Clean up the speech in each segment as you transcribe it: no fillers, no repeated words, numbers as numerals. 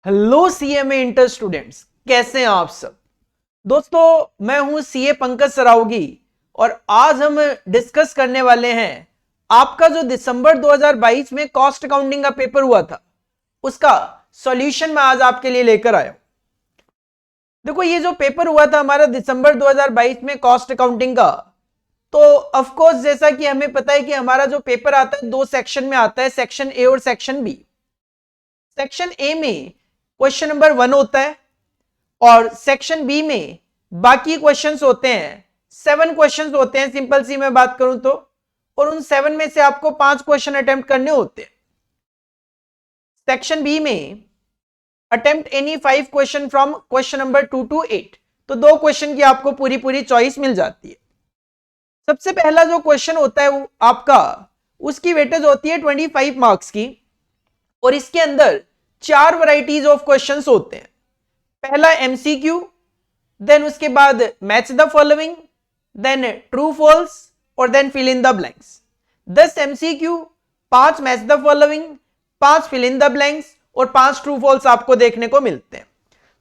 Hello CMA inter students, कैसे हैं आप सब। दोस्तों, मैं हूं सीए पंकज सरावगी और आज हम डिस्कस करने वाले हैं आपका जो दिसंबर 2022 में कॉस्ट अकाउंटिंग का पेपर हुआ था उसका सॉल्यूशन मैं आज आपके लिए लेकर आया हूं। देखो, ये जो पेपर हुआ था हमारा दिसंबर 2022 में कॉस्ट अकाउंटिंग का, तो ऑफ कोर्स जैसा कि हमें पता है कि हमारा जो पेपर आता है दो सेक्शन में आता है, सेक्शन ए और सेक्शन बी। सेक्शन ए में क्वेश्चन नंबर 1 होता है और सेक्शन बी में बाकी क्वेश्चंस होते हैं। 7 क्वेश्चंस होते हैं, सिंपल सी मैं बात करूं तो, और उन 7 में से आपको 5 क्वेश्चन अटेम्प्ट करने होते हैं। सेक्शन बी में attempt any 5 question from question number 2 to 8, तो 2 क्वेश्चन की आपको पूरी चॉइस मिल जाती है। सबसे पहला जो क्वेश्चन होता है वो आपका, उसकी वेटेज होती है 25 मार्क्स की और इसके अंदर 4 वैरायटीज ऑफ क्वेश्चंस होते हैं। पहला एमसीक्यू, देन उसके बाद match the following, then true false और then fill in the blanks. 10 MCQ, 5 match the following, 5 fill in the blanks और 5 ट्रू फॉल्स आपको देखने को मिलते हैं।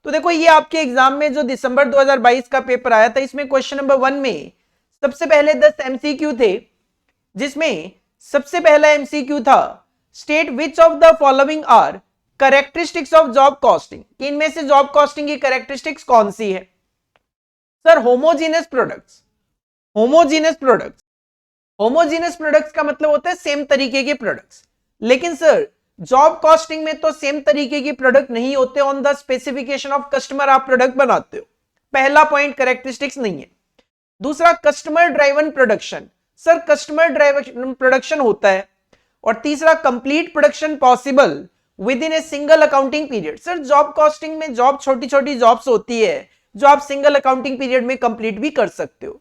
तो देखो, ये आपके एग्जाम में जो दिसंबर 2022 का पेपर आया था, इसमें क्वेश्चन नंबर 1 में सबसे पहले 10 एमसीक्यू थे, जिसमें सबसे पहला एमसीक्यू था state which of the following are characteristics of job costing, कि इनमें से जॉब कॉस्टिंग की कैरेक्टरिस्टिक्स कौन सी है। Sir, homogeneous products. Homogeneous products, homogeneous products का मतलब होता है सेम तरीके के प्रोडक्ट्स। लेकिन सर, जॉब कॉस्टिंग में तो सेम तरीके की प्रोडक्ट नहीं होते, on the specification of customer आप प्रोडक्ट बनाते हो। पहला पॉइंट कैरेक्टरिस्टिक्स नहीं है। दूसरा, customer driven production. Sir, customer driven production होता है। और तीसरा, complete production possible with in a single accounting period. Sir, job costing में जॉब छोटी छोटी जॉब्स होती है जो आप सिंगल अकाउंटिंग पीरियड में कंप्लीट भी कर सकते हो।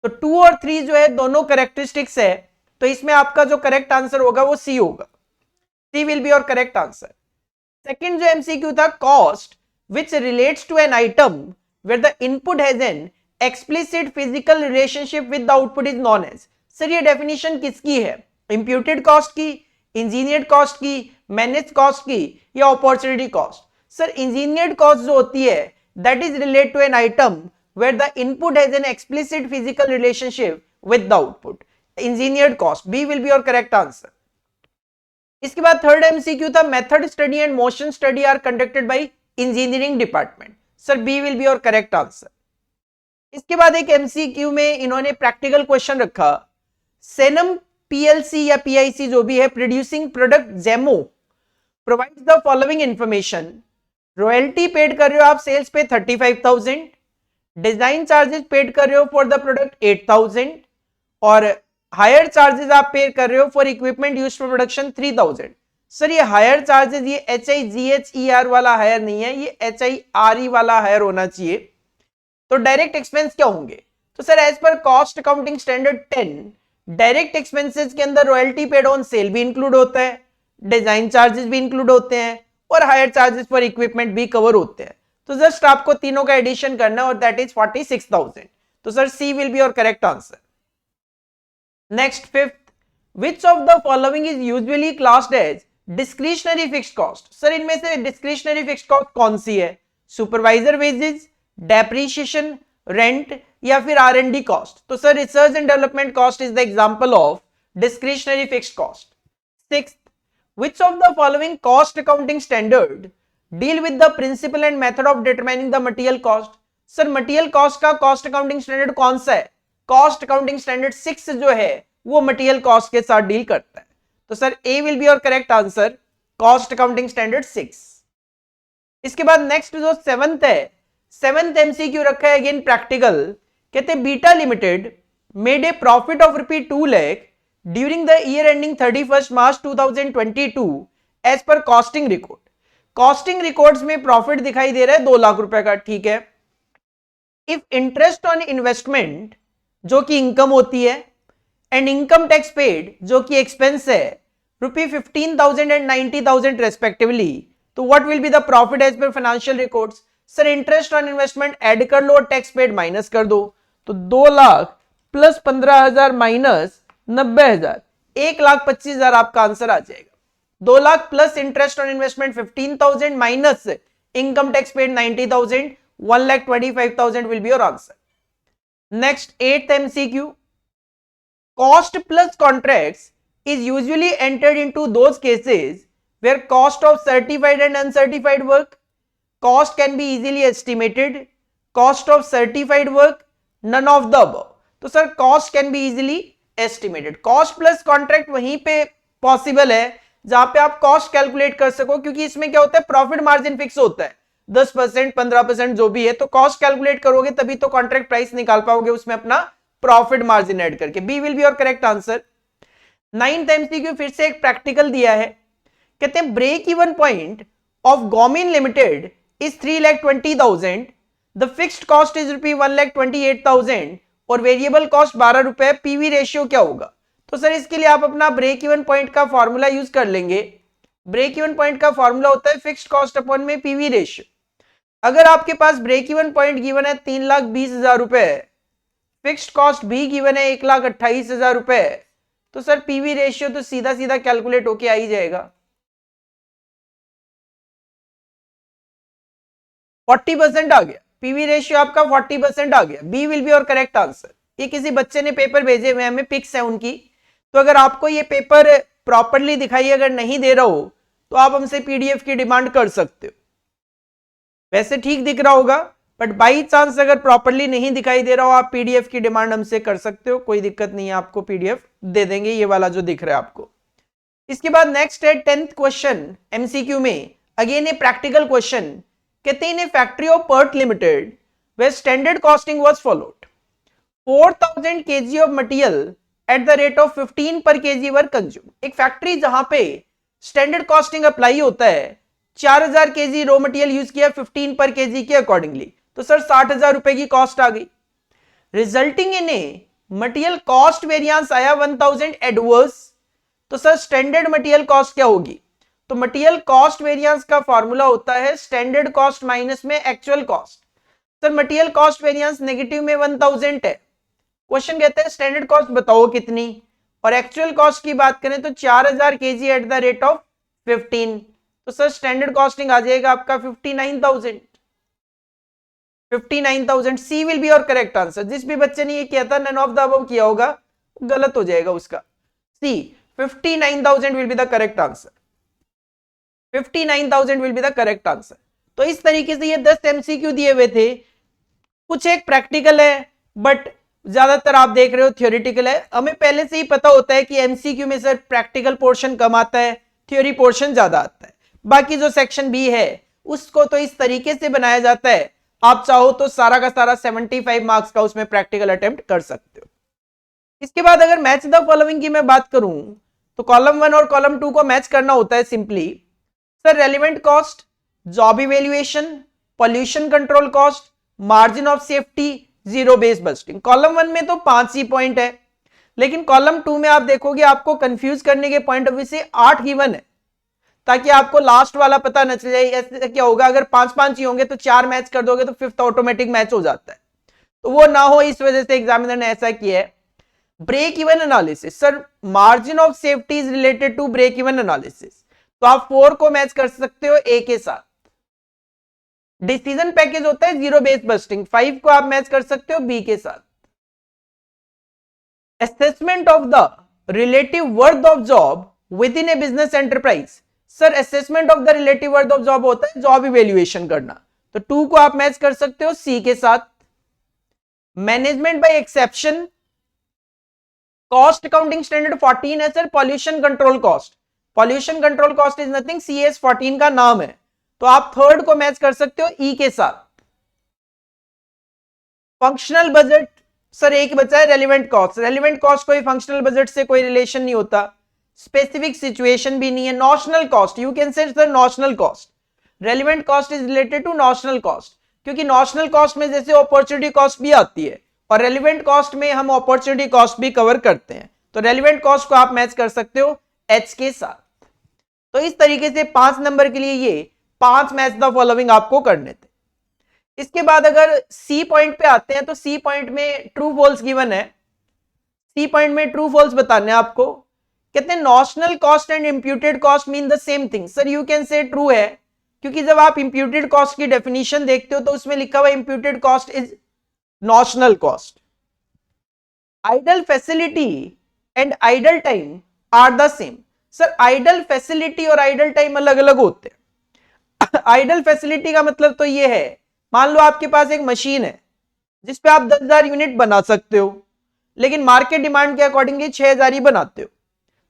तो 2 और 3 जो है दोनों कैरेक्टरिस्टिक्स है, तो इसमें आपका जो करेक्ट आंसर होगा वो सी होगा। C will be your correct answer. Second जो एमसीक्यू था, cost which relates to an item where the input has an explicit physical relationship with the output is known as. Sir, ये definition किसकी है? Imputed cost की, engineered cost की, managed cost की या opportunity cost? Sir, engineered cost जो होती है that is relate to an item where the input has an explicit physical relationship with the output. Engineered cost, B will be your correct answer. इसके बाद third MCQ था method study and motion study are conducted by engineering department. Sir, B will be your correct answer. इसके बाद एक MCQ में इन्होंने practical question रखा, सेनम PLC या पीआईसी जो भी है, प्रोड्यूसिंग प्रोडक्ट जेमो provides the following information. Royalty paid कर रहे हो आप सेल्स पे 35,000, डिजाइन चार्जेस पेड कर रहे हो फॉर द प्रोडक्ट 8,000 और हायर चार्जेस आप पे कर रहे हो for equipment used for production 3,000। Sir, ये हायर चार्जेस ये HIGHER वाला हायर नहीं है, ये HIRE वाला हायर होना चाहिए। तो डायरेक्ट एक्सपेंस क्या होंगे? तो sir, as per cost accounting standard 10, direct expenses के अंदर रॉयल्टी पेड ऑन सेल भी इंक्लूड होता है, डिजाइन चार्जेस भी इंक्लूड होते हैं और हायर चार्जेस फॉर इक्विपमेंट भी कवर होते हैं। तो जस्ट आपको तीनों का एडिशन करना है और दैट इज 46,000। तो sir, C will be your correct answer. Next, fifth, which of the following is usually classed as discretionary fixed cost. Sir, इनमें से डिस्क्रिशनरी फिक्स्ड कॉस्ट कौन सी है? सुपरवाइजर वेजेस, डेप्रीशिएशन, रेंट या फिर R&D कॉस्ट? तो sir, research and development cost is the example of discretionary fixed cost. Sixth, which of the following cost accounting standard deal with the principle and method of determining the material cost? Sir, material cost का cost accounting standard कौन सा है? Cost accounting standard 6 जो है वो material cost के साथ deal करता है। तो sir, A will be your correct answer, cost accounting standard 6। इसके बाद नेक्स्ट जो 7th है, 7th एमसीक्यू रखा है अगेन प्रैक्टिकल। कहते हैं beta limited made a profit of ₹2 lakh during the year ending 31 March 2022 as per costing record. Costing records में profit दिखाई दे रहा है 2 लाख रुपए का, ठीक है। इफ इंटरेस्ट ऑन इन्वेस्टमेंट जो कि इनकम होती है एंड इनकम टैक्स पेड जो कि एक्सपेंस है ₹15,000 एंड 90,000 रेस्पेक्टिवली, तो what will be the profit as per financial records? Sir, interest on investment add कर लो और टैक्स पेड माइनस कर दो, तो 2 लाख प्लस 15,000 माइनस 90,000, 1,25,000 आपका आंसर आ जाएगा। 2 lakh plus interest on investment 15,000 minus income tax paid 90,000, 1,25,000 will be your answer. Next, 8th MCQ. Cost plus contracts is usually entered into those cases where cost of certified and uncertified work, cost can be easily estimated, cost of certified work, none of the above. तो sir cost can be easily estimated. Cost plus contract वहीं पे possible है जहां पे आप cost calculate कर सको, क्योंकि इसमें क्या होता है, प्रॉफिट मार्जिन फिक्स होता है 10%, 15% जो भी है, तो कॉस्ट कैलकुलेट करोगे तभी तो कॉन्ट्रैक्ट प्राइस निकाल पाओगे उसमें अपना प्रॉफिट मार्जिन ऐड करके. B will be your correct answer. 9th MCQ फिर से एक प्रैक्टिकल दिया है. कहते हैं break even point of Gomin Limited is 3,20,000, the fixed cost is ₹1,28,000 और वेरिएबल कॉस्ट 12 रुपए. पीवी रेशियो क्या होगा? तो सर इसके लिए आप अपना ब्रेक इवन पॉइंट का फॉर्मूला यूज कर लेंगे. ब्रेक इवन पॉइंट का फॉर्मूला होता है फिक्स्ड कॉस्ट अपॉन में पीवी रेशियो. अगर आपके पास ब्रेक इवन पॉइंट गिवन है 3,20,000 रुपए, फिक्स्ड कॉस्ट भी गिवन है 1,28,000 रुपए, तो सर पीवी रेशियो तो सीधा सीधा कैलकुलेट होके आ ही जाएगा. 40% आ गया. पीवी रेशियो आपका 40% आ गया. B will be your correct answer. ये किसी बच्चे ने पेपर भेजे हुए हमें, पिक्स है उनकी, तो अगर आपको ये पेपर प्रॉपरली दिखाई अगर नहीं दे रहा हो तो आप हमसे पीडीएफ की डिमांड कर सकते हो. वैसे ठीक दिख रहा होगा, बट बाई चांस अगर प्रॉपरली नहीं दिखाई दे रहा हो आप पीडीएफ की डिमांड हमसे कर सकते हो, कोई दिक्कत नहीं है, आपको पीडीएफ दे देंगे ये वाला जो दिख रहा है आपको. इसके बाद नेक्स्ट है 10th क्वेश्चन एमसीक्यू में. Again a practical question. कहते हैं in factory of Pert Limited where standard costing was followed, 4,000 kg of material at the rate of 15 per kg were consume. एक फैक्ट्री जहां पे स्टैंडर्ड कॉस्टिंग अप्लाई होता है, 4,000 KG raw material use किया 15 per KG के accordingly, तो sir 60,000 रुपए की कॉस्ट आ गई. Resulting in a material cost variance आया 1,000 एडवर्स. तो सर स्टैंडर्ड मटेरियल कॉस्ट क्या होगी? तो मटेरियल कॉस्ट वेरिएंस का फॉर्मूला होता है स्टैंडर्ड कॉस्ट माइनस में actual cost. Sir material cost variance negative में 1,000 है. क्वेश्चन कहता है स्टैंडर्ड कॉस्ट बताओ कितनी, और एक्चुअल कॉस्ट की बात करें तो 4,000 KG eight the rate of 15. तो सर स्टैंडर्ड कॉस्टिंग आ जाएगा आपका 59,000. 59,000. C will be your correct answer. जिस भी बच्चे ने ये किया था नन ऑफ द अबव किया होगा, गलत हो जाएगा उसका. सी 59,000 will be the correct answer. 59,000 will be the correct answer. तो इस तरीके से ये 10 एमसीक्यू दिए हुए थे. कुछ एक प्रैक्टिकल है, बट ज्यादातर आप देख रहे हो थियोरिटिकल है. हमें पहले से ही पता होता है कि एमसीक्यू में सर प्रैक्टिकल पोर्शन कम आता है, थ्योरी पोर्शन ज्यादा आता है. बाकी जो सेक्शन बी है उसको तो इस तरीके से बनाया जाता है, आप चाहो तो सारा का सारा 75 मार्क्स का उसमें प्रैक्टिकल अटेम्प्ट कर सकते हो. इसके बाद अगर मैच द फॉलोइंग की मैं बात करूं तो कॉलम 1 और कॉलम 2 को मैच करना होता है simply. Sir relevant cost, job evaluation, pollution control cost, margin of safety, zero base budgeting. Column 1 में तो 5 ही पॉइंट है, लेकिन कॉलम 2 में आप देखोगे आपको कंफ्यूज करने के पॉइंट ऑफ व्यू से 8 गिवन है, ताकि आपको लास्ट वाला पता न चले. ऐसे क्या होगा, अगर 5-5 ही होंगे तो 4 मैच कर दोगे तो 5th ऑटोमेटिक मैच हो जाता है, तो वो ना हो इस वजह से एग्जामिनर ने ऐसा किया है. Break even analysis, sir margin of safety is related to break even analysis, तो आप 4 को मैच कर सकते हो ए के साथ. डिसीजन पैकेज होता है जीरो बेस बस्टिंग, 5 को आप मैच कर सकते हो बी के साथ. Assessment of the relative worth of job with in A business enterprise. Sir assessment of the relative worth of job होता है जॉब इवेल्युएशन करना, तो 2 को आप मैच कर सकते हो सी के साथ. Management by exception, cost accounting standard 14 है sir pollution control cost. Pollution control cost is nothing, CS 14 का नाम है, तो आप 3rd को मैच कर सकते हो ई के साथ. फंक्शनल बजट, सर एक बचा है रेलिवेंट कॉस्ट. रेलिवेंट कॉस्ट कोई फंक्शनल बजट से कोई रिलेशन नहीं होता, स्पेसिफिक सिचुएशन भी नहीं है. Notional cost, you can say sir notional cost. Relevant cost is related to notional cost, क्योंकि नॉशनल कॉस्ट में जैसे अपॉर्चुनिटी कॉस्ट भी आती है और रेलिवेंट कॉस्ट में हम अपॉर्चुनिटी कॉस्ट भी कवर करते हैं, तो रेलिवेंट कॉस्ट को आप मैच कर सकते हो एच के साथ. तो इस तरीके से 5 नंबर के लिए ये 5 मैच द फॉलोइंग आपको करने थे. इसके बाद अगर सी पॉइंट पे आते हैं तो सी पॉइंट में ट्रू फॉल्स गिवन है. सी पॉइंट में ट्रू फॉल्स बताने आपको. कहते हैं notional cost and imputed cost mean the same thing. Sir you can से ट्रू है, क्योंकि जब आप इंप्यूटेड कॉस्ट की डेफिनेशन देखते हो तो उसमें लिखा हुआ imputed cost is notional cost. Idle facility and idle time are the same. Sir idle facility और आइडल टाइम अलग अलग होते हैं। आइडल फैसिलिटी का मतलब तो ये है, मान लो आपके पास एक मशीन है जिसपे आप 10,000 यूनिट बना सकते हो, लेकिन मार्केट डिमांड के अकॉर्डिंग 6,000 ही बनाते हो,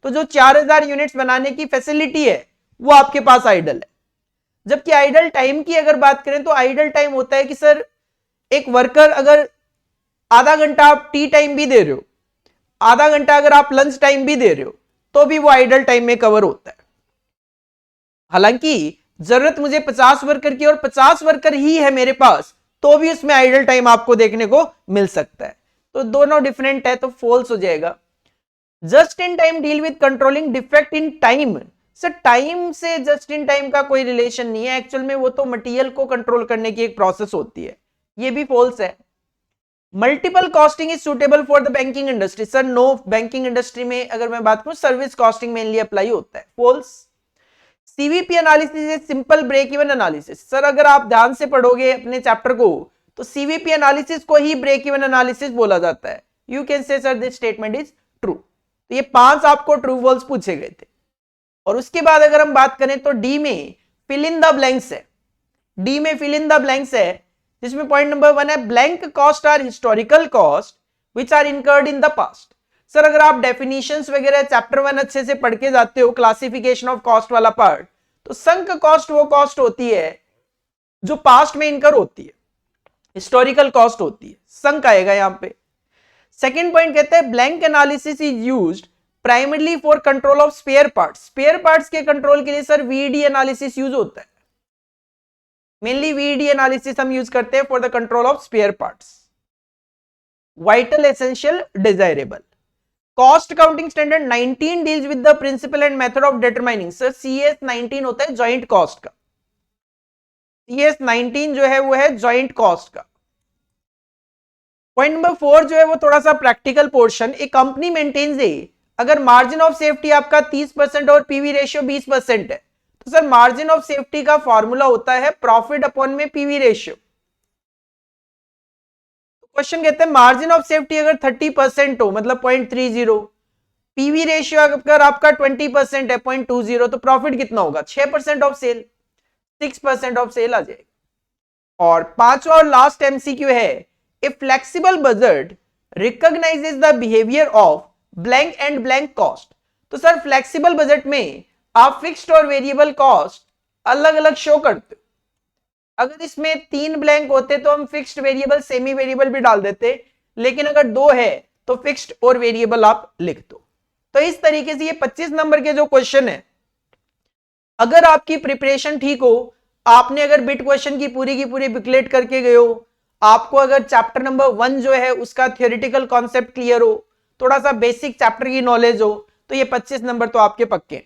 तो जो 4,000 यूनिट्स बनाने की फैसिलिटी है वो आपके पास आइडल है। जबकि आइडल टाइम की अगर बात करें तो आइडल टाइम होता है कि सर एक वर्कर अगर आधा घंटा आप टी टाइम भी दे रहे हो, आधा घंटा अगर आप लंच टाइम भी दे रहे हो, तो भी वो आइडल टाइम में कवर होता है। हालांकि जरूरत मुझे 50 वर्कर की और 50 वर्कर ही है मेरे पास, तो भी उसमें आइडल टाइम आपको देखने को मिल सकता है। तो दोनों डिफरेंट है, तो फॉल्स हो जाएगा। Just in time deal with controlling defect in time. Sir time से जस्ट इन टाइम का कोई रिलेशन नहीं है, एक्चुअल में वो तो मटेरियल को कंट्रोल करने की एक प्रोसेस होती है, ये भी फॉल्स है। Multiple costing is suitable for the banking industry. Sir no, banking industry में अगर मैं बात करूं सर्विस कॉस्टिंग मेनली अप्लाई होता है, false. CVP analysis is simple break even analysis. Sir अगर आप ध्यान से पढ़ोगे अपने चैप्टर को तो सीवीपी एनालिसिस को ही ब्रेक इवन एनालिसिस बोला जाता है। You can say sir this statement is true. तो ये 5 आपको ट्रू फॉल्स पूछे गए थे। और उसके बाद अगर हम बात करें तो डी में फिल इन द ब्लैंक्स है। डी में फिल इन द ब्लैंक्स है, जिसमें पॉइंट नंबर 1 है blank cost are historical cost which are incurred in the past. Sir अगर आप डेफिनेशंस वगैरह चैप्टर 1 अच्छे से पढ़ के जाते हो, क्लासिफिकेशन ऑफ कॉस्ट वाला पार्ट, तो संक कॉस्ट वो कॉस्ट होती है जो पास्ट में इनकर होती है, हिस्टोरिकल कॉस्ट होती है, संक आएगा यहां पे। सेकेंड पॉइंट कहते हैं blank analysis is used primarily for control of spare parts. Spare parts के कंट्रोल के लिए सर वीडी एनालिसिस यूज होता है, मेनली वीडी एनालिसिस हम यूज करते हैं for the control of spare parts. Vital, essential, desirable. Cost accounting standard 19 deals with the principle and method of determining. Sir CS 19 होता है joint cost का, CS 19 जो है वो है जॉइंट कॉस्ट का। पॉइंट नंबर 4 जो है वो थोड़ा सा प्रैक्टिकल पोर्शन। एक कंपनी मेंटेन्स है, अगर मार्जिन ऑफ सेफ्टी आपका 30% और पीवी रेशियो 20% है, तो सर मार्जिन ऑफ सेफ्टी का फॉर्मूला होता है प्रॉफिट अपॉन में पीवी रेशियो। क्वेश्चन कहते हैं मार्जिन ऑफ सेफ्टी अगर 30% हो मतलब 0.30, पीवी रेशियो अगर आपका 20% है 0.20, तो प्रॉफिट कितना होगा? 6% ऑफ सेल, 6% ऑफ सेल आ जाएगा। और पांचवा और लास्ट एमसीक्यू है, a flexible budget recognises the behaviour of blank and blank cost. तो सर फ्लेक्सिबल बजट में आप फिक्स्ड और वेरिएबल कॉस्ट अलग अलग शो करते हो। अगर इसमें 3 ब्लैंक होते तो हम फिक्स्ड वेरिएबल सेमी वेरिएबल भी डाल देते, लेकिन अगर 2 है तो फिक्स्ड और वेरिएबल आप लिख दो। तो इस तरीके से ये 25 नंबर के जो क्वेश्चन है, अगर आपकी प्रिपरेशन ठीक हो, आपने अगर बिट क्वेश्चन की पूरी बुकलेट करके गए हो, आपको अगर चैप्टर नंबर 1 जो है उसका थियोरेटिकल कॉन्सेप्ट क्लियर हो, थोड़ा सा बेसिक चैप्टर की नॉलेज हो, तो ये 25 नंबर तो आपके पक्के।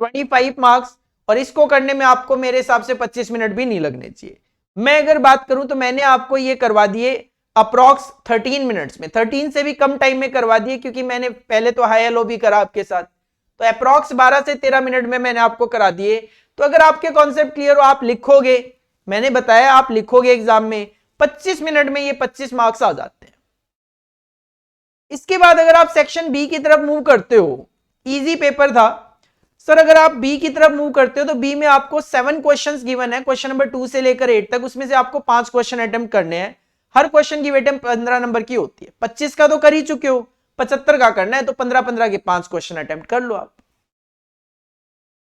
25 मार्क्स, और इसको करने में आपको मेरे हिसाब से 25 मिनट भी नहीं लगने चाहिए। मैं अगर बात करूं तो मैंने आपको ये करवा दिए अप्रॉक्स 13 मिनट्स में, 13 से भी कम टाइम में करवा दिए, क्योंकि मैंने पहले तो हाई एलो भी करा आपके साथ, तो अप्रॉक्स 12 से 13 मिनट में मैंने आपको करा दिए। तो अगर आपके कॉन्सेप्ट क्लियर हो, आप लिखोगे, मैंने बताया आप लिखोगे एग्जाम में, 25 मिनट में ये 25 मार्क्स आ जाते हैं। इसके बाद अगर आप सेक्शन बी की तरफ मूव करते हो, इजी पेपर था सर, अगर आप बी की तरफ मूव करते हो तो बी में आपको 7 क्वेश्चंस गिवन है, क्वेश्चन नंबर 2 से लेकर 8 तक, उसमें से आपको 5 क्वेश्चन अटेम्प्ट करने हैं। हर क्वेश्चन की वेटेज 15 नंबर की होती है। 25 का तो कर ही चुके हो, 75 का करना है, तो 15-15 के 5 क्वेश्चन अटेम्प्ट कर लो आप।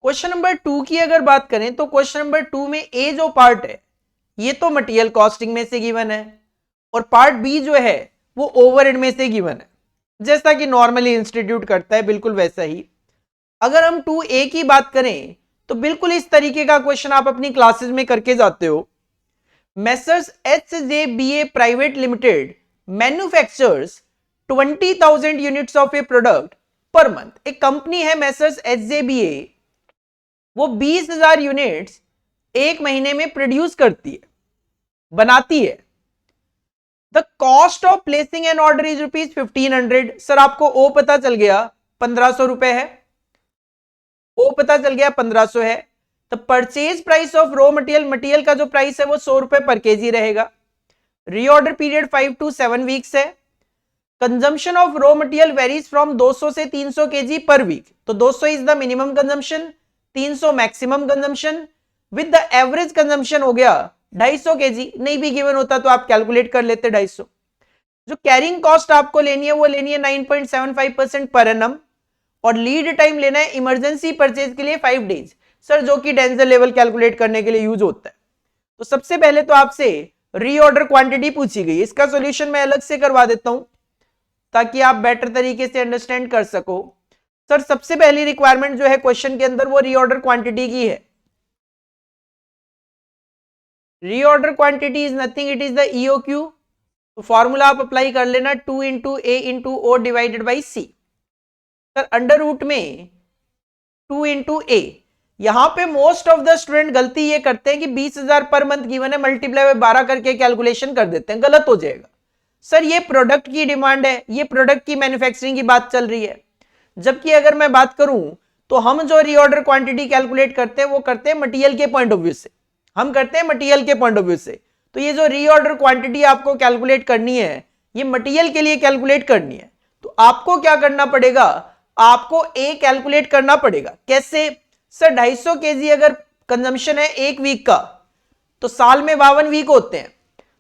क्वेश्चन नंबर 2 की अगर बात करें तो क्वेश्चन नंबर 2 में ए जो पार्ट है ये तो मटेरियल कॉस्टिंग में से गिवन है, और पार्ट बी जो है वो ओवरहेड में से गिवन है, जैसा कि नॉर्मली इंस्टीट्यूट करता है, बिल्कुल वैसा ही। अगर हम 2A की बात करें तो बिल्कुल इस तरीके का क्वेश्चन आप अपनी क्लासेस में करके जाते हो। Messrs HJBA private limited manufactures 20,000 units of a product per month. एक कंपनी है मेसर्स HJBA, वो 20,000 यूनिट्स एक महीने में प्रोड्यूस करती है, बनाती है। The cost of placing an order is ₹1500। Sir आपको ओ पता चल गया 1500 रुपए है, ओ पता चल गया 1500 है। तो purchase price of raw material, material का जो प्राइस है वो 100 रुपए पर केजी रहेगा। रीऑर्डर पीरियड 5 to 7 वीक्स है। Consumption of raw material varies from 200 से 300 केजी पर वीक। तो 200 is the minimum consumption, 300 maximum consumption, with the average consumption हो गया 250 केजी। नहीं भी गिवन होता तो आप कैलकुलेट कर लेते 250। जो कैरिंग कॉस्ट आपको लेनी है वो लेनी है 9.75% पर एनम, और लीड टाइम लेना है इमरजेंसी परचेज के लिए 5 डेज सर, जो कि डेंजर लेवल कैलकुलेट करने के लिए यूज होता है। तो सबसे पहले तो आपसे रीऑर्डर क्वांटिटी पूछी गई, इसका सॉल्यूशन मैं अलग से करवा देता हूं ताकि आप बेटर तरीके से अंडरस्टैंड कर सको। सर सबसे पहली रिक्वायरमेंट जो है क्वेश्चन के अंदर वो रीऑर्डर क्वांटिटी की है। Reorder quantity is nothing, it is the EOQ. तो फॉर्मूला आप अप्लाई कर लेना 2 into A into O divided by C. Sir under root में 2 इंटू ए, यहां पे मोस्ट ऑफ द स्टूडेंट गलती ये करते हैं कि 20,000 पर मंथ गिवन है, मल्टीप्लाई बाय 12 करके कैलकुलेशन कर देते हैं, गलत हो जाएगा। सर ये प्रोडक्ट की डिमांड है, ये प्रोडक्ट की मैन्युफैक्चरिंग की बात चल रही है। जबकि अगर मैं बात करूं तो हम जो रीऑर्डर क्वांटिटी कैलकुलेट करते हैं वो करते हैं मटेरियल के पॉइंट ऑफ व्यू से, हम करते हैं मटेरियल के पॉइंट ऑफ व्यू से। तो ये जो रीऑर्डर क्वांटिटी आपको कैलकुलेट करनी है ये मटेरियल के लिए कैलकुलेट करनी है। तो आपको क्या करना पड़ेगा, आपको ए कैलकुलेट करना पड़ेगा। कैसे सर, 250 केजी अगर कंजम्पशन है एक वीक का, तो साल में 52 वीक होते हैं।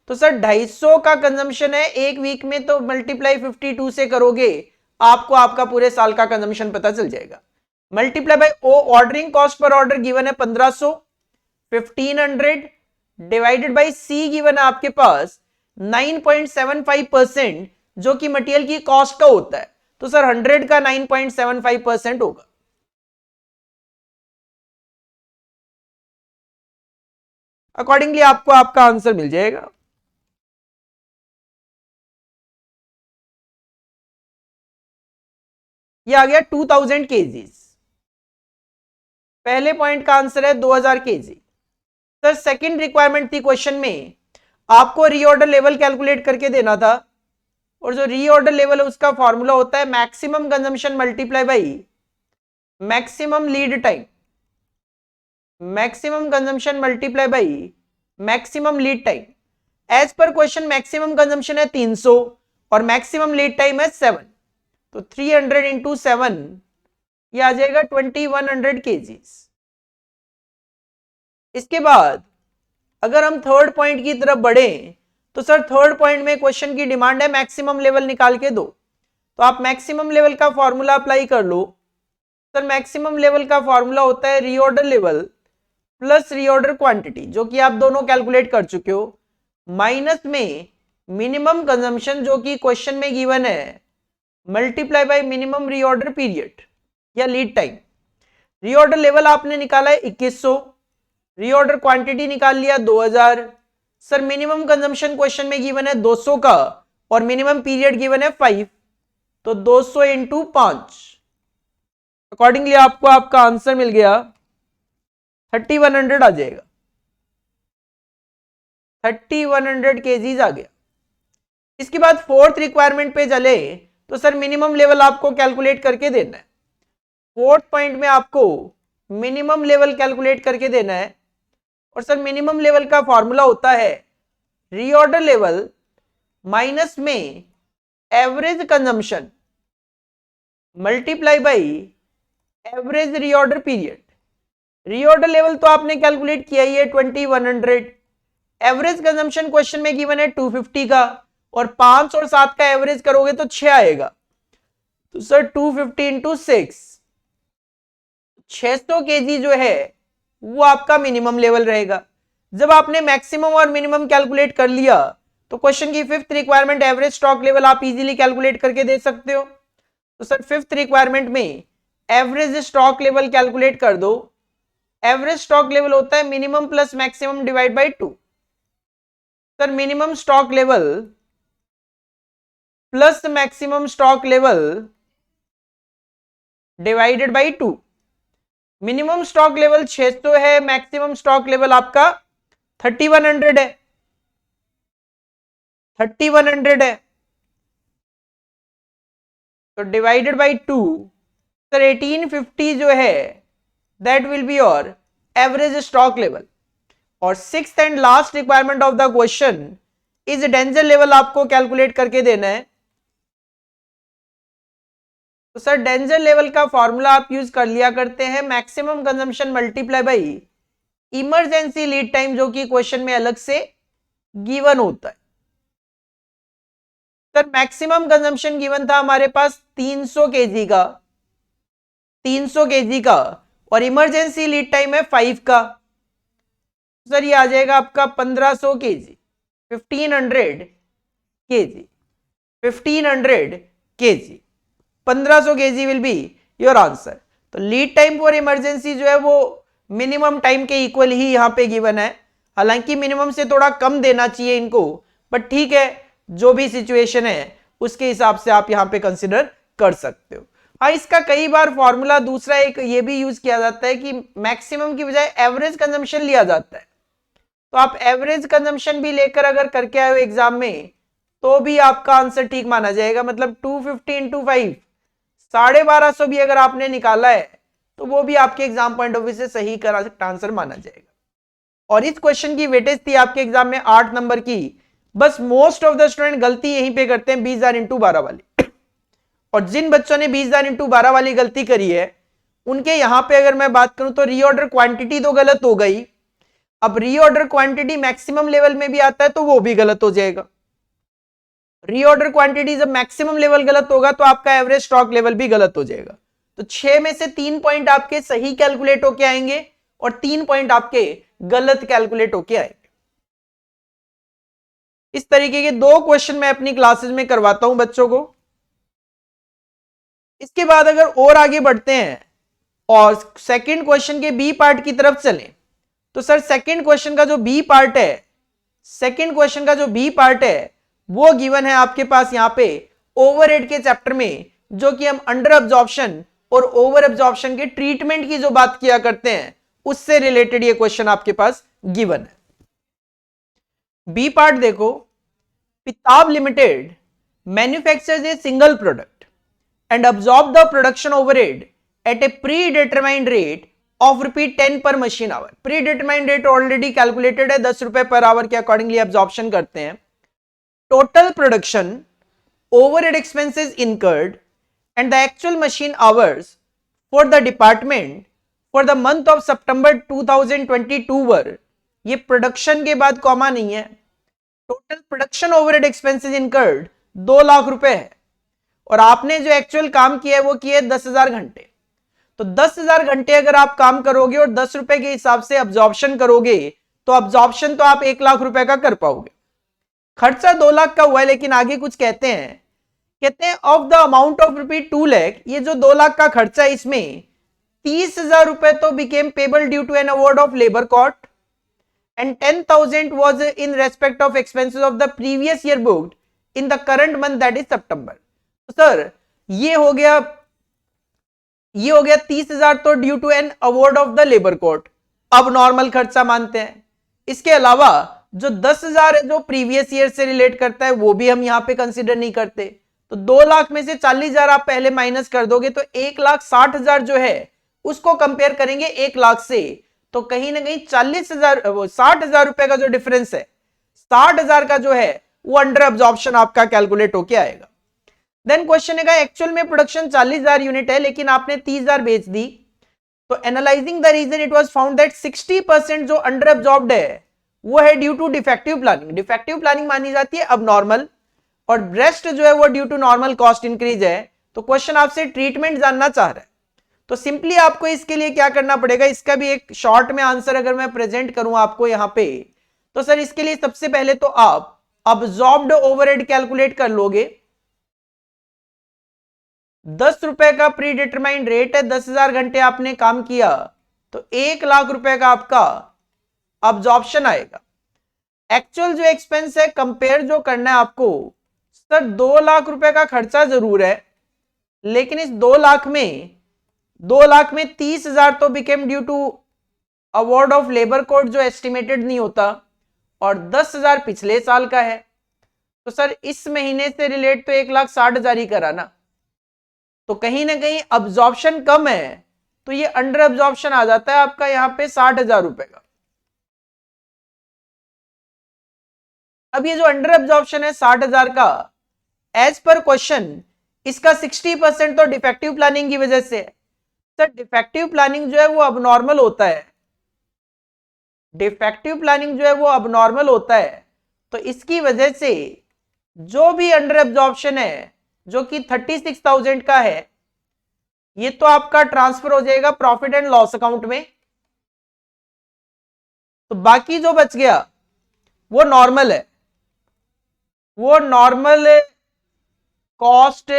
तो सर 250 का कंजम्पशन है एक वीक में, तो मल्टीप्लाई 52 से करोगे आपको आपका पूरे साल का कंजम्पशन पता चल जाएगा। Multiply by O, ordering cost per order given है 1500, 1500 डिवाइडेड बाय सी गिवन है आपके पास 9.75%, जो कि मटेरियल की कॉस्ट का होता है। तो सर 100 का 9.75% होगा। अकॉर्डिंगली आपको आपका आंसर मिल जाएगा। ये आ गया 2000 केजीज। पहले पॉइंट का आंसर है 2000 केजी। सर सेकंड रिक्वायरमेंट थी क्वेश्चन में, आपको रीऑर्डर लेवल कैलकुलेट करके देना था, और जो रीऑर्डर लेवल है उसका फॉर्मूला होता है maximum consumption multiply by maximum lead time. Maximum consumption multiply by maximum lead time. As per question maximum consumption है 300 और मैक्सिमम लीड टाइम है 7, तो 300 इंटू 7 ये आ जाएगा 2100 केजीज। इसके बाद अगर हम थर्ड पॉइंट की तरफ बढ़े तो सर थर्ड पॉइंट में क्वेश्चन की डिमांड है मैक्सिमम लेवल निकाल के दो। तो आप मैक्सिमम लेवल का फॉर्मूला अप्लाई कर लो। सर मैक्सिमम लेवल का फॉर्मूला होता है reorder level plus reorder quantity, जो कि आप दोनों कैलकुलेट कर चुके हो, माइनस में मिनिमम कंजम्पशन जो कि क्वेश्चन में गिवन है, multiply by minimum reorder period या लीड टाइम। रीऑर्डर लेवल आपने निकाला है 2100, रीऑर्डर क्वांटिटी निकाल लिया 2000। सर मिनिमम कंजम्पशन क्वेश्चन में गिवन है 200 का और मिनिमम पीरियड गिवन है 5, तो 200 इंटू 5। अकॉर्डिंगली आपको आपका आंसर मिल गया 3100 आ जाएगा। 3100 केजीज आ गया। इसके बाद फोर्थ रिक्वायरमेंट पे चले तो सर मिनिमम लेवल आपको कैलकुलेट करके देना है। फोर्थ पॉइंट में आपको मिनिमम लेवल कैलकुलेट करके देना है, और सर मिनिमम लेवल का फॉर्मूला होता है रीऑर्डर लेवल माइनस में average consumption multiply by average reorder period. Reorder level तो आपने कैलकुलेट किया ही है 2100, एवरेज कंजम्पशन क्वेश्चन में गिवन है 250 का, और 5 और 7 का एवरेज करोगे तो 6 आएगा। तो सर 250 इंटू 6, 600 केजी जो है वो आपका मिनिमम लेवल रहेगा। जब आपने मैक्सिमम और मिनिमम कैलकुलेट कर लिया तो क्वेश्चन की fifth requirement average stock level आप इजीली कैलकुलेट करके दे सकते हो। तो सर फिफ्थ रिक्वायरमेंट में एवरेज स्टॉक लेवल कैलकुलेट कर दो। एवरेज स्टॉक लेवल होता है minimum plus maximum divide by 2। Sir minimum stock level plus maximum stock level divided by 2। Minimum stock level 600 है, मैक्सिमम स्टॉक लेवल आपका 3100 है, 3100 है, तो डिवाइडेड बाय 2। सर 1850 जो है that will be your average stock level. और sixth and last requirement of the question is danger level आपको calculate करके देना है। तो सर डेंजर लेवल का फॉर्मूला आप यूज कर लिया करते हैं, maximum consumption multiply by emergency lead time, जो कि क्वेश्चन में अलग से गिवन होता है। सर मैक्सिमम कंजम्पशन गिवन था हमारे पास 300 केजी का, 300 केजी का, और इमरजेंसी लीड टाइम है 5 का। सर ये आ जाएगा आपका 1500 KG, 1500 KG, 1500 KG, 1500 KG will be your answer. तो लीड टाइम फॉर इमरजेंसी जो है वो मिनिमम टाइम के इक्वल ही यहां पे गिवन है, हालांकि मिनिमम से थोड़ा कम देना चाहिए इनको, बट ठीक है, जो भी सिचुएशन है उसके हिसाब से आप यहां पे कंसिडर कर सकते हो। हाँ, इसका कई बार फॉर्मूला दूसरा एक ये भी यूज किया जाता है कि मैक्सिमम की बजाय एवरेज कंजम्पशन लिया जाता है। तो आप एवरेज कंजम्पशन भी लेकर अगर करके आए हो एग्जाम में तो भी आपका आंसर ठीक माना जाएगा। मतलब 250 इंटू 5, 1250 भी अगर आपने निकाला है तो वो भी आपके एग्जाम पॉइंट ऑफ व्यू से सही करेक्ट आंसर माना जाएगा। और इस क्वेश्चन की वेटेज थी आपके एग्जाम में 8 नंबर की। बस मोस्ट ऑफ द स्टूडेंट गलती यहीं पे करते हैं 20,000 इंटू 12 वाली। और जिन बच्चों ने 20,000 इंटू 12 वाली गलती करी है उनके यहां पे अगर मैं बात करूं तो रीऑर्डर क्वांटिटी तो गलत हो गई। अब रीऑर्डर क्वांटिटी मैक्सिमम लेवल में भी आता है तो वो भी गलत हो जाएगा। रीऑर्डर क्वांटिटी जब मैक्सिमम लेवल गलत होगा तो आपका एवरेज स्टॉक लेवल भी गलत हो जाएगा। तो 6 में से 3 पॉइंट आपके सही कैलकुलेट होके आएंगे और 3 पॉइंट आपके गलत कैलकुलेट होके आएंगे। इस तरीके के 2 क्वेश्चन मैं अपनी क्लासेस में करवाता हूं बच्चों को। इसके बाद अगर और आगे बढ़ते हैं और सेकंड क्वेश्चन के बी पार्ट की तरफ चलें तो सर सेकंड क्वेश्चन का जो बी पार्ट है, सेकंड क्वेश्चन का जो बी पार्ट है वो गिवन है आपके पास यहां पे ओवरहेड के चैप्टर में, जो कि हम अंडर अब्जॉर्प्शन और ओवर अब्जॉर्प्शन के ट्रीटमेंट की जो बात किया करते हैं उससे रिलेटेड ये क्वेश्चन आपके पास गिवन है। बी पार्ट देखो, Pitab Limited manufactures a single product and absorb the production overhead at a predetermined rate of ₹10 per machine hour. Predetermined rate already calculated है, 10 रुपए पर आवर के accordingly absorption करते हैं। Total production, overhead expenses incurred and the actual machine hours for the department for the month of September 2022 वर, ये production के बाद comma नहीं है, total production overhead expenses incurred 2 lakh रुपए है और आपने जो एक्चुअल काम किया है वो किया है 10,000 घंटे। तो 10,000 घंटे अगर आप काम करोगे और 10 रुपए के हिसाब से अब्जॉर्प्शन करोगे तो अब्जॉर्प्शन तो आप 1 लाख रुपए का कर पाओगे। खर्चा 2 लाख का हुआ है, लेकिन आगे कुछ कहते हैं of the amount of ₹2 lakh, ये जो 2 लाख का खर्चा है इसमें 30,000 रुपए तो became payable due to an award of labour cost and 10,000 was in respect of expenses of the previous year booked in the current month that is सितंबर। तो सर ये हो गया 30,000 तो due to an award of the labour court, अब normal खर्चा मानते हैं। इसके अलावा जो 10,000 है जो प्रीवियस ईयर से रिलेट करता है वो भी हम यहां पे कंसीडर नहीं करते। तो 2 लाख में से 40,000 आप पहले माइनस कर दोगे तो 1,60,000 जो है उसको कंपेयर करेंगे 1 लाख से, तो कहीं ना कहीं 60,000 रुपए का जो डिफरेंस है, 60,000 का जो है वो अंडर अब्जॉर्प्शन आपका कैलकुलेट होके आएगा। देन क्वेश्चन है एक्चुअल में प्रोडक्शन 40,000 यूनिट है लेकिन आपने 30,000 बेच दी, तो analysing the reason it was found that 60% जो अंडर अब्जॉर्ब्ड है वो है due to defective planning. Defective planning मानी जाती है अब नॉर्मल, और रेस्ट जो है वो due to normal cost increase है। तो क्वेश्चन आपसे ट्रीटमेंट जानना चाह रहा है, तो सिंपली आपको इसके लिए क्या करना पड़ेगा, इसका भी एक शॉर्ट में आंसर अगर मैं प्रेजेंट करूं आपको यहां पे, तो सर इसके लिए सबसे पहले तो आप अब्जॉर्ब्ड ओवरहेड कैलकुलेट कर लोगे। 10 रुपए का प्री डिटरमाइंड रेट है, 10,000 घंटे आपने काम किया तो 1 लाख रुपए का आपका अब्जॉर्प्शन आएगा। एक्चुअल जो एक्सपेंस है कंपेयर जो करना है आपको, सर 2 लाख रुपए का खर्चा जरूर है लेकिन इस 2 लाख में 30,000 तो became due to award of labour code जो एस्टिमेटेड नहीं होता, और 10,000 पिछले साल का है, तो सर इस महीने से रिलेट तो 1,60,000 ही करा ना। तो कहीं ना कहीं अब्जॉर्प्शन कम है तो ये अंडर एब्जॉर्प्शन आ जाता है आपका यहाँ पे 60,000 रुपए का। अब ये जो अंडर एब्जॉर्प्शन है 60,000 का, एज पर क्वेश्चन इसका 60% तो डिफेक्टिव प्लानिंग की वजह से है। सर डिफेक्टिव प्लानिंग जो है वो अबनॉर्मल होता है, डिफेक्टिव प्लानिंग जो है वो अबनॉर्मल होता है, तो इसकी वजह से जो भी अंडर एब्जॉर्प्शन है जो कि 36,000 का है, ये तो आपका ट्रांसफर हो जाएगा प्रॉफिट एंड लॉस अकाउंट में। तो बाकी जो बच गया वो नॉर्मल है, वो नॉर्मल कॉस्ट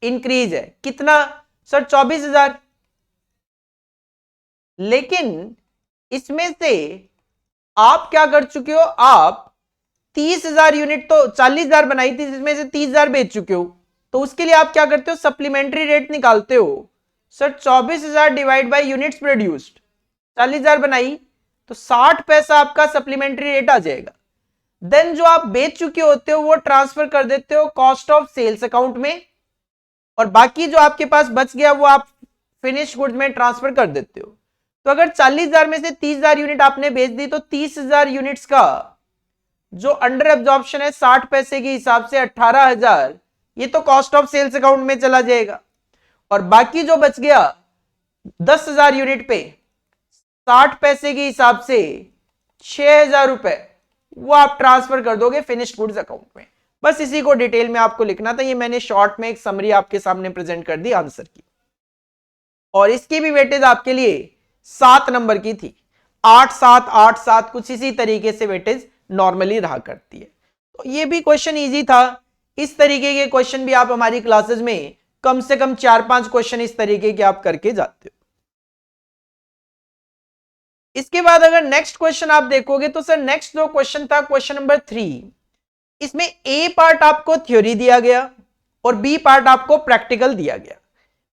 इंक्रीज है। कितना सर? 24,000। लेकिन इसमें से आप क्या कर चुके हो, आप 30,000 यूनिट तो 40,000 बनाई थी, जिसमें से 30,000 बेच चुके हो, तो उसके लिए आप क्या करते हो, सप्लीमेंट्री रेट निकालते हो। Sir 24,000 divide by units produced, 40,000 बनाई तो 60 पैसा आपका सप्लीमेंट्री रेट आ जाएगा। देन जो आप बेच चुके होते हो वो ट्रांसफर कर देते हो कॉस्ट ऑफ सेल्स अकाउंट में, और बाकी जो आपके पास बच गया वो आप फिनिश गुड्स में ट्रांसफर कर देते हो। तो अगर 40,000 में से 30,000 यूनिट आपने बेच दी तो 30,000 यूनिट्स का जो अंडर एब्जॉर्प्शन है 60 पैसे के हिसाब से 18,000, ये तो कॉस्ट ऑफ सेल्स अकाउंट में चला जाएगा। और बाकी जो बच गया 10,000 यूनिट पे 60 पैसे के हिसाब से 6,000 रुपए, वो आप ट्रांसफर कर दोगे फिनिश्ड गुड्स अकाउंट में। बस इसी को डिटेल में आपको लिखना था, ये मैंने शॉर्ट में एक समरी आपके सामने प्रेजेंट कर दी आंसर की। और इसकी भी वेटेज आपके लिए 7 नंबर की थी, 8 7 8 7, कुछ इसी तरीके से वेटेज नॉर्मली रहा करती है। तो ये भी क्वेश्चन इजी था। इस तरीके के क्वेश्चन भी आप हमारी क्लासेस में कम से कम 4-5 क्वेश्चन इस तरीके के आप करके जाते हो। इसके बाद अगर नेक्स्ट क्वेश्चन आप देखोगे तो सर नेक्स्ट जो क्वेश्चन था क्वेश्चन नंबर 3, इसमें ए पार्ट आपको थ्योरी दिया गया और बी पार्ट आपको प्रैक्टिकल दिया गया।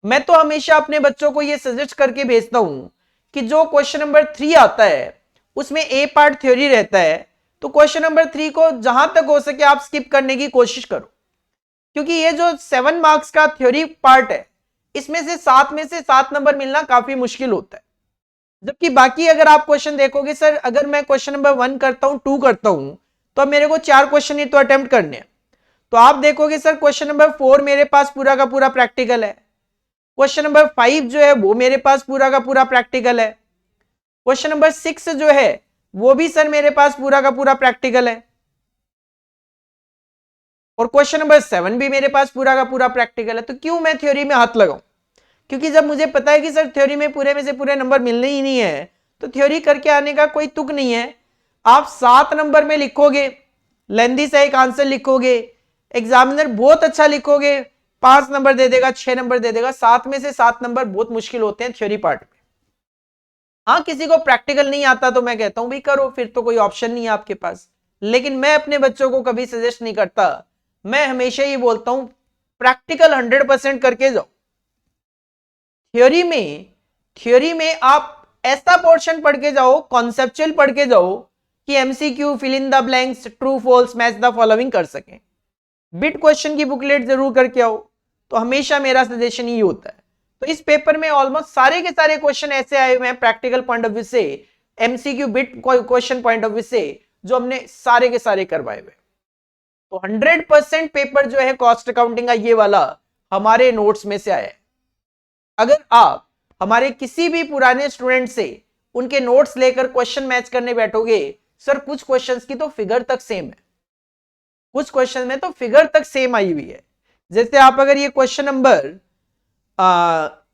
मैं तो हमेशा अपने बच्चों को यह सजेस्ट करके भेजता हूं कि जो क्वेश्चन नंबर 3 आता है उसमें ए पार्ट थ्योरी रहता है, तो क्वेश्चन नंबर 3 को जहां तक हो सके आप स्किप करने की कोशिश करो, क्योंकि ये जो 7 मार्क्स का थ्योरी पार्ट है इसमें से 7 में से 7 नंबर मिलना काफी मुश्किल होता है। जबकि बाकी अगर आप क्वेश्चन देखोगे, सर अगर मैं क्वेश्चन नंबर 1 करता हूं, 2 करता हूं, तो अब मेरे को 4 क्वेश्चन ही तो अटेम्प्ट करने हैं। तो आप देखोगे सर क्वेश्चन नंबर 4 मेरे पास पूरा का पूरा प्रैक्टिकल है, क्वेश्चन नंबर 5 जो है वो मेरे पास पूरा का पूरा प्रैक्टिकल है, क्वेश्चन नंबर 6 जो है वो भी सर मेरे पास पूरा का पूरा प्रैक्टिकल है, और क्वेश्चन नंबर 7 भी मेरे पास पूरा का पूरा प्रैक्टिकल है। तो क्यों मैं थ्योरी में हाथ लगाऊं? क्योंकि जब मुझे पता है कि सर थ्योरी में पूरे में से पूरे नंबर मिलने ही नहीं है, तो थ्योरी करके आने का कोई तुक नहीं है। आप 7 नंबर में लिखोगे, लेंदी सा एक आंसर लिखोगे, एग्जामिनर बहुत अच्छा लिखोगे, 5 नंबर दे देगा, 6 नंबर दे देगा। 7 में से 7 नंबर बहुत मुश्किल होते हैं थ्योरी पार्ट में। हाँ, किसी को प्रैक्टिकल नहीं आता तो मैं कहता हूं भी करो, फिर तो कोई ऑप्शन नहीं है आपके पास। लेकिन मैं अपने बच्चों को कभी सजेस्ट नहीं करता, मैं हमेशा ही बोलता हूं प्रैक्टिकल 100% करके जाओ। थ्योरी में आप ऐसा पोर्शन पढ़ के जाओ, कॉन्सेप्चुअल पढ़ के जाओ कि MCQ, fill in the blanks, true false, match the following कर सकें। बिट क्वेश्चन की बुकलेट जरूर करके आओ, तो हमेशा मेरा सजेशन ही होता है। तो इस पेपर में ऑलमोस्ट सारे के सारे क्वेश्चन ऐसे आए हुए हैं प्रैक्टिकल पॉइंट ऑफ व्यू से, MCQ bit question point of view से, जो हमने सारे के सारे करवाए हुए। तो 100% पेपर जो है कॉस्ट अकाउंटिंग का ये वाला हमारे नोट्स में से आया है। अगर आप हमारे किसी भी पुराने स्टूडेंट से उनके नोट्स लेकर क्वेश्चन मैच करने बैठोगे, सर कुछ क्वेश्चंस की तो फिगर तक सेम है, कुछ क्वेश्चन में तो फिगर तक सेम आई हुई है। जैसे आप अगर ये क्वेश्चन नंबर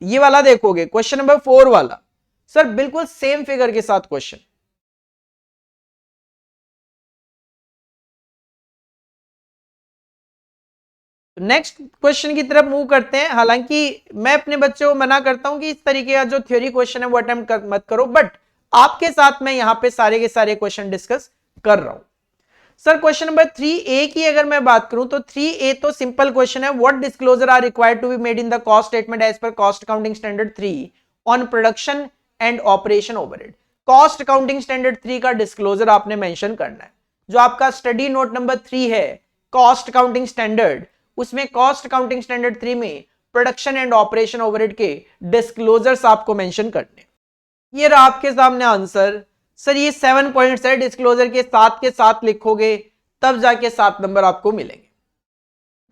ये वाला देखोगे, क्वेश्चन नंबर 4 वाला, सर बिल्कुल सेम फिगर के साथ क्वेश्चन। नेक्स्ट क्वेश्चन की तरफ मूव करते हैं। हालांकि मैं अपने बच्चों को मना करता हूं कि इस तरीके का जो थ्योरी क्वेश्चन है वो अटेम्प्ट मत करो, बट आपके साथ मैं यहां पे सारे के सारे क्वेश्चन डिस्कस कर रहा हूं। सर क्वेश्चन नंबर 3A की अगर मैं बात करूं तो 3A तो सिंपल क्वेश्चन है, what disclosure are required to be made in the cost statement as per cost accounting standard 3 on production and operation overhead. Cost accounting standard 3 का disclosure आपने मेंशन करना है। जो आपका स्टडी नोट नंबर 3 है cost accounting standard, उसमें cost accounting standard 3 में production and operation overhead के डिस्क्लोजर्स आपको मेंशन करने। ये रहा आपके सामने आंसर। सर ये 7 पॉइंट्स है, डिस्क्लोजर के साथ लिखोगे तब जाके 7 नंबर आपको मिलेंगे।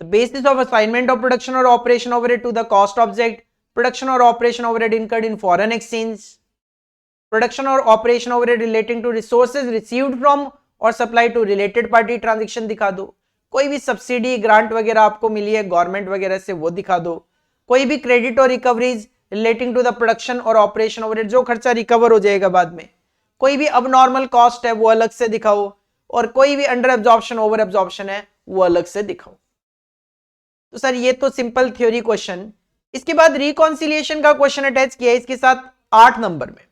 The basis of assignment of production or operation overhead to the cost object, production or operation overhead incurred in foreign exchange, production or operation overhead relating to resources received from or supplied to related party transaction दिखा दो। कोई भी subsidy grant वगैरह आपको मिली है government वगैरह से वो दिखा दो। कोई भी क्रेडिट और recoveries relating to the production और ऑपरेशन ओवरहेड, जो खर्चा रिकवर हो जाएगा बाद में। कोई भी अबनॉर्मल कॉस्ट है वो अलग से दिखाओ, और कोई भी अंडर एब्जॉर्प्शन ओवर एब्जॉर्प्शन है वो अलग से दिखाओ। तो सर ये तो सिंपल थ्योरी क्वेश्चन। इसके बाद रिकॉन्सिलिएशन का क्वेश्चन अटैच किया है इसके साथ 8 नंबर में।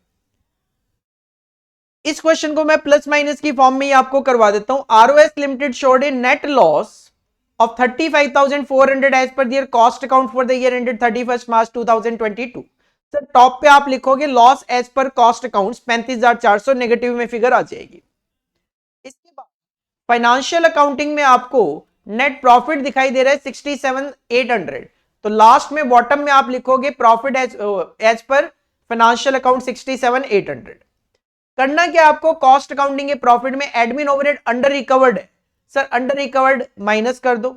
इस क्वेश्चन को मैं प्लस माइनस की फॉर्म में ही आपको करवा देता हूं। ROS limited showed a net loss of 35,400 as per their cost account for the year ended 31 March 2022। Sir top पे आप लिखोगे loss as per cost accounts 35,400, negative में फिगर आ जाएगी। इसके बाद फाइनेंशियल अकाउंटिंग में आपको नेट प्रॉफिट दिखाई दे रहा है 67,800, तो लास्ट में बॉटम में आप लिखोगे profit as per financial account 67,800। करना क्या आपको, कॉस्ट अकाउंटिंग के प्रॉफिट में एडमिन ओवरहेड अंडर रिकवर्ड है, सर अंडर रिकवर्ड माइनस कर दो।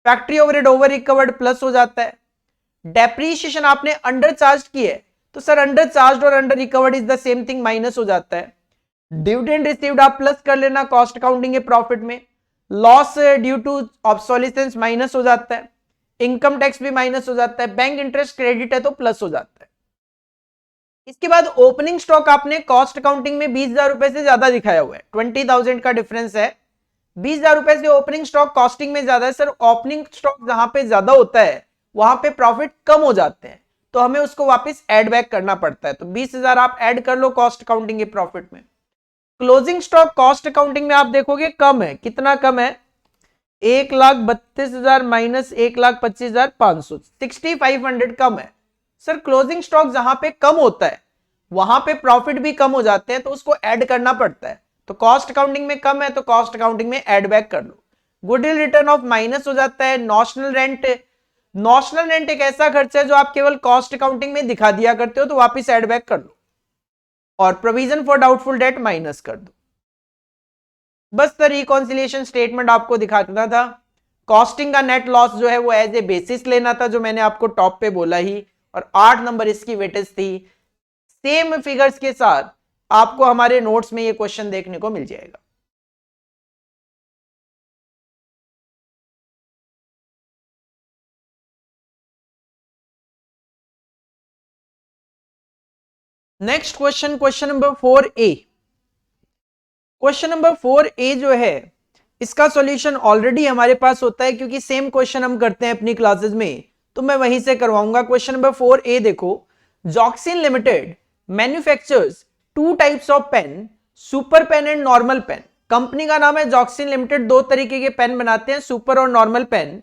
Factory overhead over recovered plus हो जाता है। डेप्रीशिएशन आपने अंडर चार्ज की है, तो सर अंडर चार्ज और under recovered is the same thing, minus हो जाता है। डिविडेंड रिसीव्ड आप प्लस कर लेना कॉस्ट अकाउंटिंग के प्रॉफिट में। Loss due to obsolescence minus हो जाता है। इनकम टैक्स भी माइनस हो जाता है। बैंक इंटरेस्ट क्रेडिट है तो प्लस हो जाता है। इसके बाद ओपनिंग स्टॉक आपने कॉस्ट अकाउंटिंग में 20,000 रुपए से ज्यादा दिखाया हुआ है, 20,000 का डिफरेंस है। 20,000 रुपए से ओपनिंग स्टॉक कॉस्टिंग में ज्यादा है। सर ओपनिंग स्टॉक जहां पे ज्यादा होता है वहां पे प्रॉफिट कम हो जाते हैं, तो हमें उसको वापस ऐड बैक करना पड़ता है। तो 20,000 आप ऐड कर लो कॉस्ट अकाउंटिंग के प्रॉफिट में। क्लोजिंग स्टॉक कॉस्ट अकाउंटिंग में आप देखोगे कम है, कितना कम है, 1,32,000 माइनस 1,25,500, 6,500 कम है। सर क्लोजिंग स्टॉक जहां पे कम होता है वहां पे प्रॉफिट भी कम हो जाते हैं, तो उसको ऐड करना पड़ता है। तो कॉस्ट अकाउंटिंग में कम है तो कॉस्ट अकाउंटिंग में ऐड बैक कर लो। गुडविल रिटर्न ऑफ माइनस हो जाता है। नॉशनल रेंट, नॉशनल रेंट एक ऐसा खर्चा है जो आप केवल कॉस्ट अकाउंटिंग में दिखा दिया करते हो, तो वापस ऐड बैक कर लो। और provision for doubtful debt minus कर दो। बस द रिकॉन्सिलिएशन स्टेटमेंट आपको दिखाना था। कॉस्टिंग का नेट लॉस जो है वो एज ए बेसिस लेना था, जो मैंने आपको टॉप पे बोला ही, और 8 नंबर इसकी वेटेज थी। सेम फिगर्स के साथ आपको हमारे नोट्स में ये क्वेश्चन देखने को मिल जाएगा। Next question, question number 4A। Question number 4A जो है इसका सॉल्यूशन ऑलरेडी हमारे पास होता है, क्योंकि सेम क्वेश्चन हम करते हैं अपनी क्लासेस में, तो मैं वहीं से करवाऊंगा। क्वेश्चन नंबर 4A देखो, Joxin Limited manufactures 2 types of pen, super pen and normal pen. Company का नाम है जॉक्सिन लिमिटेड, 2 तरीके के पेन बनाते हैं, सुपर और normal pen.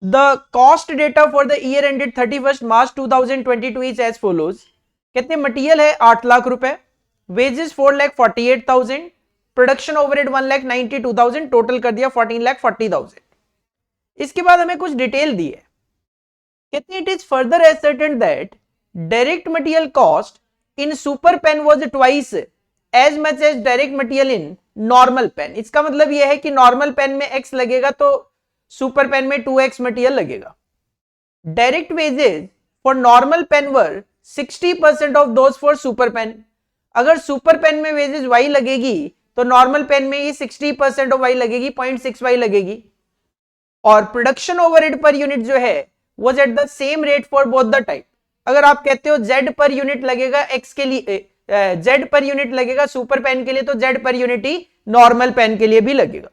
The cost data for the year ended 31 March 2022 is as follows. कहते हैं मटेरियल है 8 लाख रुपए, वेजेस 4,48,000, प्रोडक्शन ओवरहेड 1,92,000, टोटल कर दिया 14,40,000। इसके बाद हमें कुछ डिटेल दी है। कहते हैं it is further asserted that direct material cost in super pen was twice as much as direct material in normal pen. इसका मतलब यह है कि नॉर्मल पेन में x लगेगा तो सुपर पेन में 2x मटेरियल लगेगा। Direct wages for normal pen were 60% of those for super pen. अगर सुपर पेन में वेजेस y लगेगी तो नॉर्मल पेन में ये 60% ऑफ y लगेगी, 0.6y लगेगी। और प्रोडक्शन ओवरहेड पर यूनिट जो है was at the same rate for both the type. अगर आप कहते हो z पर यूनिट लगेगा x के लिए, z पर यूनिट लगेगा सुपर पेन के लिए, तो z पर यूनिट ही नॉर्मल पेन के लिए भी लगेगा।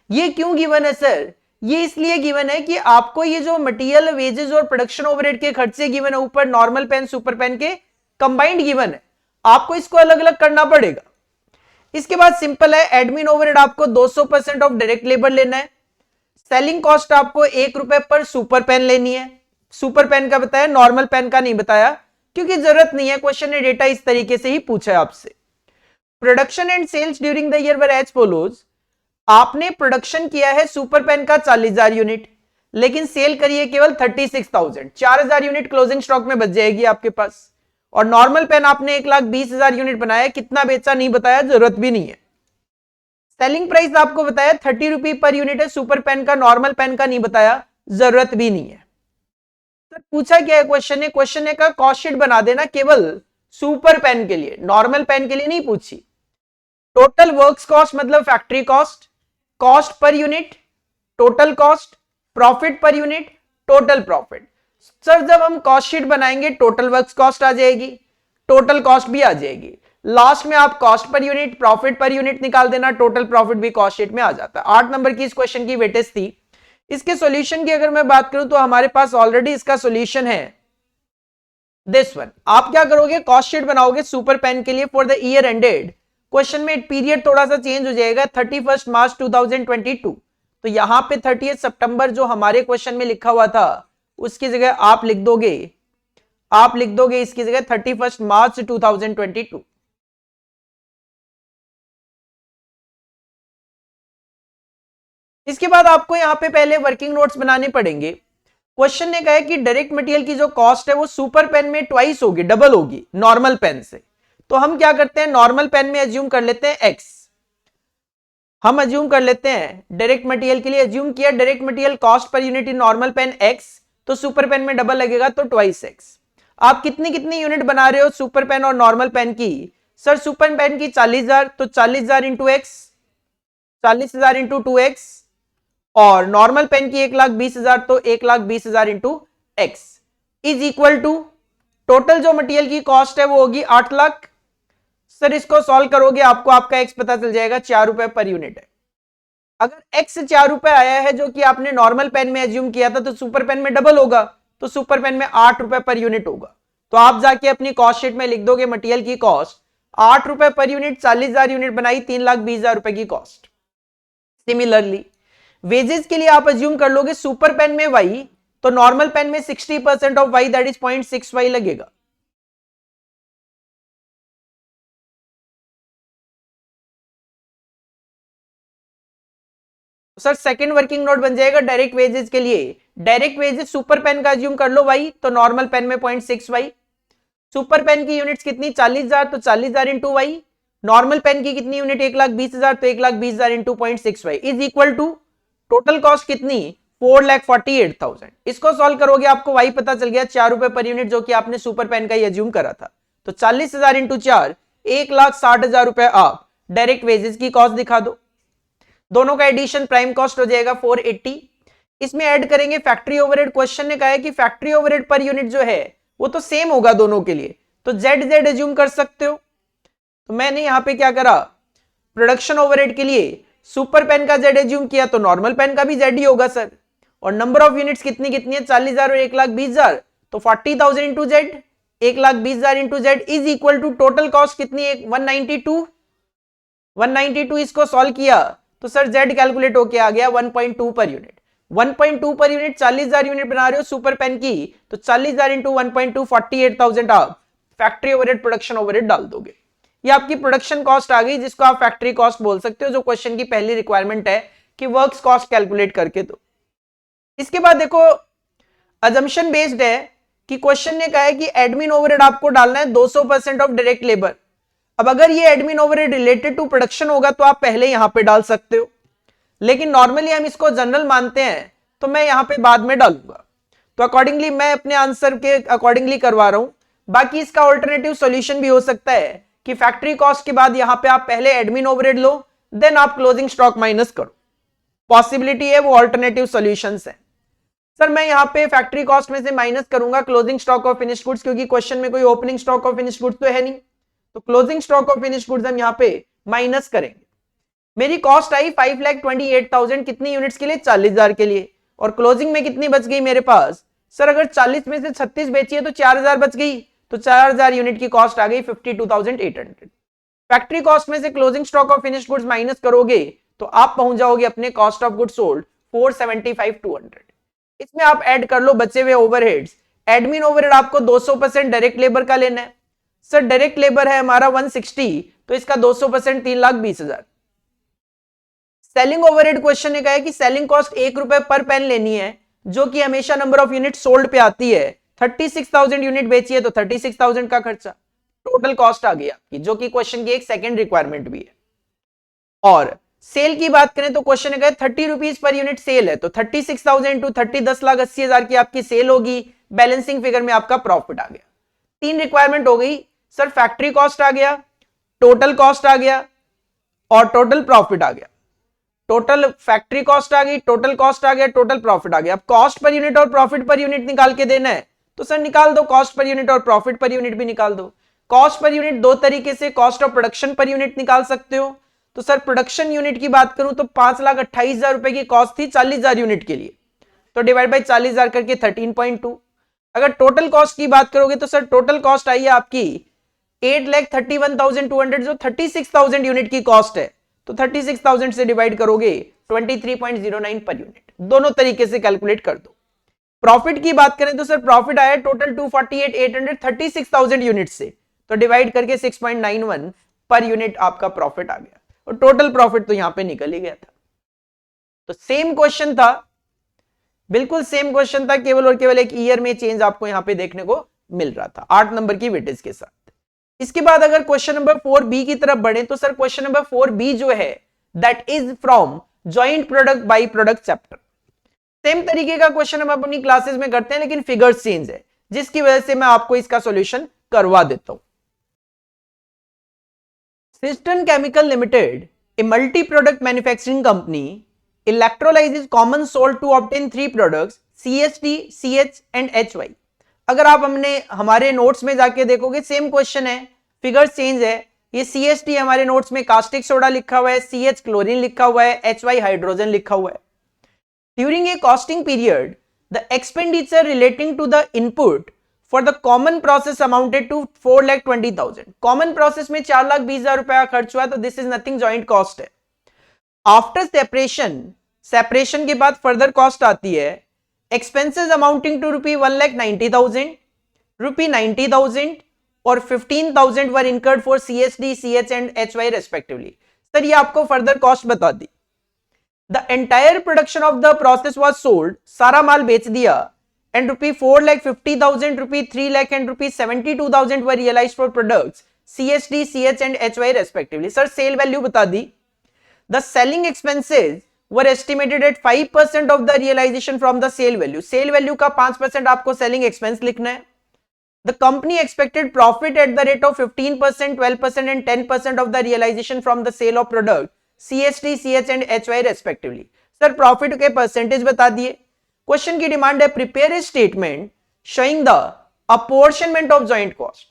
ये क्यों गिवन है सर? ये इसलिए गिवन है कि आपको ये जो मटेरियल, वेजेस और प्रोडक्शन ओवरहेड के खर्चे गिवन है, ऊपर नॉर्मल पेन सुपर पेन के कंबाइंड गिवन है, आपको इसको अलग अलग करना पड़ेगा। इसके बाद सिंपल है, एडमिन ओवरहेड आपको 200% ऑफ डायरेक्ट लेबर लेना है। सेलिंग कॉस्ट आपको 1 रुपए पर सुपर पेन लेनी है। सुपर पेन का बताया, नॉर्मल पेन का नहीं बताया, क्योंकि जरूरत नहीं है, क्वेश्चन ने डेटा इस तरीके से ही पूछा है आपसे। Production and sales during the year were as follows. आपने प्रोडक्शन किया है सुपर पेन का 40,000 यूनिट, लेकिन सेल करिए केवल 36,000, 4,000 यूनिट क्लोजिंग स्टॉक में बच जाएगी आपके पास। और नॉर्मल पेन आपने 1,20,000 यूनिट बनाया, कितना बेचा नहीं बताया, जरूरत भी नहीं है। सेलिंग प्राइस आपको बताया 30 रुपी पर यूनिट है सुपर पेन का, नॉर्मल पेन का नहीं बताया, जरूरत भी नहीं है। सर पूछा क्या है क्वेश्चन है, क्वेश्चन है का कॉस्ट शीट बना देना केवल सुपर पेन के लिए, नॉर्मल पेन के लिए नहीं पूछी। टोटल वर्क्स कॉस्ट मतलब factory cost, cost per unit, total cost, profit per unit, total profit. Sir जब हम कॉस्ट शीट बनाएंगे टोटल वर्क्स कॉस्ट आ जाएगी, टोटल कॉस्ट भी आ जाएगी, लास्ट में आप cost per unit, profit per unit निकाल देना, टोटल प्रॉफिट भी कॉस्ट शीट में आ जाता है। 8 नंबर की इस क्वेश्चन की वेटेज थी। इसके सॉल्यूशन की अगर मैं बात करूं तो हमारे पास ऑलरेडी इसका सॉल्यूशन है दिस वन। आप क्या करोगे, कॉस्ट शीट बनाओगे सुपर पेन के लिए for the year ended, question में पीरियड थोड़ा सा चेंज हो जाएगा, 31 मार्च 2022, तो यहां पे 30 सितंबर जो हमारे क्वेश्चन में लिखा हुआ था उसकी जगह आप लिख दोगे इसकी जगह 31 मार्च 2022। इसके बाद आपको यहां पे पहले वर्किंग नोट्स बनाने पड़ेंगे। क्वेश्चन ने कहा है कि डायरेक्ट मटेरियल की जो कॉस्ट है वो सुपर पेन में ट्वाइस होगी, डबल होगी नॉर्मल पेन से। तो हम क्या करते हैं, नॉर्मल पेन में अज्यूम कर लेते हैं एक्स, हम अज्यूम कर लेते हैं डायरेक्ट मटेरियल के लिए अज्यूम किया direct material cost per unit in normal pen X, तो सुपर पेन में डबल लगेगा तो ट्वाइस एक्स। आप कितनी कितनी यूनिट बना रहे हो सुपर पेन और नॉर्मल पेन की, सर सुपर पेन की 40,000, तो 40,000 इंटू एक्स, 40,000 इंटू 2x, और नॉर्मल पेन की 1,20,000, तो 1,20,000 into X is equal to total जो मटेरियल की कॉस्ट है वो होगी 8 लाख। सर इसको सॉल्व करोगे आपको आपका एक्स पता चल जाएगा, 4 रुपए पर यूनिट है। अगर एक्स 4 रुपए आया है जो कि आपने नॉर्मल पेन में एज्यूम किया था, तो सुपर पेन में डबल होगा, तो सुपर पेन में 8 रुपए पर यूनिट होगा। तो आप जाके अपनी कॉस्ट शीट में लिख दोगे मटेरियल की कॉस्ट 8 रुपए पर यूनिट, 40,000 यूनिट बनाई, 3,20,000 रुपए की कॉस्ट। सिमिलरली वेजेस के लिए आप अज्यूम कर लोगे सुपर पेन में वाई, तो नॉर्मल पेन में 60% of Y that is 0.6 Y लगेगा। सर सेकंड वर्किंग नोट बन जाएगा डायरेक्ट वेजेस के लिए, डायरेक्ट वेजेस सुपर पेन का अज्यूम कर लो वाई, तो नॉर्मल पेन में 0.6 वाई। सुपर पेन की यूनिट्स कितनी 40,000, तो 40,000 इंटू वाई। नॉर्मल पेन की कितनी यूनिट 1,20,000, तो 1,20,000 into 0.6 Y is equal to total cost कितनी 4,48,000। इसको सॉल्व करोगे आपको वाई पता चल गया 4 रुपए पर यूनिट, जो कि आपने सुपर पेन का ही अज्यूम करा था। तो 40,000 इंटू 4, 1,60,000 रुपए आप डायरेक्ट वेजेस की कॉस्ट दिखा दो। दोनों का एडिशन प्राइम कॉस्ट हो जाएगा 480। इसमें ऐड करेंगे फैक्ट्री ओवरहेड। क्वेश्चन ने कहा है कि फैक्ट्री ओवरहेड पर यूनिट जो है वो तो सेम होगा दोनों के लिए, तो जेड जेड एज्यूम कर सकते हो। तो मैंने यहां पे क्या करा, प्रोडक्शन ओवरहेड के लिए सुपर पेन का जेड एज्यूम किया, तो नॉर्मल पेन का भी जेड ही होगा सर। और नंबर ऑफ यूनिट्स कितनी कितनी है 40,000 और 1,20,000, तो 40,000 into Z, 1,20,000 into Z is equal to total cost कितनी है 192। इसको सॉल्व किया तो सर जेड कैलकुलेट होके आ गया 1.2 per unit. 1.2 per unit 40,000 unit बना रहे हो सुपर पेन की, तो 40,000 इंटू 1.2 48,000 आप फैक्ट्री ओवरहेड प्रोडक्शन ओवरहेड डाल दोगे। ये आपकी प्रोडक्शन कॉस्ट आ गई, जिसको आप फैक्ट्री कॉस्ट बोल सकते हो, जो क्वेश्चन की पहली रिक्वायरमेंट है कि वर्क्स कॉस्ट कैलकुलेट करके दो। इसके बाद देखो अजम्पशन बेस्ड है कि क्वेश्चन ने कहा है कि एडमिन ओवरहेड आपको डालना है 200% ऑफ डायरेक्ट लेबर। अब अगर ये admin overhead related to production होगा तो आप पहले यहां पे डाल सकते हो, लेकिन नॉर्मली हम इसको जनरल मानते हैं तो मैं यहां पे बाद में डालूंगा। तो अकॉर्डिंगली मैं अपने आंसर के अकॉर्डिंगली करवा रहा हूं। बाकी इसका ऑल्टरनेटिव सॉल्यूशन भी हो सकता है कि फैक्ट्री कॉस्ट के बाद यहां पे आप पहले एडमिन ओवरहेड लो, देन आप क्लोजिंग स्टॉक माइनस करो। पॉसिबिलिटी है, वो ऑल्टरनेटिव सॉल्यूशंस है। सर मैं यहां पे फैक्ट्री कॉस्ट में से माइनस करूंगा closing stock of finished goods, क्योंकि क्वेश्चन में कोई opening stock of finished goods तो है नहीं, तो closing stock of finished goods हम यहां पे माइनस करेंगे। मेरी कॉस्ट आई 5,28,000 कितनी यूनिट्स के लिए 40,000 के लिए, और क्लोजिंग में कितनी बच गई मेरे पास, सर अगर 40 में से 36 बेची है तो 4,000 बच गई, तो 4,000 यूनिट की कॉस्ट आ गई 52,800। फैक्ट्री कॉस्ट में से closing stock of finished goods minus करोगे तो आप पहुंच जाओगे अपने कॉस्ट ऑफ गुड्स सोल्ड 475,200। इसमें आप ऐड कर लो बचे हुए ओवरहेड्स। एडमिन ओवरहेड आपको 200% डायरेक्ट लेबर का लेना है। सर डायरेक्ट लेबर है हमारा 160, तो इसका 200% 3,20,000। सेलिंग ओवरहेड क्वेश्चन ने कहा है कि सेलिंग कॉस्ट 1 रुपए पर पेन लेनी है, जो कि हमेशा नंबर ऑफ यूनिट सोल्ड पे आती है, 36,000 यूनिट बेची है तो 36,000 का खर्चा, टोटल कॉस्ट आ गई आपकी, जो कि क्वेश्चन की एक सेकंड रिक्वायरमेंट भी है। और सेल की बात करें तो क्वेश्चन है 30 रुपीज पर यूनिट सेल है, तो 36,000 टू 30 10,80,000 की आपकी सेल होगी, बैलेंसिंग फिगर में आपका प्रॉफिट आ गया। तीन रिक्वायरमेंट हो गई सर, फैक्ट्री कॉस्ट आ गया, टोटल कॉस्ट आ गया और टोटल प्रॉफिट आ गया। टोटल फैक्ट्री कॉस्ट आ गई, टोटल कॉस्ट आ गया, टोटल प्रॉफिट आ गया। अब कॉस्ट पर यूनिट और प्रॉफिट पर यूनिट निकाल के देना है तो सर निकाल दो, कॉस्ट पर यूनिट और प्रॉफिट पर यूनिट भी निकाल दो। कॉस्ट पर यूनिट दो तरीके से, cost of production per unit निकाल सकते हो। तो सर प्रोडक्शन यूनिट की बात करूं तो 5,28,000 रुपए की कॉस्ट थी 40,000 यूनिट के लिए, तो डिवाइड बाई 40,000 करके 13.2। अगर टोटल कॉस्ट की बात करोगे तो सर टोटल कॉस्ट आई है आपकी 8,31,200, जो 36,000 यूनिट की कॉस्ट है, तो 36,000 से डिवाइड करोगे 23.09 पर यूनिट। दोनों तरीके से कैलकुलेट कर दो। प्रॉफिट की बात करें तो सर प्रॉफिट आया टोटल 248,800 36,000 यूनिट से, तो डिवाइड करके 6.91 पर यूनिट आपका प्रॉफिट आ गया, और टोटल प्रॉफिट तो यहां पे निकल ही गया था। तो सेम क्वेश्चन था, बिल्कुल सेम क्वेश्चन था, केवल और केवल एक ईयर में चेंज आपको यहां पे देखने को मिल रहा था 8 नंबर की वेटेज के साथ। इसके बाद अगर क्वेश्चन नंबर 4B की तरफ बढ़े तो सर क्वेश्चन नंबर 4B जो है that is from joint product by product chapter. Same तरीके का क्वेश्चन हम अपनी क्लासेस में करते हैं, लेकिन फिगर्स चेंज है, जिसकी वजह से मैं आपको इसका सॉल्यूशन करवा देता हूं। System Chemical Limited, a multi-product manufacturing company, electrolyzes common salt to obtain three products CHT, CH and HY। अगर आप हमने हमारे नोट्स में जाके देखोगे सेम क्वेश्चन है, फिगर चेंज है। ये CHT हमारे नोट्स में कास्टिक सोडा लिखा हुआ है, CH क्लोरीन लिखा हुआ है, HY हाइड्रोजन लिखा हुआ है। During a costing period, the expenditure relating to the input for the common process amounted to 4,20,000। Common process में 4,20,000 रुपया खर्च हुआ, तो this is nothing, joint cost है। आफ्टर सेपरेशन के बाद फर्दर कॉस्ट आती है, expenses amounting to rupee 1,90,000, rupee 90,000 और 15,000 were incurred for CHD, CH and HY respectively. Sir ये आपको फर्दर कॉस्ट बता दी। The entire production of the process was sold, सारा माल बेच दिया, and rupee 4,50,000, rupee 3 lakh and rupee 72,000 were realized for products CHD, CH and HY respectively। Sir sale value बता दी। The selling expenses were estimated at 5% of the realization from the sale value। Sale value का 5% आपको selling expense लिखना है। The company expected profit at the rate of 15%, 12% and 10% of the realization from the sale of product CHD, CH and HY respectively। Sir profit के percentage बता दिए। Question की demand है prepare a statement showing the apportionment of joint cost.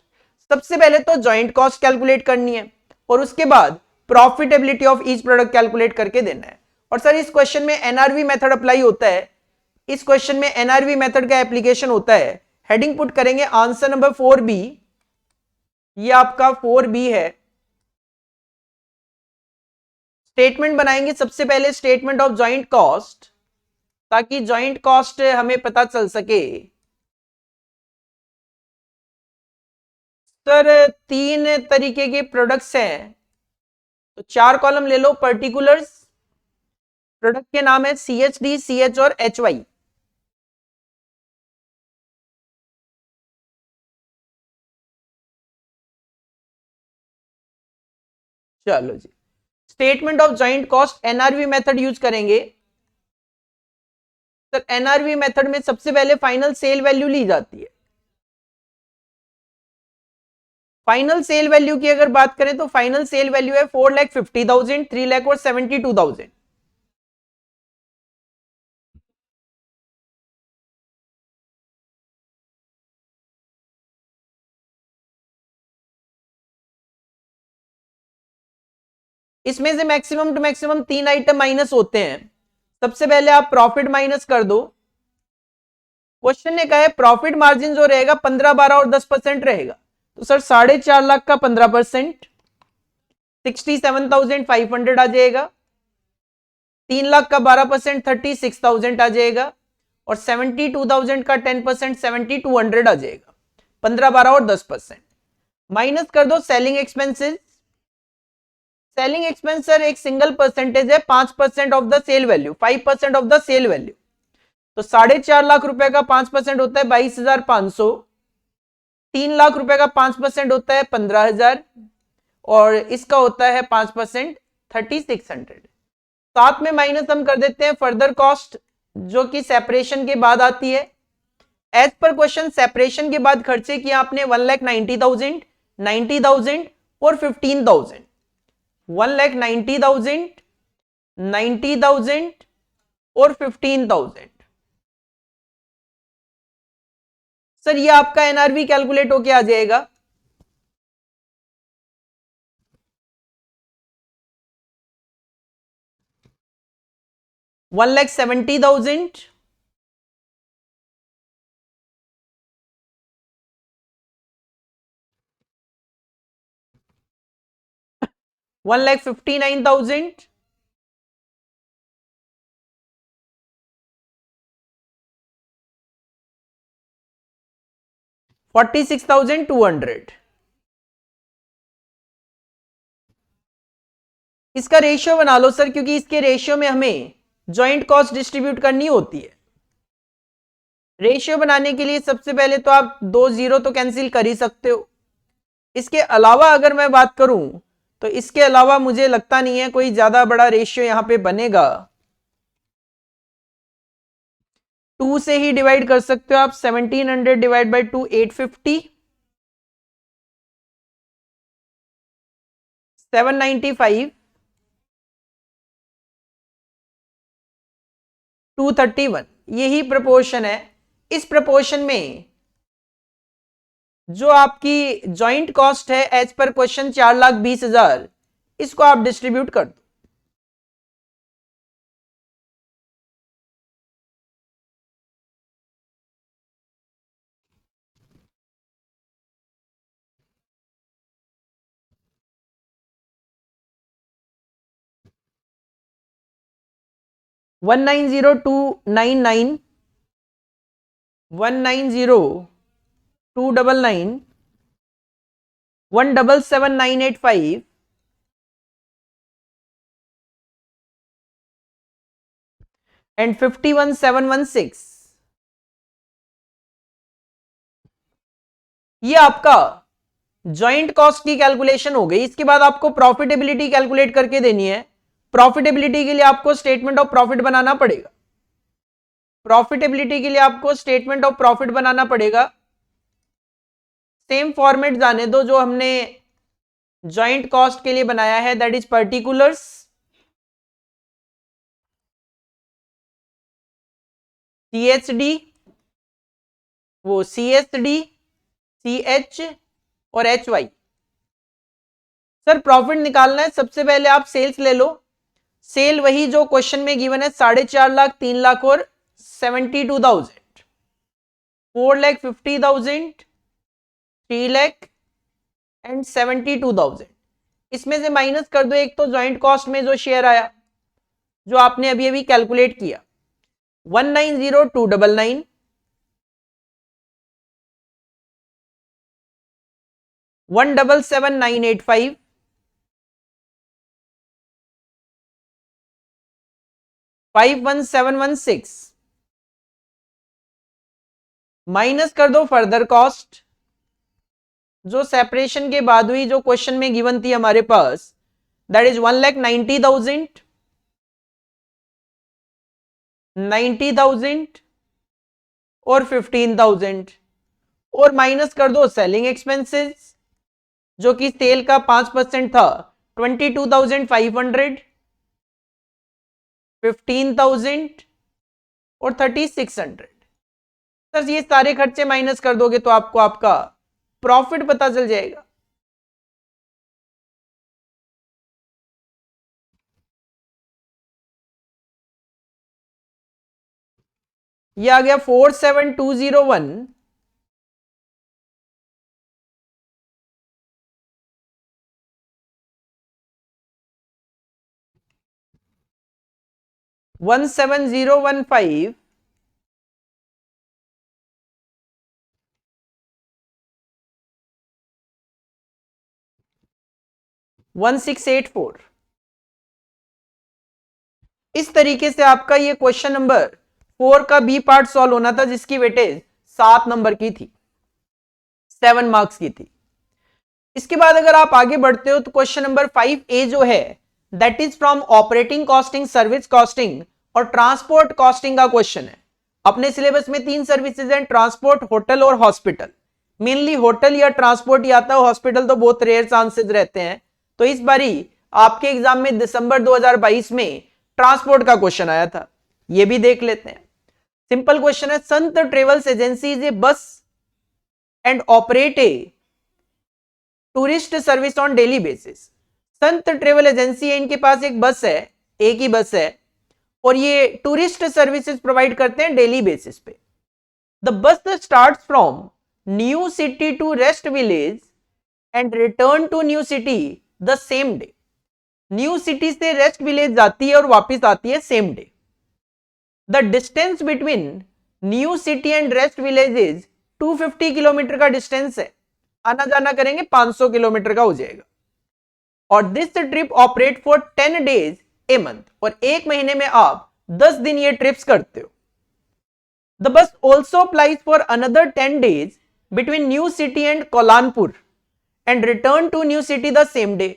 सबसे पहले तो joint cost calculate करनी है और उसके बाद profitability of each product calculate करके देना है। और सर इस क्वेश्चन में एनआरवी मेथड अप्लाई होता है, इस क्वेश्चन में एनआरवी मेथड का एप्लीकेशन होता है। हेडिंग पुट करेंगे आंसर नंबर 4B, ये आपका 4B है। स्टेटमेंट बनाएंगे सबसे पहले, स्टेटमेंट ऑफ जॉइंट कॉस्ट, ताकि जॉइंट कॉस्ट हमें पता चल सके। सर 3 तरीके के प्रोडक्ट्स हैं, तो 4 कॉलम ले लो। पर्टिकुलर्स, प्रोडक्ट के नाम है CHD, CH और HY। चलो जी, statement of joint cost NRV method use करेंगे। सर एनआरवी मेथड में सबसे पहले फाइनल सेल वैल्यू ली जाती है। फाइनल सेल वैल्यू की अगर बात करें तो फाइनल सेल वैल्यू है 4,50,000, 3 लाख और 72,000। इसमें से maximum to maximum 3 item minus होते हैं। सबसे पहले आप प्रॉफिट माइनस कर दो। क्वेश्चन ने कहा है प्रॉफिट मार्जिन जो रहेगा 15, 12 और 10% रहेगा, तो सर 4.5 लाख का 15% 67,500 आ जाएगा। 3 लाख का 12% 36,000 आ जाएगा, और 72,000 का 10% 7,200 आ जाएगा। 15, 12 और 10% माइनस कर दो selling expenses. Selling expense sir एक सिंगल परसेंटेज है, 5% of the sale value, 5% of the sale value, तो 4.5 लाख रुपए का 5% होता है 22,500, 3 लाख रुपए का 5% होता है 15,000, और इसका होता है 5% 3,600। साथ में माइनस हम कर देते हैं फर्दर कॉस्ट, जो कि सेपरेशन के बाद आती है। एज पर क्वेश्चन सेपरेशन के बाद खर्चे किए आपने 1,90,000, 90,000 और 15,000। 1,90,000, 90,000 और 15,000। सर ये आपका एनआरवी कैलकुलेट होके आ जाएगा। $1,70,000, 1,59,000, 46,200। इसका रेशियो बना लो सर, क्योंकि इसके रेशियो में हमें जॉइंट कॉस्ट डिस्ट्रीब्यूट करनी होती है। रेशियो बनाने के लिए सबसे पहले तो आप 2 जीरो तो कैंसिल कर ही सकते हो। इसके अलावा अगर मैं बात करूं तो इसके अलावा मुझे लगता नहीं है कोई ज्यादा बड़ा रेशियो यहां पे बनेगा। 2 से ही डिवाइड कर सकते हो आप। 1700 डिवाइड बाई 2 850, 795, 231, यही प्रपोर्शन है। इस प्रपोर्शन में जो आपकी जॉइंट कॉस्ट है एज पर क्वेश्चन 4,20,000, इसको आप डिस्ट्रीब्यूट कर दो। One nine zero two nine nine, 190,299, 177,985, and 51,716। ये आपका जॉइंट कॉस्ट की कैलकुलेशन हो गई। इसके बाद आपको प्रॉफिटेबिलिटी कैलकुलेट करके देनी है। प्रॉफिटेबिलिटी के लिए आपको स्टेटमेंट ऑफ प्रॉफिट बनाना पड़ेगा। प्रॉफिटेबिलिटी के लिए आपको स्टेटमेंट ऑफ प्रॉफिट बनाना पड़ेगा। सेम फॉर्मेट जाने दो जो हमने जॉइंट कॉस्ट के लिए बनाया है, दैट इज पर्टिकुलर्स, सीएचडी, वो सीएसडी, सीएच और एचवाई। सर प्रॉफिट निकालना है, सबसे पहले आप सेल्स ले लो। सेल वही जो क्वेश्चन में गिवन है, 4.5 लाख, 3 लाख और 72,000, 4,50,000, 3 लाख एंड 72,000। इसमें से माइनस कर दो एक तो जॉइंट कॉस्ट में जो शेयर आया, जो आपने अभी अभी कैलकुलेट किया, 190,299, 177,985, 51,716। माइनस कर दो फर्दर कॉस्ट जो सेपरेशन के बाद हुई, जो क्वेश्चन में गिवन थी हमारे पास, दैट इज 1,90,000, 90,000 और 15,000, और माइनस कर दो सेलिंग एक्सपेंसेस जो कि सेल का 5% था, 22,500, 15,000 और 3,600। सर ये सारे खर्चे माइनस कर दोगे तो आपको आपका प्रॉफिट पता चल जाएगा। ये आ गया 47,201, 17,015, 1684। इस तरीके से आपका ये क्वेश्चन नंबर 4 का बी पार्ट सॉल्व होना था जिसकी वेटेज 7 नंबर की थी, 7 मार्क्स की थी। इसके बाद अगर आप आगे बढ़ते हो तो क्वेश्चन नंबर 5A जो है that is from operating costing, service costing और ट्रांसपोर्ट कॉस्टिंग का क्वेश्चन है। अपने सिलेबस में 3 सर्विसेज हैं, ट्रांसपोर्ट, होटल और हॉस्पिटल। मेनली होटल या ट्रांसपोर्ट ही आता है, हॉस्पिटल तो बहुत रेयर चांसेस रहते हैं। तो इस बारी आपके एग्जाम में दिसंबर 2022 में ट्रांसपोर्ट का क्वेश्चन आया था, ये भी देख लेते हैं। सिंपल क्वेश्चन है, संत ट्रेवल्स एजेंसी इज ए बस and operate a tourist service on daily basis. Sant travel agency है, इनके पास एक बस है, एक ही बस है, और ये टूरिस्ट सर्विसेज प्रोवाइड करते हैं डेली बेसिस पे। The bus starts from new city to rest village and return to new city the same day. New city से रेस्ट विलेज जाती है और वापस आती है same day. The distance between new city and rest village is 250 kilometre का distance है, आना जाना करेंगे 500 किलोमीटर का हो जाएगा। और this trip operate for 10 days a month, और एक महीने में आप 10 दिन ये ट्रिप्स करते हो। The bus also applies for another 10 days between new city and Kolanpur and return to new city the same day.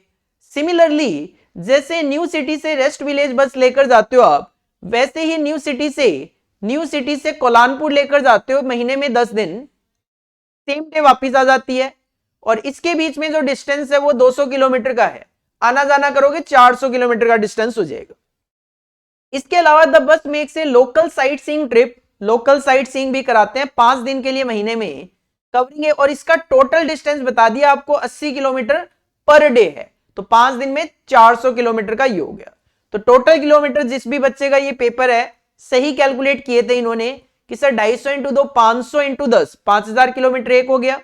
Similarly जैसे न्यू सिटी से रेस्ट विलेज बस लेकर जाते हो आप, वैसे ही न्यू सिटी से कोलानपुर लेकर जाते हो, महीने में 10 दिन, सेम डे वापिस आ जाती है। और इसके बीच में जो डिस्टेंस है वो 200 किलोमीटर का है, आना जाना करोगे 400 किलोमीटर का डिस्टेंस हो जाएगा। इसके अलावा the bus makes a local sight seeing trip, local sight seeing भी कराते हैं 5 दिन के लिए महीने में कवरिंग है, और इसका टोटल डिस्टेंस बता दिया आपको 80 किलोमीटर पर डे है, तो 5 दिन में 400 किलोमीटर का ये हो गया। तो टोटल किलोमीटर जिस भी बच्चे का ये पेपर है सही कैलकुलेट किए थे इन्होंने कि सर 250 इंटू 2 500 इंटू 10 5000 किलोमीटर एक हो गया।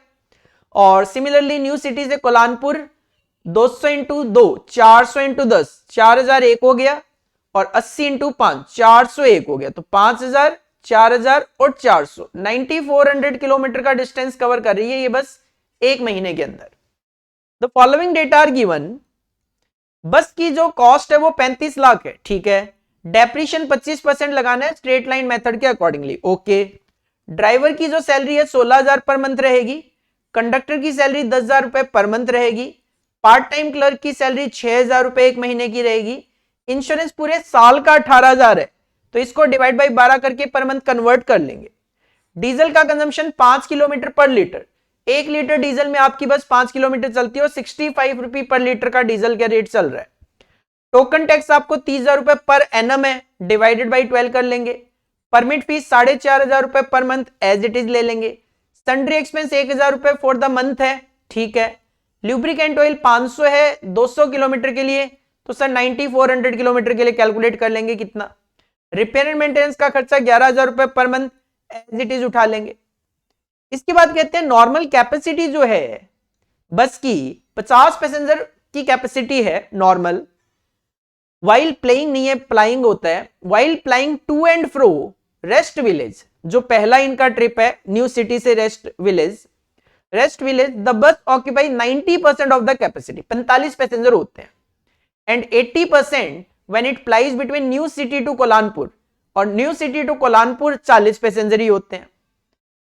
और सिमिलरली न्यू सिटी से कोलानपुर 200 इंटू 2 400 इंटू 10 4000 एक हो गया, और 80 इंटू 5 401 हो गया। तो 5000 4000 और 400 9400 किलोमीटर का डिस्टेंस कवर कर रही है ये बस एक महीने के अंदर। The following data are given. Bus की जो कॉस्ट है वो 35 लाख है, ठीक है। डेप्रीशिएशन 25% लगाना है स्ट्रेट लाइन मेथड के अकॉर्डिंगली, ओके। ड्राइवर की जो सैलरी है 16000 पर मंथ रहेगी, कंडक्टर की सैलरी 10,000 रुपए पर मंथ रहेगी, पार्ट टाइम क्लर्क की सैलरी 6,000 रुपए एक महीने की रहेगी, इंश्योरेंस पूरे साल का 18,000 है, तो इसको डिवाइड बाई 12 करके पर मंथ कन्वर्ट कर लेंगे। डीजल का कंजम्पशन 5 किलोमीटर पर लीटर, 1 लीटर डीजल में आपकी बस 5 किलोमीटर चलती है और 65 रुपए पर लीटर का डीजल का रेट चल रहा है। टोकन टैक्स आपको 30,000 रुपए पर एनम है, डिवाइडेड बाई 12 कर लेंगे। परमिट फीस 4,500 रुपए per month as it is ले लेंगे। सन्ड्री एक्सपेंस 1,000 रुपए फॉर द मंथ है, ठीक है। ल्यूब्रिकेंट ऑयल 500 है 200 किलोमीटर के लिए, तो सर 9400 किलोमीटर के लिए कैलकुलेट कर लेंगे कितना। रिपेयर एंड मेंटेनेंस का खर्चा 11,000 रुपए per month as it is उठा लेंगे। इसके बाद कहते हैं नॉर्मल कैपेसिटी जो है बस की 50 पैसेंजर की कैपेसिटी है नॉर्मल। वाइल प्लेइंग नहीं है, प्लाइंग होता है। While plying to and fro Rest Village, जो पहला इनका ट्रिप है न्यू सिटी से rest Village, the bus occupy 90% of the capacity, 45 passenger होते हैं। And 80% when it flies between new city to Kolanpur, और New city to Kolanpur 40 passenger ही होते हैं।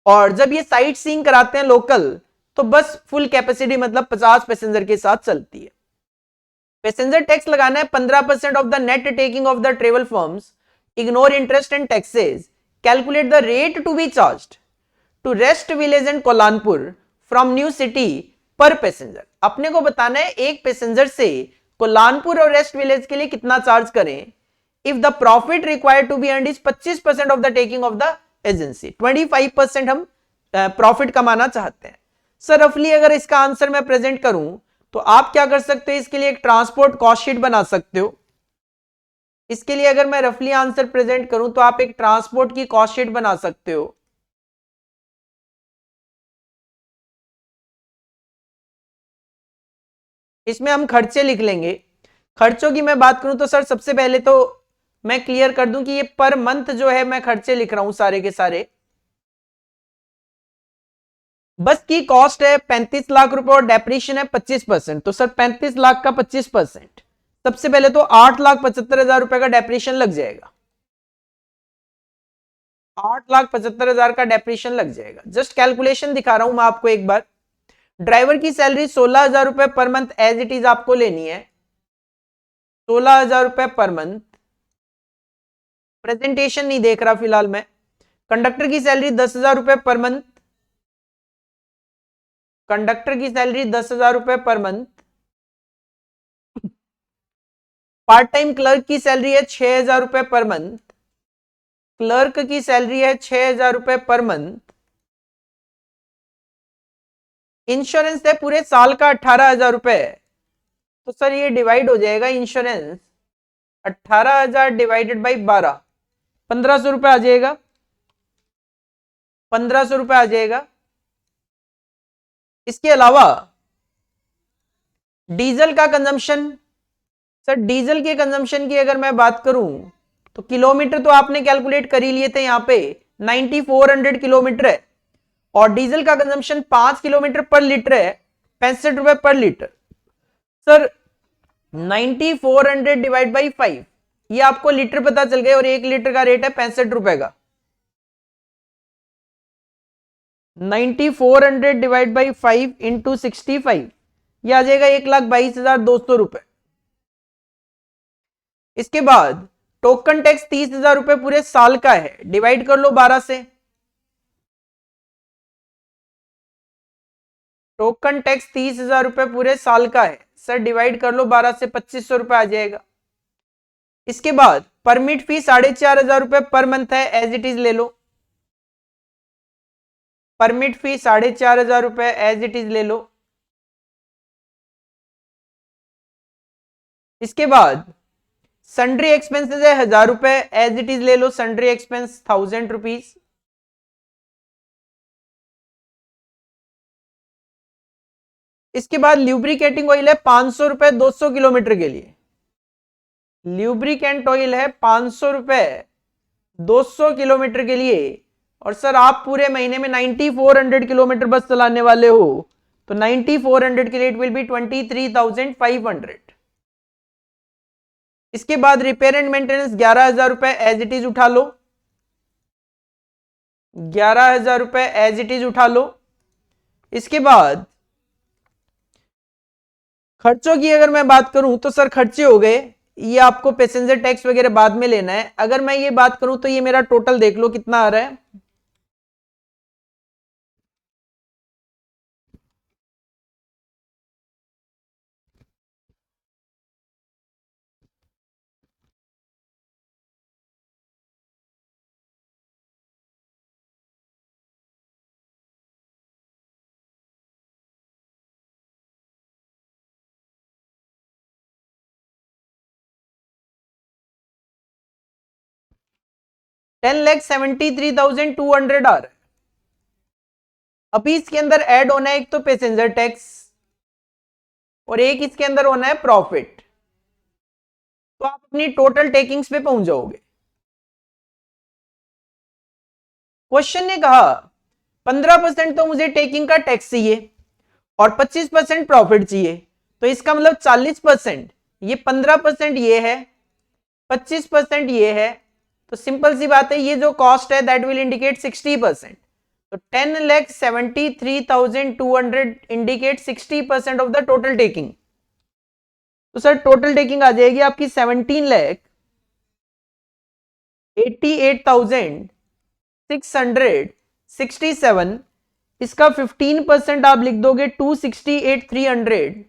और जब ये साइट सीइंग कराते हैं लोकल, तो बस फुल कैपेसिटी मतलब 50 पैसेंजर के साथ चलती है। पैसेंजर टैक्स लगाना है 15% of the net taking of the travel firms, ignore interest and taxes, calculate the rate to be charged to rest village and Kolanpur from new City per passenger. अपने को बताना है एक पैसेंजर से कोलानपुर और रेस्ट विलेज के लिए कितना चार्ज करें। If the profit required to be earned is 25% of the taking of the agency, 25% हम प्रॉफिट कमाना चाहते हैं। सर रफली अगर इसका आंसर मैं प्रेजेंट करूं तो आप क्या कर सकते हो, इसके लिए एक ट्रांसपोर्ट कॉस्ट शीट बना सकते हो। इसके लिए अगर मैं रफली आंसर प्रेजेंट करूं तो आप एक ट्रांसपोर्ट की कॉस्ट शीट बना सकते हो। इसमें हम खर्चे लिख लेंगे। खर्चों की मैं बात करूं तो सर सबसे पहले तो मैं क्लियर कर दूं कि ये पर मंथ जो है मैं खर्चे लिख रहा हूं सारे के सारे। बस की कॉस्ट है 35 लाख रुपए और डेप्रीशिएशन है 25%, तो सर 35 लाख का 25%, सबसे पहले तो 8,75,000 रुपए का डेप्रीशिएशन लग जाएगा। 8,75,000 का डेप्रिशिएशन लग जाएगा। जस्ट कैलकुलेशन दिखा रहा हूं मैं आपको एक बार। ड्राइवर की सैलरी 16,000 रुपए per month as it is आपको लेनी है, 16,000 रुपए पर मंथ। प्रेजेंटेशन नहीं देख रहा फिलहाल मैं। कंडक्टर की सैलरी 10,000 रुपए पर मंथ, कंडक्टर की सैलरी 10,000 रुपए per month. Part time clerk की सैलरी है 6,000 रुपए पर मंथ, क्लर्क की सैलरी है 6,000 रुपए पर मंथ। इंश्योरेंस है पूरे साल का 18,000 रुपए, तो सर ये डिवाइड हो जाएगा इंश्योरेंस 18,000 डिवाइडेड बाई 12, 1,500 रुपए आ जाएगा, 1,500 रुपए आ जाएगा। इसके अलावा डीजल का कंजम्पशन, सर डीजल के कंजम्पशन की अगर मैं बात करूं तो किलोमीटर तो आपने कैलकुलेट कर ही लिए थे, यहां पे 9400 किलोमीटर है और डीजल का कंजम्पशन 5 किलोमीटर पर लीटर है, 65 रुपए पर लीटर। सर 9400 डिवाइड बाई 5, ये आपको लीटर पता चल गए और 1 लीटर का रेट है 65 रुपए का। 9400 डिवाइड बाई 5 इंटू 65, ये आ जाएगा 1,22,200 रुपए। इसके बाद टोकन टैक्स 30,000 रुपए पूरे साल का है, डिवाइड कर लो 12 से। टोकन टैक्स 30,000 रुपए पूरे साल का है, सर डिवाइड कर लो 12 से, 2,500 रुपए आ जाएगा। इसके बाद परमिट फी 4,500 रुपए पर मंथ है, एज इट इज ले लो। परमिट फी 4,500 रुपए एज इट इज ले लो। इसके बाद सन्ड्री एक्सपेंसेस है 1,000 रुपए, एज इट इज ले लो। Sundry expense 1,000 rupees. इसके बाद ल्यूब्रिकेटिंग ऑयल है 500 रुपए 200 किलोमीटर के लिए। ल्यूब्रिकेंट ऑयल है 500 रुपए 200 किलोमीटर के लिए। और सर आप पूरे महीने में 9400 किलोमीटर बस चलाने वाले हो, तो 9400 के लिए इट विल बी 23,500। इसके बाद रिपेयर एंड मेंटेनेंस 11,000 रुपए एज इट इज उठा लो, 11,000 रुपए एज इट इज उठा लो। इसके बाद खर्चों की अगर मैं बात करूं तो सर खर्चे हो गए, ये आपको पैसेंजर टैक्स वगैरह बाद में लेना है। अगर मैं ये बात करूं तो ये मेरा टोटल देख लो कितना आ रहा है। $10,73,200 आ रहा है। अभी इसके अंदर ऐड होना है एक तो पैसेंजर टैक्स और एक इसके अंदर होना है प्रॉफिट, तो आप अपनी टोटल टेकिंग्स पे पहुंच जाओगे। क्वेश्चन ने कहा 15% तो मुझे टेकिंग का टैक्स चाहिए और 25% प्रॉफिट चाहिए, तो इसका मतलब 40%, ये 15% ये है, 25% ये है, तो सिंपल सी बात है ये जो कॉस्ट है दैट विल इंडिकेट 60%। तो 10,73,200 indicate 60% of the total taking. तो सर टोटल टेकिंग आ जाएगी आपकी 17,88,667। इसका 15% आप लिख दोगे 268,300,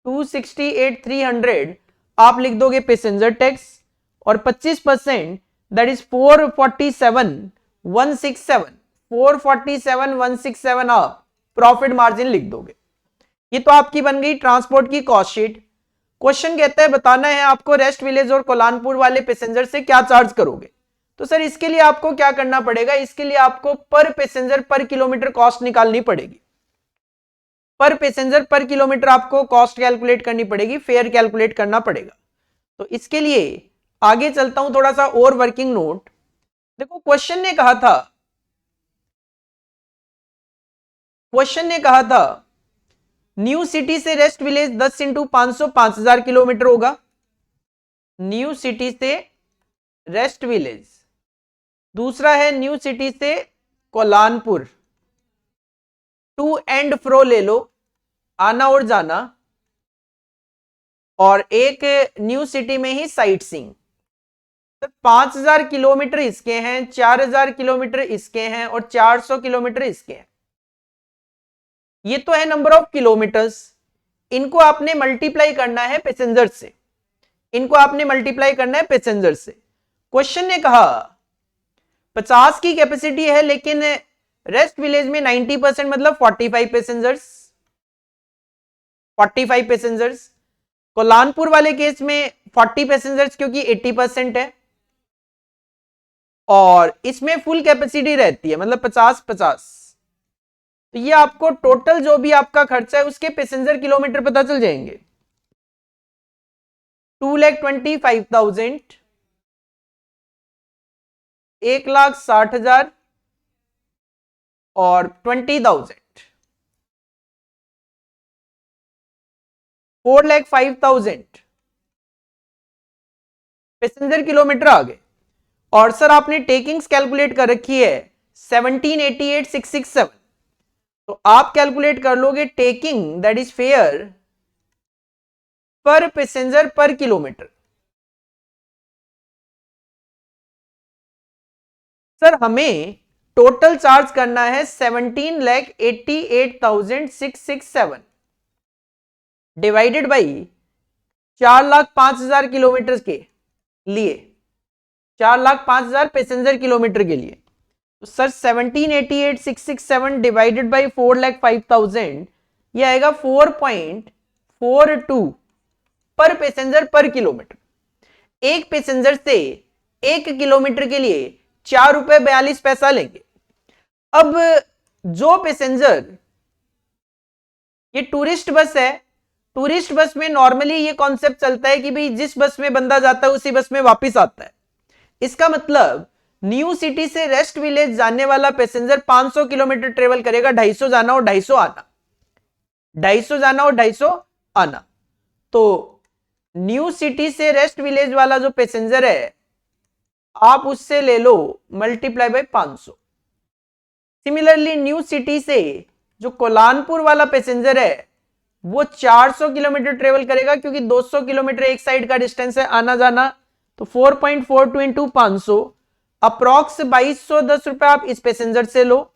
268,300 आप लिख दोगे पैसेंजर टैक्स और 25% दैट इज 447,167, 447,167 आप प्रॉफिट मार्जिन लिख दोगे। ये तो आपकी बन गई ट्रांसपोर्ट की कॉस्ट शीट। क्वेश्चन कहता है बताना है आपको रेस्ट विलेज और कोलानपुर वाले पैसेंजर से क्या चार्ज करोगे। तो सर इसके लिए आपको क्या करना पड़ेगा, इसके लिए आपको पर पैसेंजर पर किलोमीटर कॉस्ट निकालनी पड़ेगी। पर पैसेंजर पर किलोमीटर आपको कॉस्ट कैलकुलेट करनी पड़ेगी, फेयर कैलकुलेट करना पड़ेगा। तो इसके लिए आगे चलता हूं, थोड़ा सा और वर्किंग नोट। देखो क्वेश्चन ने कहा था न्यू सिटी से रेस्ट विलेज 10 इंटू 500 5,000 किलोमीटर होगा। न्यू सिटी से रेस्ट विलेज दूसरा है न्यू सिटी से कोलानपुर, टू एंड फ्रो ले लो, आना और जाना, और एक न्यू सिटी में ही साइट सीइंग। तो 5000 किलोमीटर इसके हैं, 4000 किलोमीटर इसके हैं, और 400 किलोमीटर इसके हैं। ये तो है नंबर ऑफ किलोमीटर्स। इनको आपने मल्टीप्लाई करना है पैसेंजर से, इनको आपने मल्टीप्लाई करना है पैसेंजर से। क्वेश्चन ने कहा 50 की कैपेसिटी है, लेकिन रेस्ट विलेज में 90% मतलब 45 पैसेंजर्स, 45 पैसेंजर्स। कोलानपुर वाले केस में 40 पैसेंजर्स क्योंकि 80% है, और इसमें फुल कैपेसिटी रहती है मतलब 50-50। तो ये आपको टोटल जो भी आपका खर्चा है उसके पैसेंजर किलोमीटर पता चल जाएंगे। 2,25,000, 1,60,000 और 20,000, 4,05,000 पैसेंजर किलोमीटर आ गए। और सर आपने टेकिंग्स कैलकुलेट कर रखी है 1788,667, तो आप कैलकुलेट कर लोगे टेकिंग दैट इज फेयर पर पैसेंजर पर किलोमीटर। सर हमें टोटल चार्ज करना है 17,88,667 डिवाइडेड बाई 4,05,000 किलोमीटर के लिए, 4,05,000 पैसेंजर किलोमीटर के लिए। तो सर 17,88,667 डिवाइडेड बाई 4,05,000, ये आएगा 4.42 पर पैसेंजर पर किलोमीटर। एक पैसेंजर से 1 किलोमीटर के लिए 4 रुपए 42 पैसा लेंगे। अब जो पैसेंजर, ये टूरिस्ट बस है, टूरिस्ट बस में नॉर्मली ये कॉन्सेप्ट चलता है कि भाई जिस बस में बंदा जाता है उसी बस में वापस आता है। इसका मतलब न्यू सिटी से रेस्ट विलेज जाने वाला पैसेंजर 500 किलोमीटर ट्रेवल करेगा, 250 जाना और 250 आना, 250 जाना और 250 आना। तो न्यू सिटी से रेस्ट विलेज वाला जो पैसेंजर है आप उससे ले लो multiply by 500। Similarly New city से जो कोलानपुर वाला पैसेंजर है वो 400 किलोमीटर ट्रेवल करेगा, क्योंकि 200 किलोमीटर एक साइड का डिस्टेंस है आना जाना। तो 4.42 इंटू 500 अप्रॉक्स 2210 रुपए आप इस पैसेंजर से लो,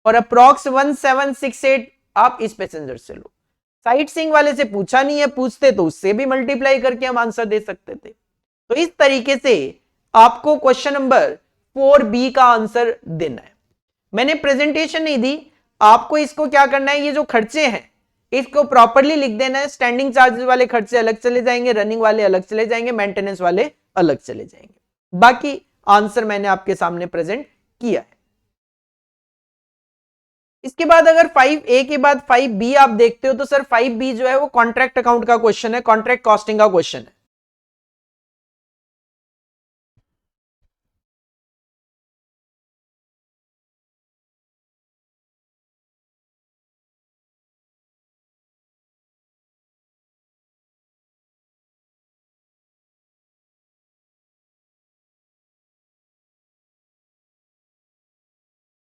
और अप्रॉक्स 1768 आप इस पैसेंजर से लो। साइट सीइंग वाले से पूछा नहीं है, पूछते तो उससे भी मल्टीप्लाई करके हम आंसर दे सकते थे। तो इस तरीके से आपको क्वेश्चन नंबर 4B का आंसर देना है। मैंने प्रेजेंटेशन नहीं दी, आपको इसको क्या करना है, ये जो खर्चे हैं इसको प्रॉपरली लिख देना है। स्टैंडिंग चार्जेस वाले खर्चे अलग चले जाएंगे, रनिंग वाले अलग चले जाएंगे, मेंटेनेंस वाले अलग चले जाएंगे। बाकी आंसर मैंने आपके सामने प्रेजेंट किया है। इसके बाद अगर 5A के बाद 5B आप देखते हो तो सर 5B जो है वो कॉन्ट्रैक्ट अकाउंट का क्वेश्चन है, कॉन्ट्रैक्ट कॉस्टिंग का क्वेश्चन है।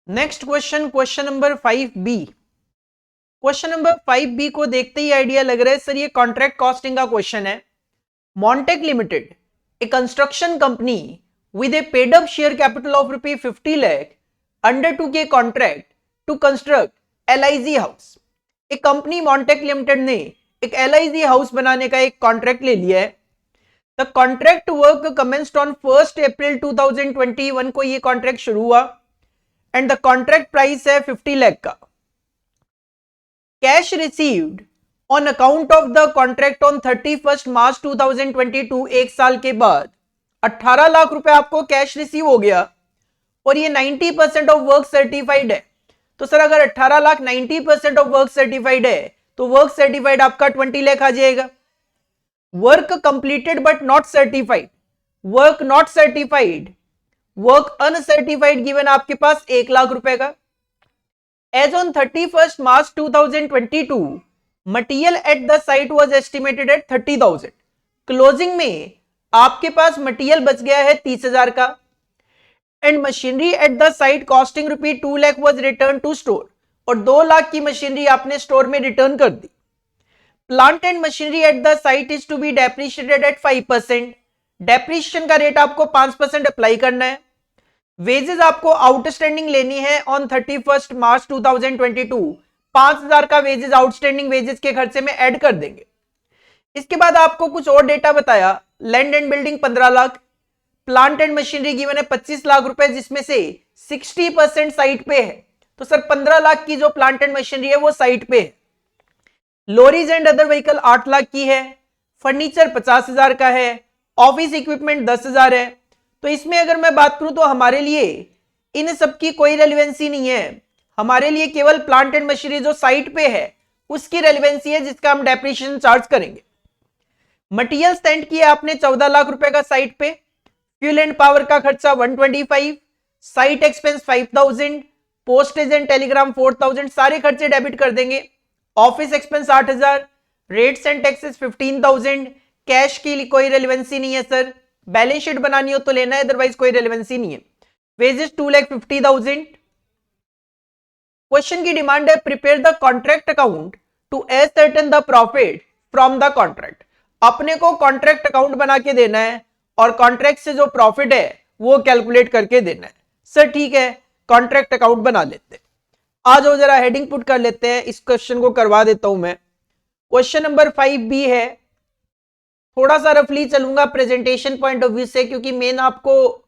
Next question, question number 5B। Question number 5B को देखते ही आइडिया लग रहा है सर ये कॉन्ट्रैक्ट कॉस्टिंग का क्वेश्चन है। Montek Limited, a construction company with a paid up share capital of रुपये 50 lakh undertook a contract to construct LIG house। एक कंपनी मॉन्टेक लिमिटेड ने एक LIG हाउस बनाने का एक कॉन्ट्रैक्ट ले लिया है। The contract work commenced on 1 अप्रैल 2021 को ये कॉन्ट्रैक्ट शुरू हुआ, एंड द कॉन्ट्रैक्ट प्राइस है 50 लाख का। Cash received on account of the contract on 31 March 2022, एक साल के बाद 18 लाख रुपए आपको कैश रिसीव हो गया, और ये 90% ऑफ वर्क सर्टिफाइड है। तो सर अगर 18 लाख 90% ऑफ वर्क सर्टिफाइड है तो वर्क सर्टिफाइड आपका 20 लाख आ जाएगा। Work completed but not certified, work not certified, work uncertified given आपके पास 1 लाख रुपए का। As on 31 March 2022 material at the site was estimated at 30,000। Closing में आपके पास मटेरियल बच गया है 30,000 का and machinery at the site costing rupee 2 lakh was return to store, और 2 लाख की मशीनरी आपने स्टोर में रिटर्न कर दी। Plant and machinery at the site is to be depreciated at 5%, depreciation का रेट आपको 5% अप्लाई करना है। वेजेस आपको आउटस्टैंडिंग लेनी है ऑन 31 मार्च 2022, 5,000 का वेजेस आउटस्टैंडिंग वेजेस के खर्चे में ऐड कर देंगे। इसके बाद आपको कुछ और डेटा बताया, land and building 15 lakh, plant and machinery given है 25 लाख रुपए, जिसमें से 60% साइट पे है। तो सर 15 लाख की जो प्लांट एंड मशीनरी है वो साइट पे है। Lorries and other vehicle 8 lakh की है, फर्नीचर 50,000 का है, ऑफिस इक्विपमेंट 10,000 है। तो इसमें अगर मैं बात करूं तो हमारे लिए इन सब की कोई रेलिवेंसी नहीं है, हमारे लिए केवल प्लांट एंड मशीनरी जो साइट पे है उसकी रेलिवेंसी है, जिसका हम डेप्रिसिएशन चार्ज करेंगे। मटेरियल स्पेंड किया आपने 14 लाख रुपए का साइट पे, फ्यूल एंड पावर का खर्चा 125, site expense 5000, postage and Telegram 4000, सारे खर्चे डेबिट कर देंगे। Office expense 8000, rates and taxes 15,000, cash की कोई रेलिवेंसी नहीं है सर, बैलेंस शीट बनानी हो तो लेना है, अदरवाइज कोई रेलिवेंसी नहीं है। वेजेस 2,50,000। क्वेश्चन की डिमांड है prepare the contract account to ascertain the profit from the contract. अपने को कॉन्ट्रैक्ट अकाउंट बना के देना है और कॉन्ट्रैक्ट से जो प्रॉफिट है वो कैलकुलेट करके देना है। सर ठीक है, कॉन्ट्रैक्ट अकाउंट बना लेते हैं। आ जाओ जरा हेडिंग पुट कर लेते हैं, इस क्वेश्चन को करवा देता हूं मैं। क्वेश्चन नंबर 5B है, थोड़ा सा रफली चलूंगा प्रेजेंटेशन पॉइंट ऑफ व्यू से, क्योंकि मेन आपको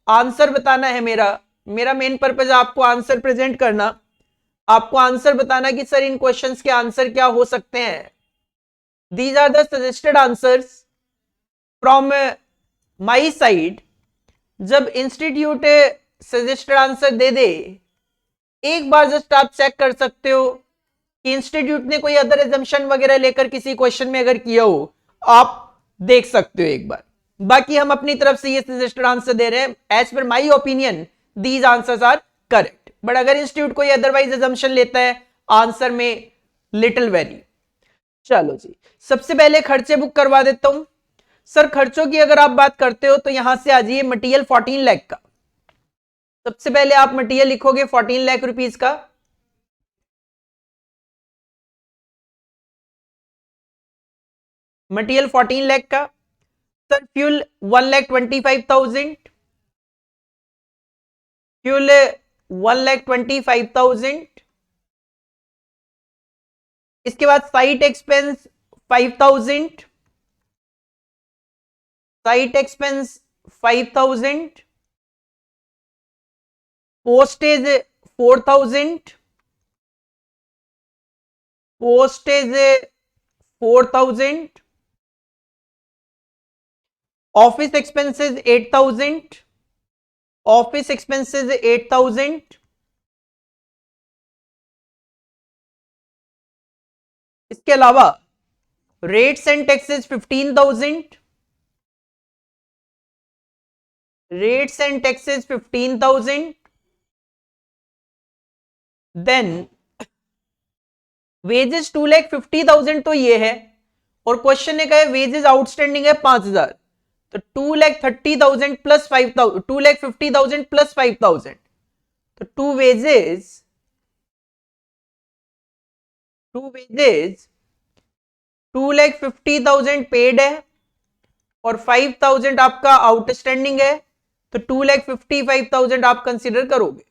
आंसर बताना है। मेरा मेन पर्पज आपको आंसर प्रेजेंट करना, आपको आंसर बताना कि सर इन क्वेश्चंस के आंसर क्या हो सकते हैं। These are the suggested answers from my side. जब इंस्टीट्यूट सजेस्टेड आंसर दे दे, एक बार जस्ट आप चेक कर सकते हो कि इंस्टीट्यूट ने कोई अदर एजम्पशन वगैरह लेकर किसी क्वेश्चन में अगर किया हो, आप देख सकते हो एक बार। बाकी हम अपनी तरफ से ये सजेस्टेड आंसर दे रहे हैं, as per my opinion these answers are correct, but अगर इंस्टीट्यूट कोई अदरवाइज एजम्पशन लेता है आंसर में लिटिल वेरी। चलो जी, सबसे पहले खर्चे बुक करवा देता हूं। सर खर्चों की अगर आप बात करते हो तो यहां से आ जाइए, मटेरियल 14 लाख का। सबसे पहले आप मटेरियल लिखोगे 14 लाख रुपीस का, मटेरियल 14 लाख का। Sir fuel 1,25,000, fuel 1,25,000। इसके बाद site expense 5,000, site expense 5,000, postage 4,000, postage 4,000, office expenses 8,000, office expenses 8,000। इसके अलावा rates and taxes 15,000, rates and taxes 15,000। Then wages 2,50,000 तो ये है, और क्वेश्चन ने कहा वेजेस आउटस्टैंडिंग है 5,000, तो 2,30,000 प्लस 5,000, 2,50,000 प्लस 5,000, तो टू वेजेस 2,50,000 पेड है और 5,000 आपका आउटस्टैंडिंग है, तो 2,55,000 आप कंसीडर करोगे।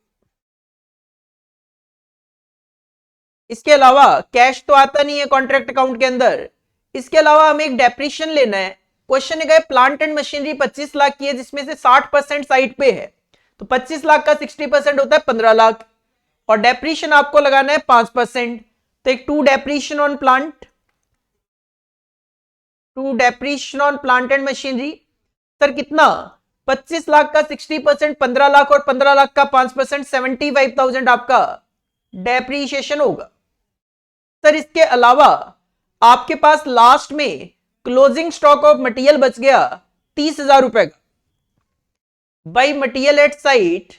इसके अलावा कैश तो आता नहीं है कॉन्ट्रैक्ट अकाउंट के अंदर, इसके अलावा हमें एक डेप्रिसिएशन लेना है। क्वेश्चन है प्लांट एंड मशीनरी 25 लाख की है, जिसमें से 60% साइट पे है, तो 25 लाख का 60% होता है 15 लाख, और डेप्रिसिएशन आपको लगाना है 5%। तो एक to depreciation on plant, to depreciation on plant and machinery. Sir कितना, 25 लाख का 60% 15 लाख, और 15 लाख का 5% 75,000 आपका डेप्रिसिएशन होगा। सर इसके अलावा आपके पास लास्ट में क्लोजिंग स्टॉक ऑफ मटेरियल बच गया 30,000 रुपए का, बाई मटेरियल एट साइट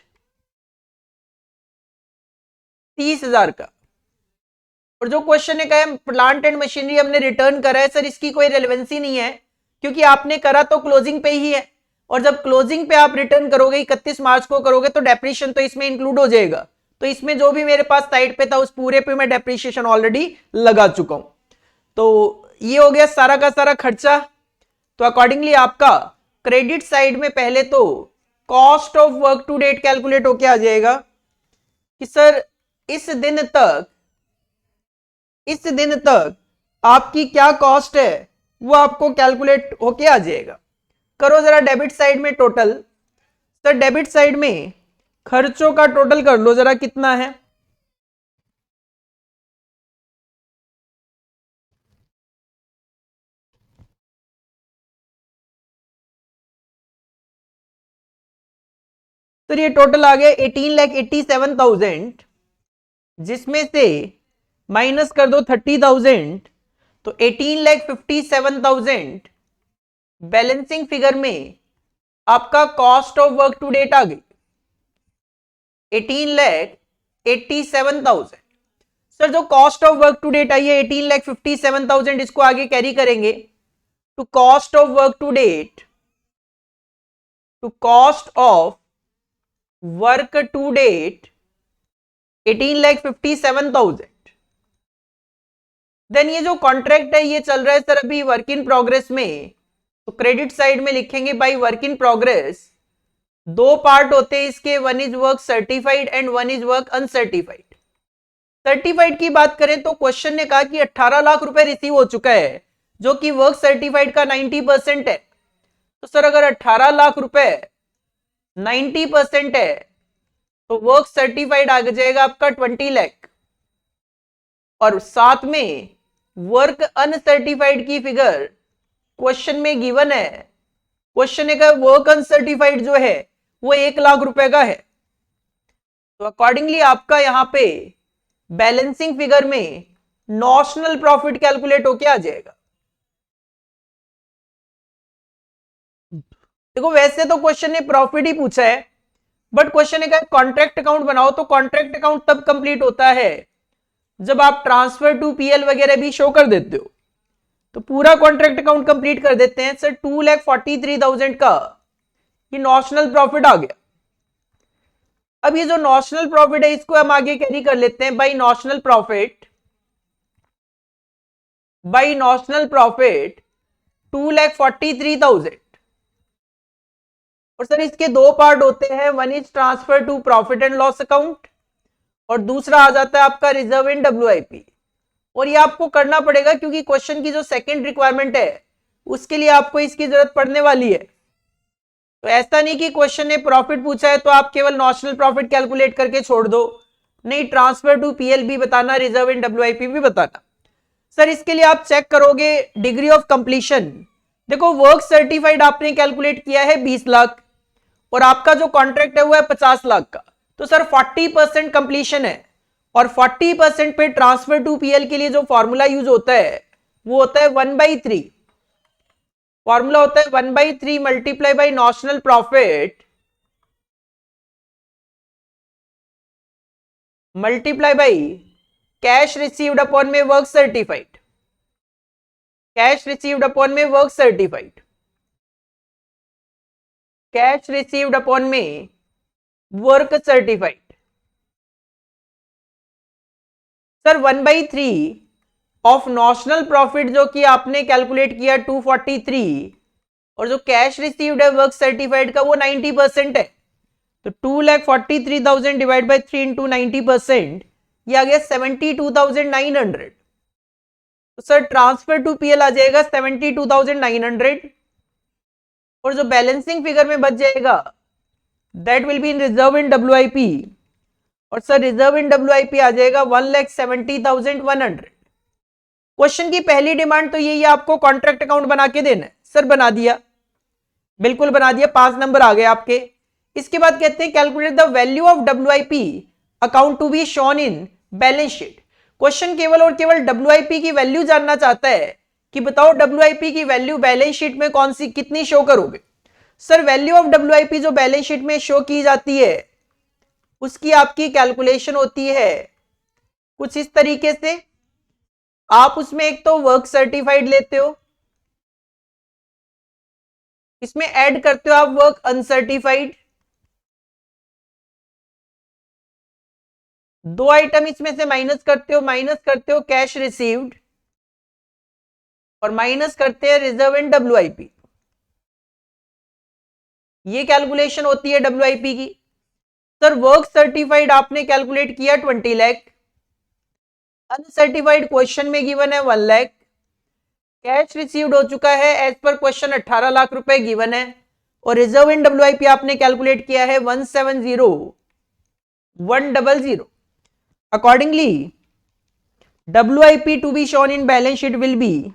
30,000 का। और जो क्वेश्चन है कहा प्लांट एंड मशीनरी हमने रिटर्न करा है, सर इसकी कोई रेलेवेंसी नहीं है, क्योंकि आपने करा तो क्लोजिंग पे ही है, और जब क्लोजिंग पे आप रिटर्न करोगे 31 मार्च को करोगे तो डेप्रिसिएशन तो इसमें इंक्लूड हो जाएगा। तो इसमें जो भी मेरे पास साइड पे था उस पूरे पे मैं डेप्रिसिएशन ऑलरेडी लगा चुका हूं। तो ये हो गया सारा का सारा खर्चा। तो अकॉर्डिंगली आपका क्रेडिट साइड में पहले तो cost of work to date calculate होके आ जाएगा कि सर इस दिन तक आपकी क्या कॉस्ट है वो आपको कैलकुलेट होके आ जाएगा। करो जरा डेबिट साइड में टोटल। सर डेबिट साइड में खर्चों का टोटल कर लो जरा कितना है। तो ये टोटल आ गया 18,87,000, जिसमें से माइनस कर दो 30,000, तो 18,57,000 बैलेंसिंग फिगर में आपका cost of work to date आ गई 18,87,000। सर जो cost of work to date आई है 18,57,000, इसको आगे कैरी करेंगे to cost of work to date, to cost of work to date 18,57,000। Then ये जो कॉन्ट्रैक्ट है ये चल रहा है सर अभी वर्क इन प्रोग्रेस में, तो क्रेडिट साइड में लिखेंगे बाई वर्क इन प्रोग्रेस। दो पार्ट होते हैं इसके, one is work certified and one is work uncertified. Certified की बात करें तो क्वेश्चन ने कहा कि 18 लाख रुपए रिसीव हो चुका है, जो कि वर्क सर्टिफाइड का 90% है। तो सर अगर 18 लाख रुपए 90% है तो वर्क सर्टिफाइड आ जाएगा आपका 20 लाख, और साथ में वर्क अनसर्टिफाइड की फिगर क्वेश्चन में गिवन है। क्वेश्चन ने कहा वर्क अनसर्टिफाइड जो है वो 1 लाख रुपए का है। तो अकॉर्डिंगली आपका यहां पे बैलेंसिंग फिगर में नॉशनल प्रॉफिट कैलकुलेट होके आ जाएगा। देखो वैसे तो क्वेश्चन ने प्रॉफिट ही पूछा है, बट क्वेश्चन ने कहा कॉन्ट्रैक्ट अकाउंट बनाओ, तो कॉन्ट्रैक्ट अकाउंट तब कंप्लीट होता है जब आप ट्रांसफर टू पीएल वगैरह भी शो कर देते हो। तो पूरा कॉन्ट्रैक्ट अकाउंट कंप्लीट कर देते हैं। सर 2,43,000 का ये नॉशनल प्रॉफिट आ गया। अब ये जो नॉशनल प्रॉफिट है इसको हम आगे कैरी कर लेते हैं बाई नॉशनल प्रॉफिट, 2,43,000। और सर इसके दो पार्ट होते हैं, one is transfer to profit and loss account और दूसरा आ जाता है आपका रिजर्व इन WIP। और ये आपको करना पड़ेगा क्योंकि क्वेश्चन की जो सेकंड रिक्वायरमेंट है उसके लिए आपको इसकी जरूरत पड़ने वाली है। तो ऐसा नहीं कि क्वेश्चन ने प्रॉफिट पूछा है तो आप केवल नॉशनल प्रॉफिट कैलकुलेट करके छोड़ दो, नहीं, ट्रांसफर टू पीएल भी बताना, रिजर्व इन WIP भी बताना। सर इसके लिए आप चेक करोगे डिग्री ऑफ कंप्लीशन। देखो वर्क सर्टिफाइड आपने कैलकुलेट किया है 20 लाख और आपका जो कॉन्ट्रैक्ट है वो है 50 लाख का, तो सर 40% कंप्लीशन है। और 40% पे ट्रांसफर टू पीएल के लिए जो फॉर्मूला यूज होता है वो होता है 1/3। फॉर्मूला होता है 1/3 multiply by notional profit multiply by cash received upon में work certified, cash received upon में work certified, cash received upon में work certified. Sir 1/3 of notional profit जो कि आपने कैलकुलेट किया 243 और जो कैश रिसीव्ड है वर्क सर्टिफाइड का वो 90% है, तो 2,43,000 डिवाइड बाई 3 इंटू 90%, ये आ गया 72,900। तो सर ट्रांसफर टू पीएल आ जाएगा 72,900 और जो बैलेंसिंग फिगर में बच जाएगा that will be in reserve in WIP, और सर रिजर्व इन WIP आ जाएगा 1,70,100। क्वेश्चन की पहली डिमांड तो यही है आपको कॉन्ट्रैक्ट अकाउंट बना के देना है। सर बना दिया, बिल्कुल बना दिया, 5 नंबर आ गए आपके। इसके बाद कहते हैं calculate the value of WIP account to be shown in balance sheet. Question केवल और केवल WIP की वैल्यू जानना चाहता है कि बताओ WIP की वैल्यू बैलेंस शीट में कौन सी कितनी शो करोगे। सर वैल्यू ऑफ WIP जो बैलेंस शीट में शो की जाती है उसकी आपकी कैलकुलेशन होती है कुछ इस तरीके से। आप उसमें एक तो वर्क सर्टिफाइड लेते हो, इसमें ऐड करते हो आप वर्क अनसर्टिफाइड, दो आइटम इसमें से माइनस करते हो कैश रिसीव्ड, और माइनस करते हैं रिजर्व एंड डब्ल्यूआईपी। ये कैलकुलेशन होती है डब्ल्यूआईपी की। सर वर्क सर्टिफाइड आपने कैलकुलेट किया 20 लाख, अनसर्टिफाइड क्वेश्चन में गिवन है 1 लाख, कैश रिसीव्ड हो चुका है एज पर क्वेश्चन 18 लाख रुपए गिवन है, और रिजर्व इन डब्ल्यूआईपी आपने कैलकुलेट किया है 170,100। Accordingly WIP to be shown in balance sheet will be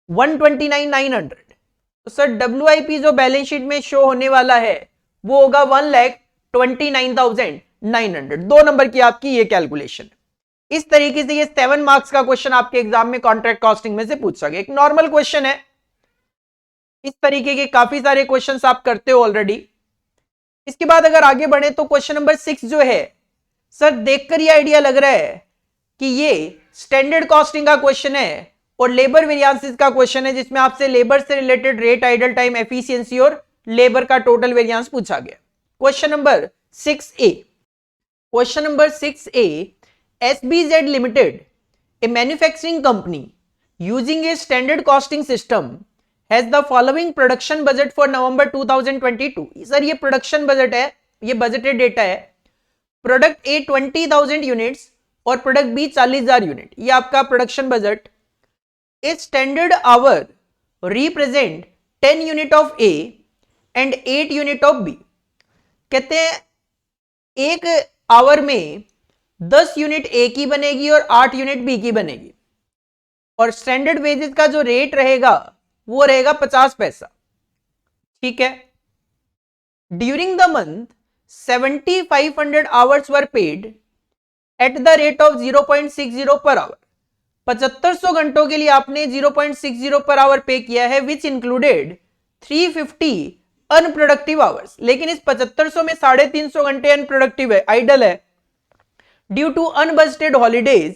129,900। तो सर डब्ल्यूआईपी जो बैलेंस शीट में शो होने वाला है वो होगा 1,29,900। 2 नंबर की आपकी ये कैलकुलेशन। इस तरीके से ये 7 मार्क्स का क्वेश्चन आपके एग्जाम में कॉन्ट्रैक्ट कॉस्टिंग में से पूछ सके। एक नॉर्मल क्वेश्चन है, इस तरीके के काफी सारे क्वेश्चंस आप करते हो ऑलरेडी। इसके बाद अगर आगे बढ़े तो क्वेश्चन नंबर 6 जो है, सर देखकर ये आइडिया लग रहा है कि ये स्टैंडर्ड कॉस्टिंग का क्वेश्चन है और लेबर वेरिएंसेस का क्वेश्चन है, जिसमें आपसे लेबर से related rate, idle time, efficiency और लेबर का टोटल वेरिएंस पूछा गया। Question number 6A। Question number 6A, SBZ Limited, a manufacturing company using a standard costing system has the following production budget for November 2022। Sir ये production budget है, ये budgeted data है। Product A 20,000 units और product B 40,000 unit, ये आपका production budget. A standard hour represent 10 unit of A and 8 unit of B. कहते हैं एक आवर में 10 यूनिट ए की बनेगी और 8 यूनिट बी की बनेगी, और स्टैंडर्ड वेजेस का जो रेट रहेगा वो रहेगा 50 पैसा। ठीक है। During the month 7,500 hours were paid eight the rate of 0.60 per hour. 7500 घंटों के लिए आपने 0.60 पर आवर पे किया है, विच इंक्लूडेड 350 अनप्रोडक्टिव आवर्स। लेकिन इस 7500 में 350 घंटे अनप्रोडक्टिव है, आइडल है, due to unbudgeted holidays,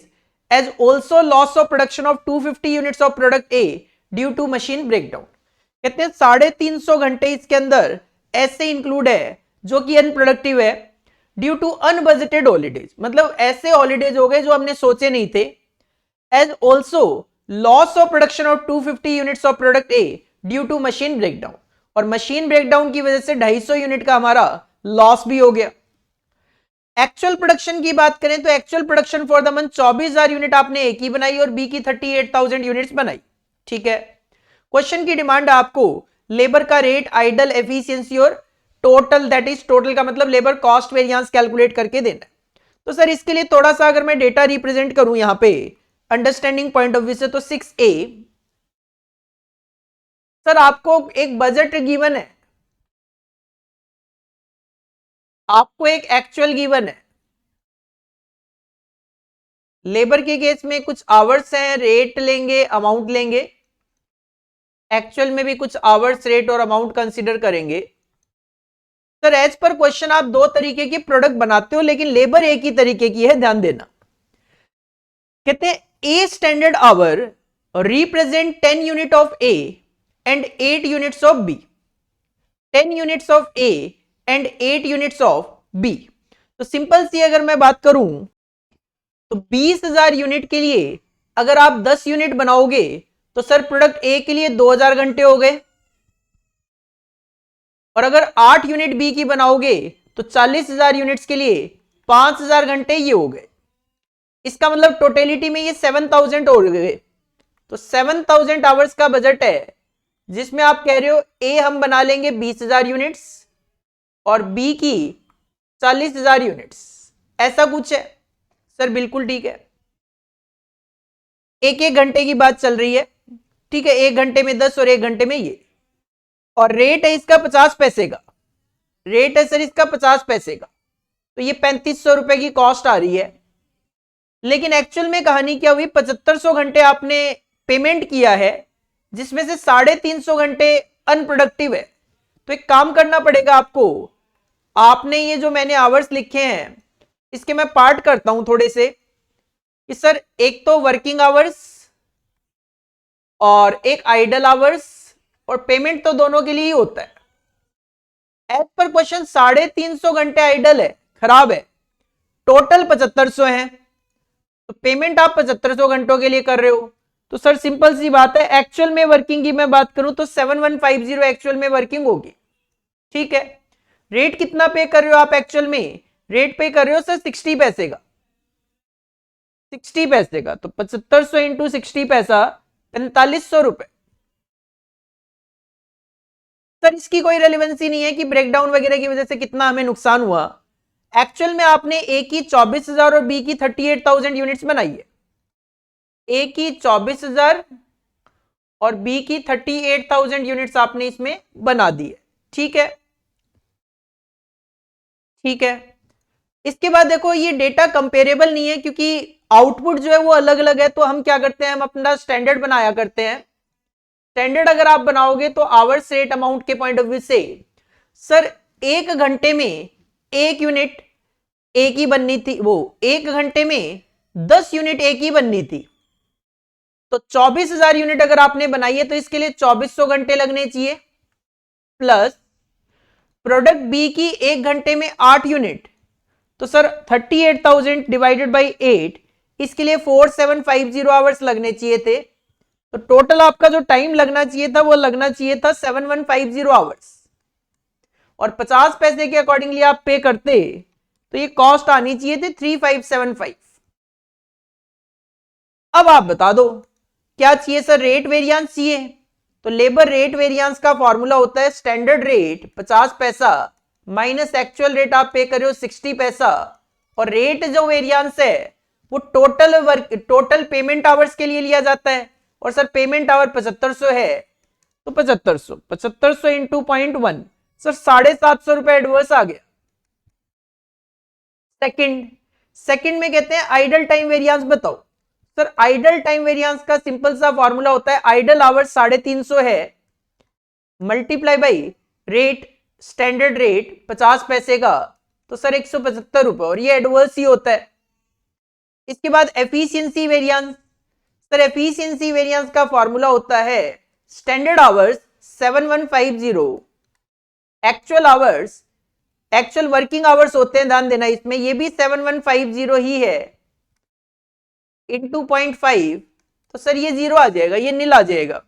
as also loss of production of 250 units of product A due to machine breakdown. कहते हैं 350 घंटे इसके अंदर ऐसे इंक्लूड है जो कि अनप्रोडक्टिव है, ड्यू टू अनबजटेड हॉलीडेज, मतलब ऐसे हॉलीडेज हो गए जो हमने सोचे नहीं थे, as also loss of production of 250 units of product A due to machine breakdown, और मशीन ब्रेकडाउन की वजह से 250 यूनिट का हमारा लॉस भी हो गया। एक्चुअल प्रोडक्शन की बात करें तो actual production for the month 24,000 unit आपने ए की बनाई और बी की 38,000 यूनिट्स बनाई। ठीक है। क्वेश्चन की डिमांड आपको लेबर का रेट, आइडल, एफिशिएंसी और टोटल, दैट इज टोटल का मतलब लेबर कॉस्ट वेरिएंस कैलकुलेट करके देना है। तो सर इसके लिए थोड़ा सा अगर मैं डेटा रिप्रेजेंट करूं यहां पे अंडरस्टैंडिंग पॉइंट ऑफ व्यू से, तो 6A, सर आपको एक बजट गिवन है, आपको एक एक्चुअल गिवन है। लेबर के केस में कुछ आवर्स हैं, रेट लेंगे, अमाउंट लेंगे, एक्चुअल में भी कुछ आवर्स, रेट और अमाउंट कंसीडर करेंगे। सर एज पर क्वेश्चन आप 2 तरीके की प्रोडक्ट बनाते हो, लेकिन लेबर एक ही तरीके की है, ध्यान देना। कहते हैं a standard hour represent 10 unit of A and 8 units of B. 10 units of A and 8 units of B. तो सिंपल सी अगर मैं बात करूं तो 20,000 यूनिट के लिए अगर आप 10 यूनिट बनाओगे तो सर प्रोडक्ट ए के लिए 2,000 घंटे हो गए, और अगर 8 यूनिट बी की बनाओगे तो 40,000 यूनिट्स के लिए 5,000 घंटे ये हो गए। इसका मतलब टोटलिटी में ये 7,000 हो गए। तो 7,000 आवर्स का बजट है, जिसमें आप कह रहे हो ए हम बना लेंगे 20,000 यूनिट्स और बी की 40,000 यूनिट्स, ऐसा कुछ है। सर बिल्कुल ठीक है, एक एक घंटे की बात चल रही है। ठीक है, 1 घंटे में 10 और 1 घंटे में ये, और रेट है इसका 50 पैसे का, रेट है सर इसका 50 पैसे का, तो ये 3,500 रुपए की कॉस्ट आ रही है। लेकिन एक्चुअल में कहानी क्या हुई, 7,500 घंटे आपने पेमेंट किया है, जिसमें से 350 घंटे अनप्रोडक्टिव है। तो एक काम करना पड़ेगा आपको, आपने ये जो मैंने आवर्स लिखे हैं इसके मैं पार्ट करता हूं थोड़े से कि सर एक तो वर्किंग आवर्स, और एक आइडल आवर्स, और पेमेंट तो दोनों के लिए ही होता है। एज पर क्वेश्चन 350 घंटे आइडल है, खराब है, टोटल 7500 है, तो पेमेंट आप 7500 घंटों के लिए कर रहे हो। तो सर सिंपल सी बात है, एक्चुअल में वर्किंग की मैं बात करूं तो 7150 एक्चुअल में वर्किंग होगी। ठीक है, रेट कितना पे कर रहे हो आप एक्चुअल में? रेट पे कर रहे हो सर 60 पैसे का, 60 पैसे का, तो 7500 इंटू 60 पैसा 4500 रुपए। सर इसकी कोई रेलेवेंसी नहीं है कि ब्रेकडाउन वगैरह की वजह से कितना हमें नुकसान हुआ। एक्चुअल में आपने ए की 24,000 और बी की 38,000 यूनिट्स बनाई है। ए की 24,000 और बी की 38,000 यूनिट्स आपने इसमें बना दी है। ठीक है, ठीक है। इसके बाद देखो ये डेटा कंपेरेबल नहीं है क्योंकि आउटपुट जो है वो अलग अलग है, तो हम क्या करते हैं, हम अपना स्टैंडर्ड बनाया करते हैं। स्टैंडर्ड अगर आप बनाओगे तो आवर्स रेट अमाउंट के पॉइंट ऑफ व्यू से सर एक घंटे में एक यूनिट एक ही बननी थी, वो एक घंटे में 10 यूनिट एक ही बननी थी। तो 24,000 यूनिट अगर आपने बनाई है तो इसके लिए 2400 घंटे लगने चाहिए, प्लस प्रोडक्ट बी की एक घंटे में 8 यूनिट, तो सर 38,000 डिवाइडेड बाई 8, इसके लिए 4750 आवर्स लगने चाहिए थे। तो टोटल आपका जो टाइम लगना चाहिए था वो लगना चाहिए था 7150 आवर्स, और 50 पैसे के अकॉर्डिंगली आप पे करते तो ये कॉस्ट आनी चाहिए थी 3575। अब आप बता दो क्या चाहिए सर, रेट वेरिएंस चाहिए। तो लेबर रेट वेरिएंस का फॉर्मूला होता है स्टैंडर्ड रेट 50 पैसा माइनस एक्चुअल रेट आप पे कर रहे हो 60 पैसा, और रेट जो वेरिएंस है वो टोटल पेमेंट आवर्स के लिए लिया जाता है, और सर पेमेंट आवर 7500 है, तो 7500 इंटू 0.1, सर 750 रुपए एडवर्स आ गया। सेकंड में कहते हैं आइडल टाइम वेरिएंस बताओ। सर आइडल टाइम वेरिएंस का सिंपल सा फॉर्मूला होता है आइडल आवर्स 350 है multiply by rate, standard rate 50 पैसे का, तो सर 175 रुपए, और ये एडवर्स ही होता है। इसके बाद efficiency variance, sir efficiency variance का फॉर्मूला होता है standard hours 7150, actual hours, actual working hours होते हैं, ध्यान देना इसमें, ये भी 7150 ही है, इंटू 0.5, तो सर ये 0 आ जाएगा, ये नील आ जाएगा।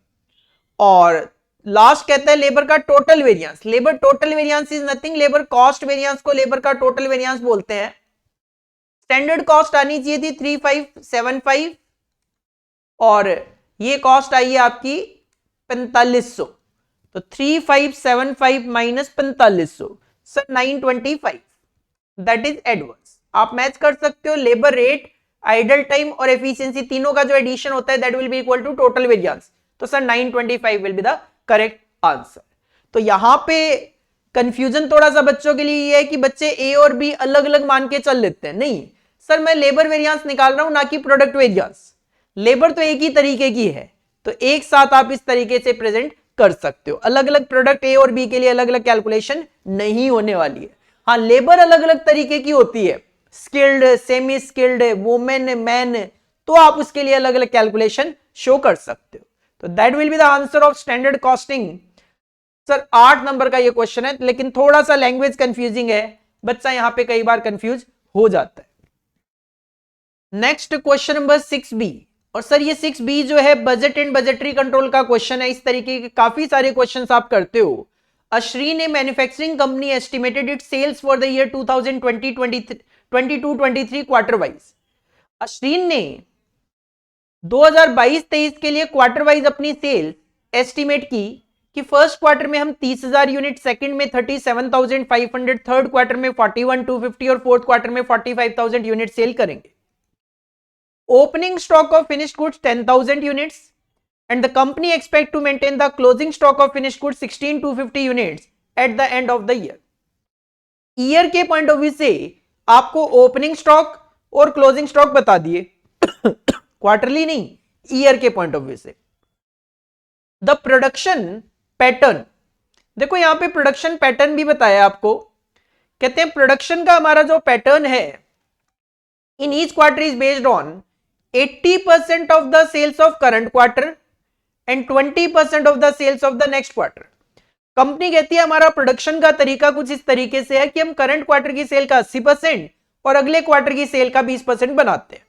और लास्ट कहता है लेबर का total variance. Labour total variance is nothing, labour cost variance को लेबर का टोटल वेरिएंस बोलते हैं। स्टैंडर्ड कॉस्ट आनी चाहिए थी 3575, और ये कॉस्ट आई है आपकी 4500, तो 3575 minus 4500, sir 925, that is adverse. आप मैच कर सकते हो, लेबर रेट, आइडल टाइम और एफिशिएंसी तीनों का जो एडिशन होता है that will be equal to total variance, तो sir 925 will be the correct answer. तो यहां पे कंफ्यूजन थोड़ा सा बच्चों के लिए ये है कि बच्चे ए और बी अलग अलग मान के चल लेते हैं। नहीं सर, मैं लेबर वेरिएंस निकाल रहा हूं ना कि प्रोडक्ट वेरिएंस। लेबर तो एक ही तरीके की है, तो एक साथ आप इस तरीके से प्रेजेंट कर सकते हो। अलग अलग प्रोडक्ट ए और बी के लिए अलग अलग कैलकुलेशन नहीं होने वाली है। हाँ, लेबर अलग अलग तरीके की होती है, skilled, semi skilled, women, man, तो आप उसके लिए अलग अलग कैलकुलेशन शो कर सकते हो। तो that will be the answer of standard costing. Sir 8 number का ये क्वेश्चन है, लेकिन थोड़ा सा लैंग्वेज कंफ्यूजिंग है, बच्चा यहां पे कई बार कंफ्यूज हो जाता है। नेक्स्ट क्वेश्चन नंबर 6B, और सर ये 6B जो है बजट एंड बजटरी कंट्रोल का क्वेश्चन है। इस तरीके के काफी सारे क्वेश्चंस आप करते हो। Ashrin, a manufacturing company estimated it sales for the year 2022-23 quarter wise. Ashrin ने 2022-23 के लिए क्वार्टर वाइज अपनी सेल एस्टिमेट की कि फर्स्ट क्वार्टर में हम 30,000 यूनिट, सेकंड में 37,500, थर्ड क्वार्टर में 41,250 और फोर्थ क्वार्टर में 45,000 यूनिट सेल करेंगे। Opening stock of finished goods 10,000 units, and the company expect to maintain the closing stock of finished goods 16,250 units at the end of the year. Year के point of view से आपको opening stock और closing stock बता दिए, quarterly नहीं, year के point of view से। The production pattern, देखो यहां पे प्रोडक्शन पैटर्न भी बताया आपको। कहते हैं प्रोडक्शन का हमारा जो पैटर्न है in each quarter is based on 80% of the sales of current quarter and 20% of the sales of the next quarter. Company कहती है हमारा प्रोडक्शन का तरीका कुछ इस तरीके से है कि हम करंट क्वार्टर की सेल का 80% और अगले क्वार्टर की सेल का 20% बनाते हैं।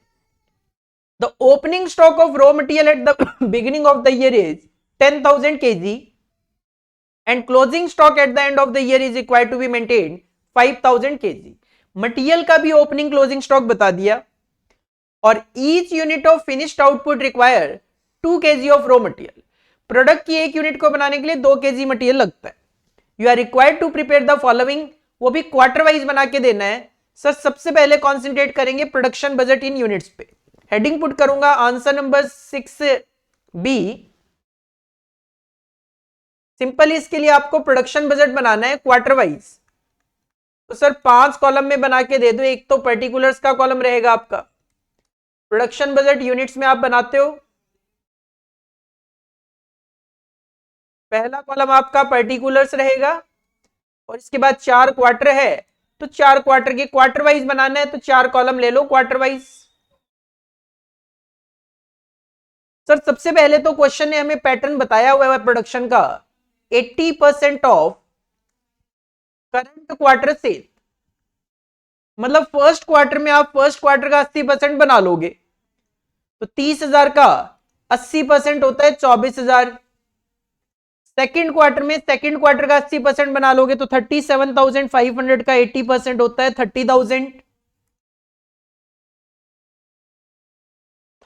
The opening stock of raw material at the beginning of the year is 10,000 kg and closing stock at the end of the year is required to be maintained 5,000 kg। Material का भी opening closing stock बता दिया और each unit of finished output require 2 kg of raw material. Product की एक unit को बनाने के लिए 2 kg मटेरियल लगता है। You are required to prepare the following, वो भी क्वार्टर वाइज बना के देना है सर। सबसे पहले कॉन्सेंट्रेट करेंगे प्रोडक्शन बजट इन यूनिट्स पे। हेडिंग पुट करूंगा आंसर नंबर 6B। सिंपल इसके लिए आपको प्रोडक्शन बजट बनाना है क्वार्टर वाइज। तो सर 5 कॉलम में बना के दे दो। एक तो पर्टिकुलर्स का कॉलम रहेगा आपका, प्रोडक्शन बजट यूनिट्स में आप बनाते हो। पहला कॉलम आपका पर्टिकुलर्स रहेगा और इसके बाद 4 क्वार्टर है तो 4 क्वार्टर के क्वार्टर वाइज बनाना है तो 4 कॉलम ले लो क्वार्टर वाइज। सर सबसे पहले तो क्वेश्चन ने हमें पैटर्न बताया हुआ है प्रोडक्शन का 80% ऑफ करंट क्वार्टर सेल। मतलब फर्स्ट क्वार्टर में आप फर्स्ट क्वार्टर का 80% बना लोगे तो 30,000 का 80% होता है 24,000। सेकेंड क्वार्टर में सेकेंड क्वार्टर का 80% बना लोगे तो 37,500 का 80% होता है 30,000।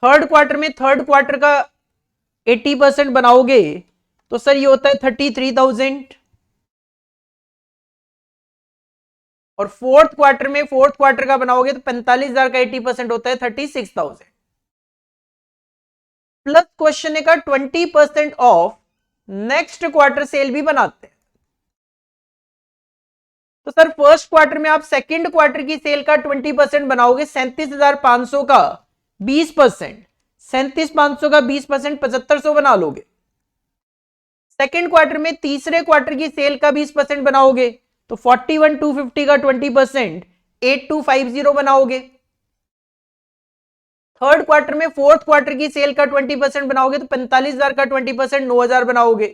थर्ड क्वार्टर में थर्ड क्वार्टर का 80% बनाओगे तो सर ये होता है 33,000। और फोर्थ क्वार्टर में फोर्थ क्वार्टर का बनाओगे तो 45,000 का 80% होता है 36,000। प्लस क्वेश्चन का 20% ऑफ नेक्स्ट क्वार्टर सेल भी बनाते हैं। तो सर फर्स्ट क्वार्टर में आप सेकंड क्वार्टर की सेल का 20% बनाओगे 37,500 का 20%, 37,500 का 20% 7,500 बना लोगे। सेकंड क्वार्टर में तीसरे क्वार्टर की सेल का 20% बनाओगे तो 41,250 का 20% 8,250 बनाओगे। थर्ड क्वार्टर में फोर्थ क्वार्टर की सेल का 20% बनाओगे तो 45,000 का 20% 9,000 बनाओगे।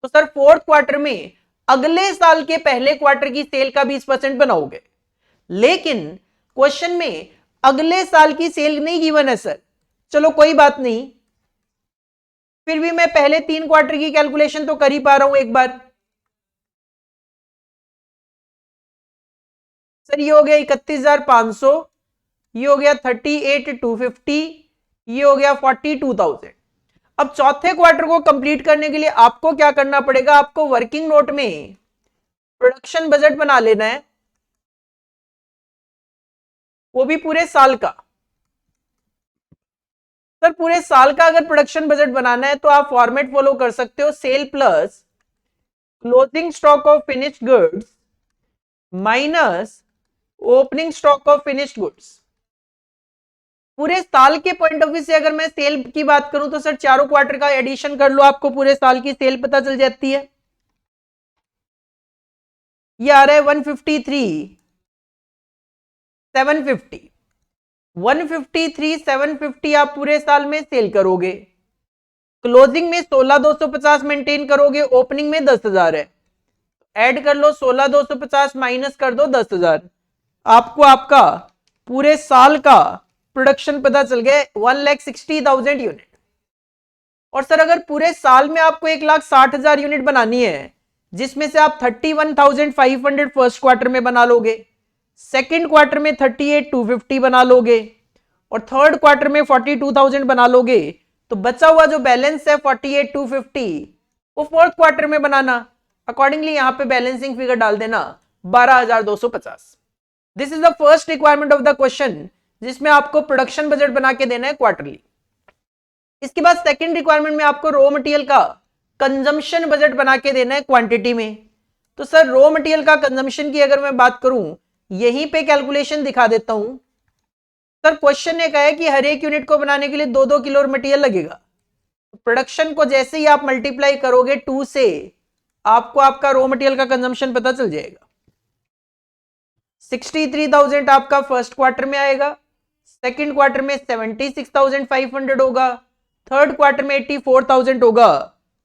तो सर फोर्थ क्वार्टर में अगले साल के पहले क्वार्टर की सेल का 20% बनाओगे। लेकिन क्वेश्चन में अगले साल की सेल नहीं गिवन है सर। चलो कोई बात नहीं, फिर भी मैं पहले 3 क्वार्टर की कैलकुलेशन तो कर ही पा रहा हूं एक बार। सर ये हो गया 31,500, ये हो गया 38,250, ये हो गया 42,000। अब चौथे क्वार्टर को कंप्लीट करने के लिए आपको क्या करना पड़ेगा, आपको वर्किंग नोट में प्रोडक्शन बजट बना लेना है, वो भी पूरे साल का। सर पूरे साल का अगर प्रोडक्शन बजट बनाना है तो आप फॉर्मेट फॉलो कर सकते हो, sale plus closing stock of finished goods minus opening stock of finished goods. पूरे साल के पॉइंट ऑफ व्यू से अगर मैं सेल की बात करूं तो सर चारों क्वार्टर का एडिशन कर लो, आपको पूरे साल की सेल पता चल जाती है। ये आ रहा है 153,750, 153,750 आप पूरे साल में सेल करोगे। क्लोजिंग में 16,250 मेंटेन करोगे, ओपनिंग में 10,000 है। ऐड कर लो 16,250 माइनस कर दो 10,000, आपको आपका पूरे साल का प्रोडक्शन पता चल गया 1,60,000 यूनिट। और सर अगर पूरे साल में आपको 1,60,000 यूनिट बनानी है, जिसमें से आप 31,500 फर्स्ट क्वार्टर में बना लोगे, सेकेंड क्वार्टर में 38,250 बना लोगे और थर्ड क्वार्टर में 42,000 बना लोगे, तो बचा हुआ जो बैलेंस है 48,250 वो फोर्थ क्वार्टर में बनाना। अकॉर्डिंगली यहां पे बैलेंसिंग फिगर डाल देना 12,250। This is the first requirement of the question, जिसमें आपको प्रोडक्शन बजट बना के देना है क्वार्टरली। इसके बाद सेकंड रिक्वायरमेंट में आपको रॉ मटेरियल का कंजम्पशन बजट बना के देना है क्वांटिटी में। तो सर रॉ मटेरियल का कंजम्पशन की अगर मैं बात करूं, यहीं पे कैलकुलेशन दिखा देता हूं। सर क्वेश्चन ने कहा है कि हर एक यूनिट को बनाने के लिए 2-2 किलो मटेरियल लगेगा। प्रोडक्शन को जैसे ही आप मल्टीप्लाई करोगे 2 से, आपको आपका रॉ मटेरियल का कंजम्पशन पता चल जाएगा। 63,000 आपका फर्स्ट क्वार्टर में आएगा, सेकेंड क्वार्टर में 76,500 होगा, थर्ड क्वार्टर में 84,000 होगा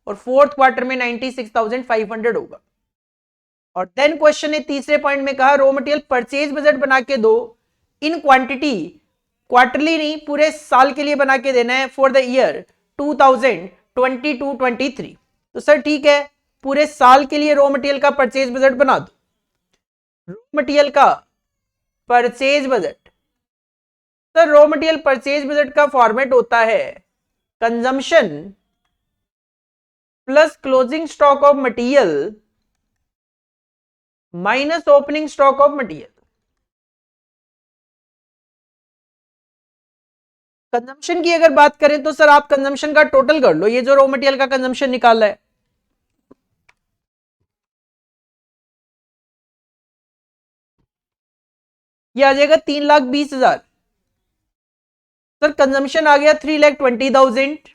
और फोर्थ क्वार्टर में 96,500 होगा। और देन क्वेश्चन ने तीसरे पॉइंट में कहा रॉ मटेरियल परचेज बजट बना के दो इन क्वांटिटी, क्वार्टरली नहीं पूरे साल के लिए बना के देना है फॉर द ईयर 2022-23। तो सर ठीक है, पूरे साल के लिए रॉ मटेरियल का परचेज बजट बना दो। रॉ मटेरियल का purchase budget, sir raw material purchase budget का फॉर्मेट होता है consumption plus closing stock of material minus opening stock of material. Consumption की अगर बात करें तो सर आप कंजम्पशन का टोटल कर लो, ये जो रॉ मटेरियल का कंजम्पशन निकाला है, ये आ जाएगा 3,20,000। सर कंजम्पशन आ गया 3,20,000।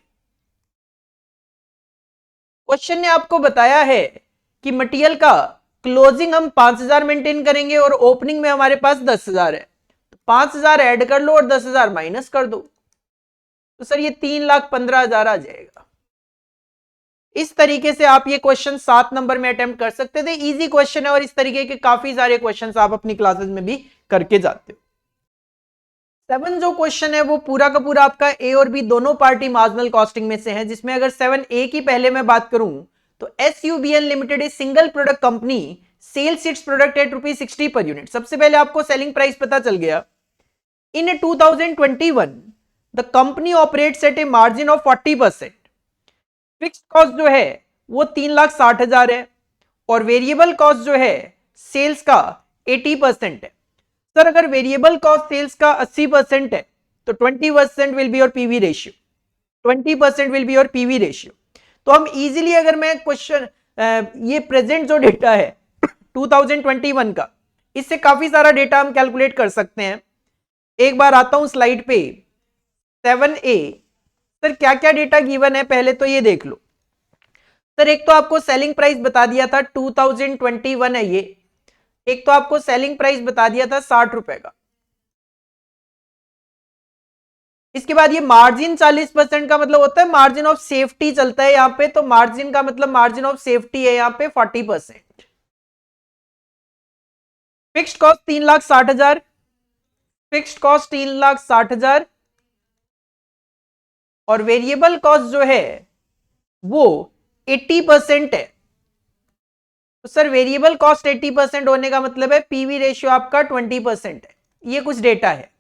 क्वेश्चन ने आपको बताया है कि मटेरियल का क्लोजिंग हम 5,000 मेंटेन करेंगे और ओपनिंग में हमारे पास 10,000 है, तो 5,000 ऐड कर लो और 10,000 माइनस कर दो, तो सर ये 3,15,000 आ जाएगा। इस तरीके से आप ये क्वेश्चन 7 नंबर में अटेम्प्ट कर सकते थे। इजी क्वेश्चन है और इस तरीके के काफी सारे क्वेश्चन आप अपनी क्लासेस में भी करके जाते हो। 7 जो क्वेश्चन है वो पूरा का पूरा आपका ए और बी दोनों पार्टी मार्जिनल कॉस्टिंग में से है, जिसमें अगर 7A की पहले मैं बात करूं तो SUBL limited is single product company, sells its product at ₹60 per unit. सबसे पहले आपको सेलिंग प्राइस पता चल गया। इन 2021 the company operates at a margin of 40%। Fixed cost जो है वो 3,60,000 है और वेरिएबल कॉस्ट जो है सेल्स का 80% है। सर अगर वेरिएबल कॉस्ट सेल्स का 80% है तो 20% will be your PV ratio, 20% will be your PV ratio. तो हम इजीली अगर मैं क्वेश्चन ये प्रेजेंट जो डेटा है 2021 का, इससे काफी सारा डेटा हम कैलकुलेट कर सकते हैं। एक बार आता हूं स्लाइड पे 7A। सर क्या क्या डेटा गिवन है पहले तो ये देख लो। सर एक तो आपको सेलिंग प्राइस बता दिया था 2021 है ये, एक तो आपको सेलिंग प्राइस बता दिया था 60 रुपए का। इसके बाद ये मार्जिन 40% का मतलब होता है मार्जिन ऑफ सेफ्टी चलता है यहां पे, तो मार्जिन का मतलब मार्जिन ऑफ सेफ्टी है यहां पे 40%। फिक्स्ड कॉस्ट 3,60,000, फिक्स्ड कॉस्ट 3,60,000 और वेरिएबल कॉस्ट जो है वो 80% है। तो सर वेरिएबल कॉस्ट 80% होने का मतलब है पीवी रेशियो आपका 20% है। ये कुछ डेटा है।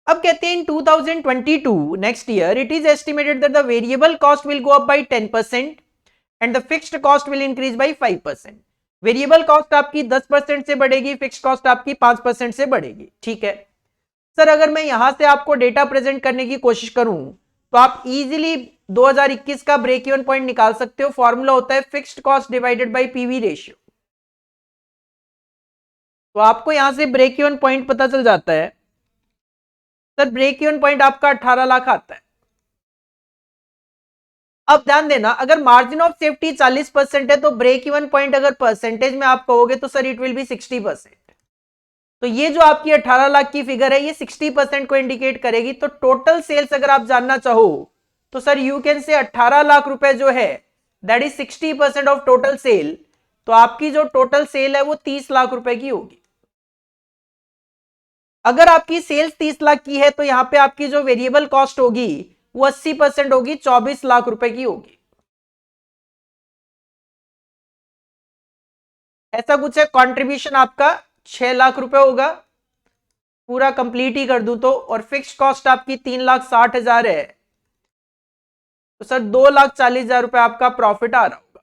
अब कहते हैं इन 2022 next year it is estimated that the variable cost will go up by 10% and the fixed cost will increase by 5%। Variable cost आपकी 10% से बढ़ेगी, फिक्स्ड कॉस्ट आपकी 5% से बढ़ेगी। ठीक है सर, अगर मैं यहां से आपको डेटा प्रेजेंट करने की कोशिश करूं तो आप इजीली 2021 का ब्रेक इवन पॉइंट निकाल सकते हो। फॉर्मूला होता है fixed cost divided bye PV ratio. तो आपको यहां से ब्रेक इवन पॉइंट पता चल जाता है। सर ब्रेक इवन पॉइंट आपका 18 लाख आता है। अब ध्यान देना, अगर मार्जिन ऑफ सेफ्टी 40% है तो ब्रेक इवन पॉइंट अगर परसेंटेज में आप कहोगे तो सर इट विल बी 60%। तो ये जो आपकी 18 लाख की फिगर है ये 60% को इंडिकेट करेगी। तो टोटल सेल्स अगर आप जानना चाहो तो सर यू कैन से 18 लाख रुपए जो है that is 60% of total sale. तो आपकी जो टोटल सेल है वो 30 लाख रुपए की होगी। अगर आपकी सेल्स 30 लाख की है तो यहां पे आपकी जो वेरिएबल कॉस्ट होगी वो 80% होगी, 24 लाख रुपए की होगी। ऐसा कुछ है। कंट्रीब्यूशन आपका 6 लाख रुपए होगा, पूरा कंप्लीट ही कर दूं तो। और फिक्स्ड कॉस्ट आपकी 3,60,000 है, तो सर 2,40,000 रुपए आपका प्रॉफिट आ रहा होगा।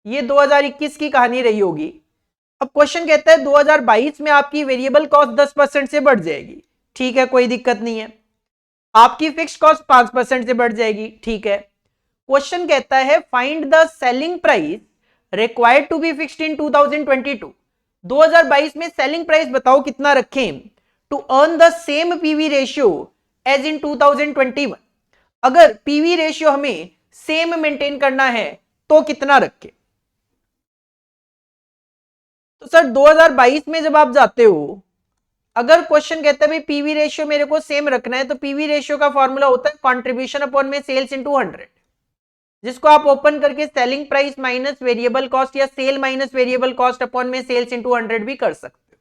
ये 2021 की कहानी रही होगी। अब क्वेश्चन कहता है 2022 में आपकी वेरिएबल कॉस्ट 10% से बढ़ जाएगी। ठीक है, कोई दिक्कत नहीं है। आपकी फिक्स्ड कॉस्ट 5% से बढ़ जाएगी। ठीक है। क्वेश्चन कहता है find the selling price required to be fixed in 2022। 2022 में सेलिंग प्राइस बताओ कितना रखें to earn the same PV ratio as in 2021। अगर पीवी रेशियो हमें सेम मेंटेन करना है तो कितना रखें। तो सर 2022 में जब आप जाते हो अगर क्वेश्चन कहता है भाई पीवी रेशियो मेरे को सेम रखना है, तो पीवी रेशियो का फॉर्मूला होता है कंट्रीब्यूशन अपॉन में सेल्स इनटू 100, जिसको आप ओपन करके selling price minus variable cost या sale minus variable cost upon में सेल्स इनटू 100 भी कर सकते हो।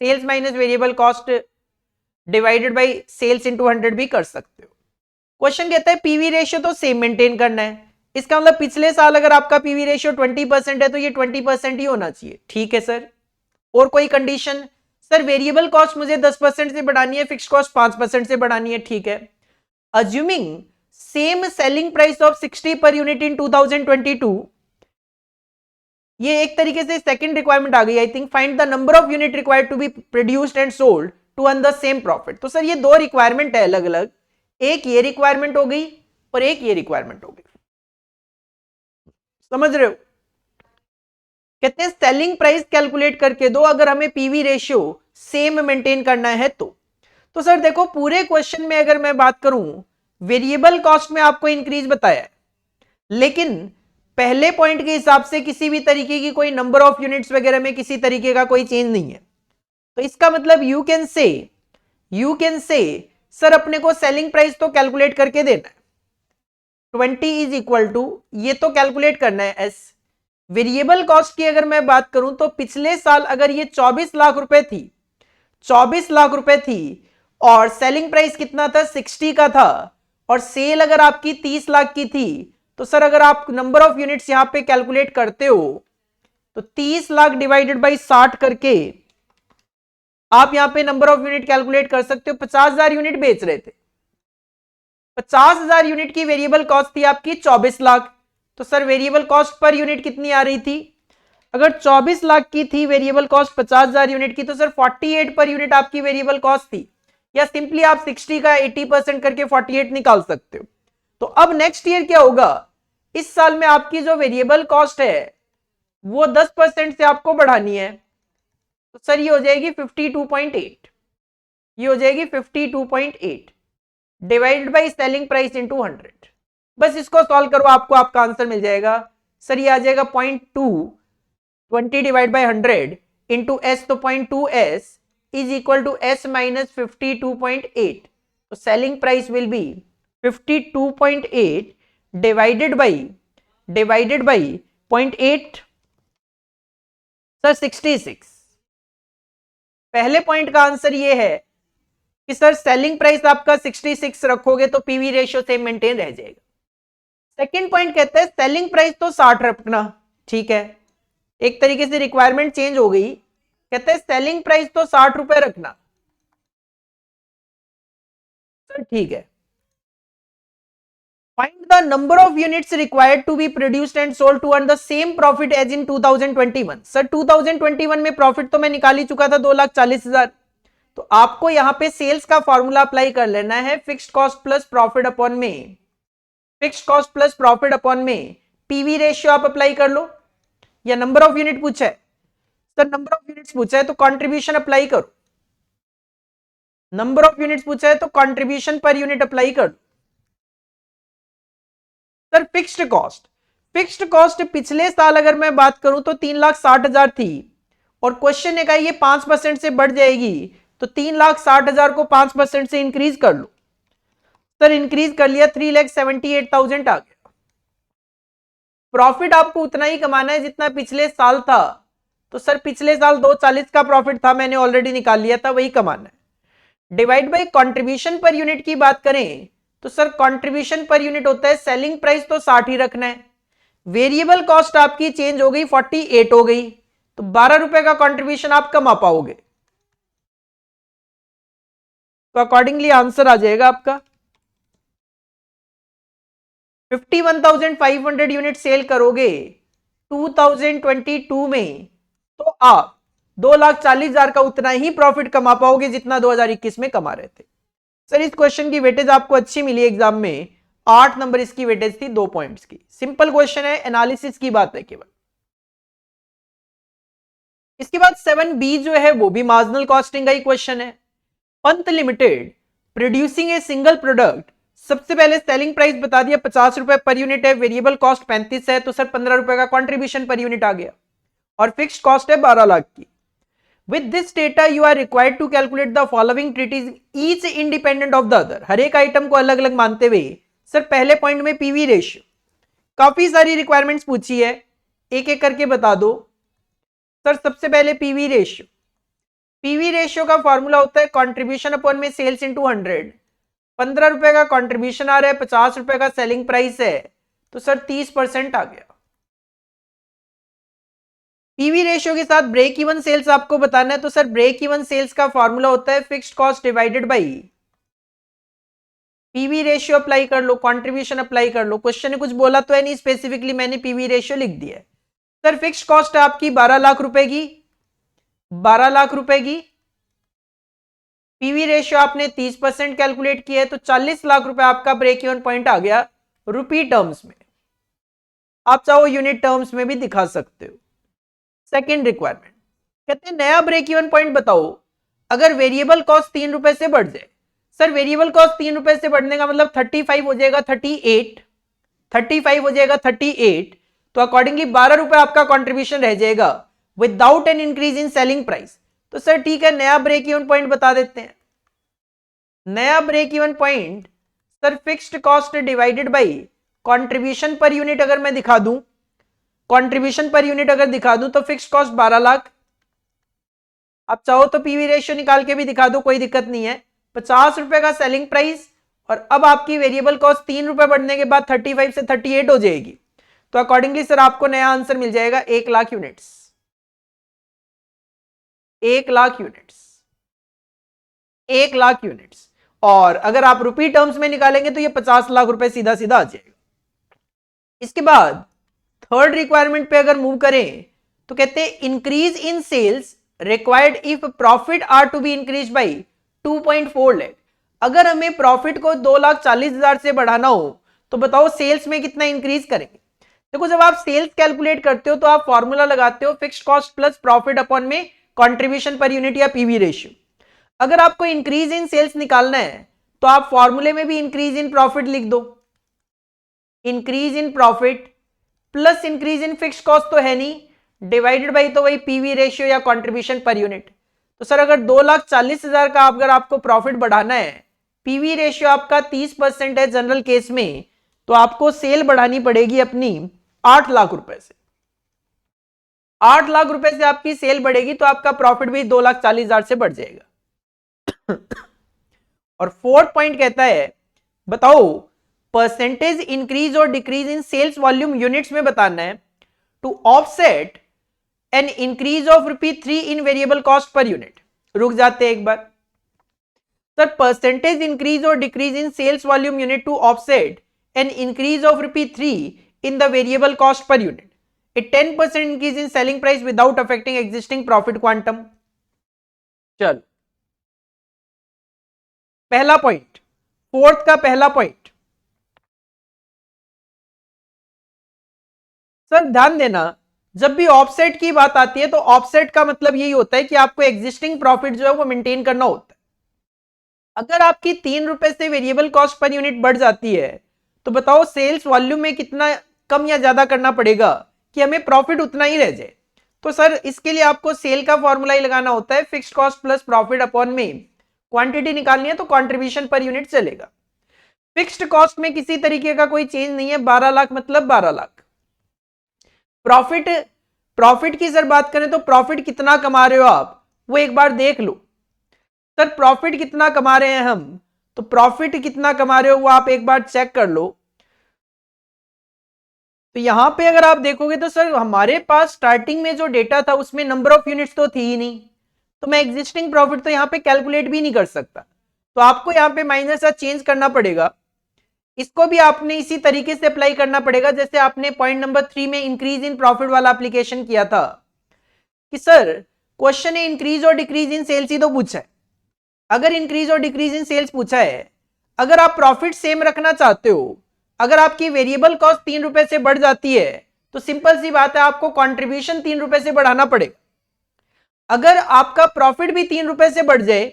Sales minus variable cost divided by sales into 100 भी कर सकते हो। क्वेश्चन कहता है पीवी रेशियो तो सेम मेंटेन करना है, इसका मतलब पिछले साल अगर आपका पीवी रेशियो 20% है तो ये 20% ही होना चाहिए। ठीक है सर, और कोई कंडीशन? सर वेरिएबल कॉस्ट मुझे 10% से बढ़ानी है, फिक्स्ड कॉस्ट 5% से बढ़ानी है। ठीक है, assuming same selling price of 60 per unit इन 2022, ये एक तरीके से सेकंड रिक्वायरमेंट आ गई I think, find the number of unit required to be produced and sold to earn the same profit. तो सर ये दो रिक्वायरमेंट है अलग अलग, एक ये रिक्वायरमेंट हो गई और एक ये रिक्वायरमेंट हो गई, समझ रहे हो? कहते हैं सेलिंग प्राइस कैलकुलेट करके दो अगर हमें पीवी रेशियो सेम मेंटेन करना है तो सर देखो पूरे क्वेश्चन में अगर मैं बात करूं, वेरिएबल कॉस्ट में आपको इंक्रीज बताया है, लेकिन पहले पॉइंट के हिसाब से किसी भी तरीके की कोई नंबर ऑफ यूनिट्स वगैरह में किसी तरीके का कोई चेंज नहीं है। तो इसका मतलब यू कैन से सर अपने को सेलिंग प्राइस तो कैलकुलेट करके देना है, 20 इज इक्वल टू, ये तो कैलकुलेट करना है एस। वेरिएबल कॉस्ट की अगर मैं बात करूं तो पिछले साल अगर ये 24 लाख रुपए थी, 24 लाख रुपए थी और सेलिंग प्राइस कितना था 60 का था, और सेल अगर आपकी 30 लाख की थी, तो सर अगर आप नंबर ऑफ यूनिट्स यहां पे कैलकुलेट करते हो तो 30 लाख डिवाइडेड बाई 60 करके आप यहां पे नंबर ऑफ यूनिट कैलकुलेट कर सकते हो। 50,000 यूनिट बेच रहे थे, 50,000 यूनिट की वेरिएबल कॉस्ट थी आपकी 24 लाख, तो sir variable cost per unit कितनी आ रही थी? अगर 24 लाख की थी वेरिएबल कॉस्ट 50,000 यूनिट की, तो सर 48 पर यूनिट आपकी वेरिएबल कॉस्ट थी, या सिंपली आप 60 का 80% करके 48 निकाल सकते हो। तो अब नेक्स्ट ईयर क्या होगा, इस साल में आपकी जो वेरिएबल कॉस्ट है वो 10% से आपको बढ़ानी है, तो सर ये हो जाएगी 52.8, ये हो जाएगी 52.8 divided by selling price into 100। बस इसको सॉल्व करो, आपको आपका आंसर मिल जाएगा। सर ये आ जाएगा 0.2, 20 डिवाइड बाई 100 इंटू एस, तो 0.2 S is equal to S minus 52.8, तो selling price will be 52.8 divided by 0.8, sir 66। पहले पॉइंट का आंसर ये है कि सर सेलिंग प्राइस आपका 66 रखोगे तो पीवी रेशियो सेम मेंटेन रह जाएगा। सेकंड पॉइंट कहता है सेलिंग प्राइस तो 60 रखना, ठीक है, एक तरीके से रिक्वायरमेंट चेंज हो गई, कहते हैं सेलिंग प्राइस तो 60 रुपए रखना, सर ठीक है। Find the number of units required to be produced and sold to earn the same profit as in 2021। Sir 2021 में प्रॉफिट तो मैं निकाल ही चुका था 2,40,000, तो आपको यहां पे सेल्स का फॉर्मूला अप्लाई कर लेना है, fixed cost plus profit upon में, fixed cost plus profit upon में पीवी रेशियो आप अप्लाई कर लो, या नंबर ऑफ यूनिट पूछा है, सर नंबर ऑफ यूनिट्स पूछा है तो कंट्रीब्यूशन अप्लाई करो, नंबर ऑफ यूनिट्स पूछा है तो कंट्रीब्यूशन पर यूनिट अप्लाई कर। सर फिक्स्ड कॉस्ट पिछले साल अगर मैं बात करूं तो 3,60,000 थी, और क्वेश्चन ने कहा ये 5% से बढ़ जाएगी, तो 3,60,000 को 5% से इंक्रीज कर लो। सर इंक्रीज कर लिया, 3,78,000 आ गया। प्रॉफिट आपको उतना ही कमाना है जितना पिछले साल था, तो सर पिछले साल 240 का प्रॉफिट था, मैंने ऑलरेडी निकाल लिया था, वही कमाना है। Divide by contribution per unit की बात करें तो सर कंट्रीब्यूशन पर यूनिट होता है, सेलिंग प्राइस तो 60 ही रखना है, वेरिएबल कॉस्ट आपकी चेंज हो गई 48 हो गई, तो 12 रुपए का कंट्रीब्यूशन आप कमा पाओगे, तो अकॉर्डिंगली आंसर आ जाएगा आपका 51,500 यूनिट सेल करोगे 2022 में, तो आप 2,40,000 का उतना ही प्रॉफिट कमा पाओगे जितना 2021 में कमा रहे थे। सर इस क्वेश्चन की वेटेज आपको अच्छी मिली एग्जाम में, 8 नंबर इसकी वेटेज थी 2 पॉइंट्स की। सिंपल क्वेश्चन है, एनालिसिस की बात है केवल। इसके बाद 7B जो है वो भी मार्जिनल कॉस्टिंग का ही क्वेश्चन है। पंत लिमिटेड प्रोड्यूसिंग ए सिंगल प्रोडक्ट, सबसे पहले सेलिंग प्राइस बता दिया 50 रुपए पर यूनिट है, वेरिएबल कॉस्ट 35 है, तो सर 15 रुपए का कंट्रीब्यूशन पर यूनिट आ गया, और फिक्स्ड कॉस्ट है 12 लाख की। With this data you are required to calculate the following treating each independent of the other. हर एक आइटम को अलग अलग मानते हुए सर पहले पॉइंट में पीवी रेशियो, काफी सारी रिक्वायरमेंट्स पूछी है, एक एक करके बता दो। सर सबसे पहले पीवी रेशियो, पीवी रेशियो का फॉर्मूला होता है कंट्रीब्यूशन अपॉन में सेल्स इनटू 100। 15 रुपए का कंट्रीब्यूशन आ रहा है, 50 रुपए का सेलिंग प्राइस है, तो सर 30% आ गया। पीवी रेशियो के साथ ब्रेक इवन सेल्स आपको बताना है, तो सर ब्रेक इवन सेल्स का फॉर्मूला होता है fixed cost divided by PV ratio. Apply कर लो, कंट्रीब्यूशन अप्लाई कर लो। क्वेश्चन ने कुछ बोला तो है नहीं स्पेसिफिकली, मैंने पीवी रेशियो लिख दिया है। सर फिक्स्ड कॉस्ट है आपकी 12 लाख रुपए की, 12 लाख रुपए की। पीवी रेशियो आपने 30% कैलकुलेट किया है, तो 40 लाख रुपए आपका ब्रेक इवन पॉइंट आ गया रुपी टर्म्स में। आप चाहो यूनिट टर्म्स में भी दिखा सकते हो। सेकेंड रिक्वायरमेंट कहते हैं नया ब्रेक इवन पॉइंट बताओ अगर वेरिएबल कॉस्ट 3 रुपए से बढ़ जाए। सर वेरिएबल कॉस्ट 3 रुपए से बढ़ने का मतलब 35 हो जाएगा 38, 35 हो जाएगा 38, तो अकॉर्डिंगली 12 रुपए आपका कॉन्ट्रीब्यूशन रह जाएगा without an increase in selling price. तो सर ठीक है, नया ब्रेक इवन पॉइंट बता देते हैं। नया break even point sir fixed cost divided by contribution per unit अगर मैं दिखा दूं, कंट्रीब्यूशन पर यूनिट अगर दिखा दूं तो फिक्स्ड कॉस्ट 12 लाख। आप चाहो तो पीवी रेशियो निकाल के भी दिखा दो, कोई दिक्कत नहीं है। 50 रुपए का सेलिंग प्राइस, और अब आपकी वेरिएबल कॉस्ट 3 रुपए बढ़ने के बाद 35 से 38 हो जाएगी, तो अकॉर्डिंगली सर आपको नया आंसर मिल जाएगा 1 lakh units, 1 lakh units, 1 lakh units. और अगर आप रुपी टर्म्स में निकालेंगे तो ये 50 लाख रुपए सीधा सीधा आ जाएगा। इसके बाद थर्ड रिक्वायरमेंट पे अगर मूव करें तो कहते हैं increase in sales required if profit are to be increase by 2.4 lakh. अगर हमें प्रॉफिट को 2,40,000 से बढ़ाना हो तो बताओ सेल्स में कितना इंक्रीज करेंगे। देखो जब आप सेल्स कैलकुलेट करते हो तो आप फॉर्मूला लगाते हो fixed cost plus profit upon में कंट्रीब्यूशन पर यूनिट या पीवी रेशियो। अगर आपको इंक्रीज इन सेल्स निकालना है तो आप फॉर्मूले में भी इंक्रीज इन प्रॉफिट लिख दो, increase in profit plus increase in fixed cost तो है नहीं, डिवाइडेड बाई तो वही पीवी रेशियो या कंट्रीब्यूशन पर यूनिट। तो सर अगर 2,40,000 का अगर आपको प्रॉफिट बढ़ाना है, पीवी रेशियो आपका 30% है जनरल केस में, तो आपको सेल बढ़ानी पड़ेगी अपनी 8 लाख रुपए से। 8 लाख रुपए से आपकी सेल बढ़ेगी तो आपका प्रॉफिट भी 2,40,000 से बढ़ जाएगा। और फोर्थ पॉइंट कहता है बताओ परसेंटेज इंक्रीज और decrease in sales volume units में बताना है to offset an increase of ₹3 in variable cost per unit. रुक जाते हैं एक बार। सर परसेंटेज इंक्रीज और decrease in sales volume unit to offset an increase of ₹3 in the variable cost per unit, a 10% increase in selling price without affecting existing profit quantum. चलो पहला point, fourth का पहला point, sir ध्यान देना जब भी offset की बात आती है तो ऑफसेट का मतलब यही होता है कि आपको एग्जिस्टिंग प्रॉफिट जो है वो मेंटेन करना होता है। अगर आपकी 3 रुपए से वेरिएबल कॉस्ट पर यूनिट बढ़ जाती है तो बताओ सेल्स वॉल्यूम में कितना कम या ज्यादा करना पड़ेगा कि हमें प्रॉफिट उतना ही रह जाए। तो सर इसके लिए आपको सेल का फॉर्मूला ही लगाना होता है fixed cost plus profit upon में क्वांटिटी निकालनी है तो कंट्रीब्यूशन पर यूनिट चलेगा। फिक्स्ड कॉस्ट में किसी तरीके का कोई चेंज नहीं है, 12 लाख मतलब 12 लाख। प्रॉफिट की सर बात करें तो प्रॉफिट कितना कमा रहे हो आप वो एक बार देख लो। सर प्रॉफिट कितना कमा रहे हैं हम, तो प्रॉफिट कितना कमा रहे हो वो आप एक बार चेक कर लो। तो यहां पे अगर आप देखोगे तो सर हमारे पास स्टार्टिंग में जो डेटा था उसमें नंबर ऑफ यूनिट्स तो थी ही नहीं, तो मैं एग्जिस्टिंग प्रॉफिट तो यहां पे कैलकुलेट भी नहीं कर सकता। तो आपको यहां पे माइनस या चेंज करना पड़ेगा। इसको भी आपने इसी तरीके से अप्लाई करना पड़ेगा जैसे आपने पॉइंट नंबर 3 में इंक्रीज इन प्रॉफिट वाला एप्लीकेशन किया था कि सर क्वेश्चन है इंक्रीज और डिक्रीज इन सेल्स ही तो पूछा है। अगर इंक्रीज और डिक्रीज इन सेल्स पूछा है, अगर आप प्रॉफिट सेम रखना चाहते हो, अगर आपकी वेरिएबल कॉस्ट 3 रुपए से बढ़ जाती है तो सिंपल सी बात है आपको कंट्रीब्यूशन 3 रुपए से बढ़ाना पड़ेगा। अगर आपका प्रॉफिट भी 3 रुपए से बढ़ जाए,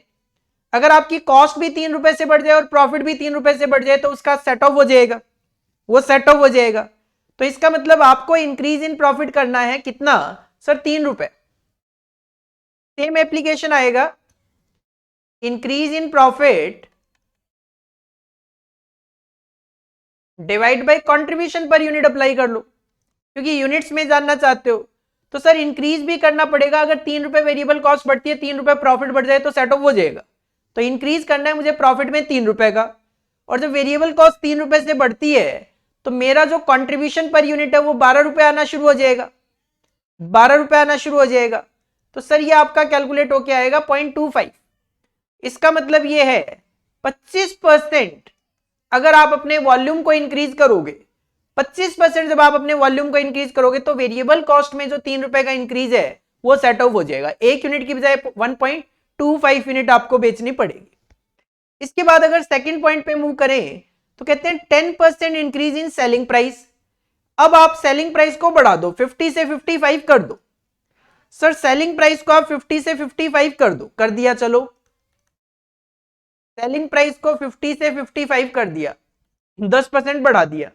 अगर आपकी कॉस्ट भी 3 रुपए से बढ़ जाए और प्रॉफिट भी 3 रुपए से बढ़ जाए तो उसका सेट ऑफ हो जाएगा, वो सेट ऑफ हो जाएगा। तो इसका मतलब आपको इंक्रीज इन प्रॉफिट करना है कितना सर 3 रुपए। सेम एप्लीकेशन आएगा, increase in profit divide by contribution per unit apply कर लो, क्योंकि यूनिट्स में जानना चाहते हो। तो सर इंक्रीज भी करना पड़ेगा, अगर 3 रुपए वेरिएबल कॉस्ट बढ़ती है, 3 रुपए प्रॉफिट बढ़ जाए तो सेट ऑफ हो जाएगा। तो इंक्रीज करना है मुझे प्रॉफिट में 3 रुपए का, और जब वेरिएबल कॉस्ट 3 रुपए से बढ़ती है तो मेरा जो कंट्रीब्यूशन पर यूनिट है वो 12 रुपए आना शुरू हो जाएगा, 12 रुपए आना शुरू हो जाएगा। तो सर ये आपका कैलकुलेट होके आएगा 0.25। इसका मतलब ये है 25% अगर आप अपने वॉल्यूम को इंक्रीज करोगे, 25% जब आप अपने वॉल्यूम को इंक्रीज करोगे तो वेरिएबल कॉस्ट में जो 3 रुपए का इंक्रीज है वो सेट ऑफ हो जाएगा। एक यूनिट की बजाय 1.25 यूनिट आपको बेचनी पड़ेगी। इसके बाद अगर सेकंड पॉइंट पे मूव करें तो कहते हैं 10% इंक्रीज इन सेलिंग प्राइस। अब आप सेलिंग प्राइस को बढ़ा दो, 50 से 55 कर दो। सर सेलिंग प्राइस को आप 50 से 55 कर दो, कर दिया, चलो सेलिंग प्राइस को 50 से 55 कर दिया, 10% बढ़ा दिया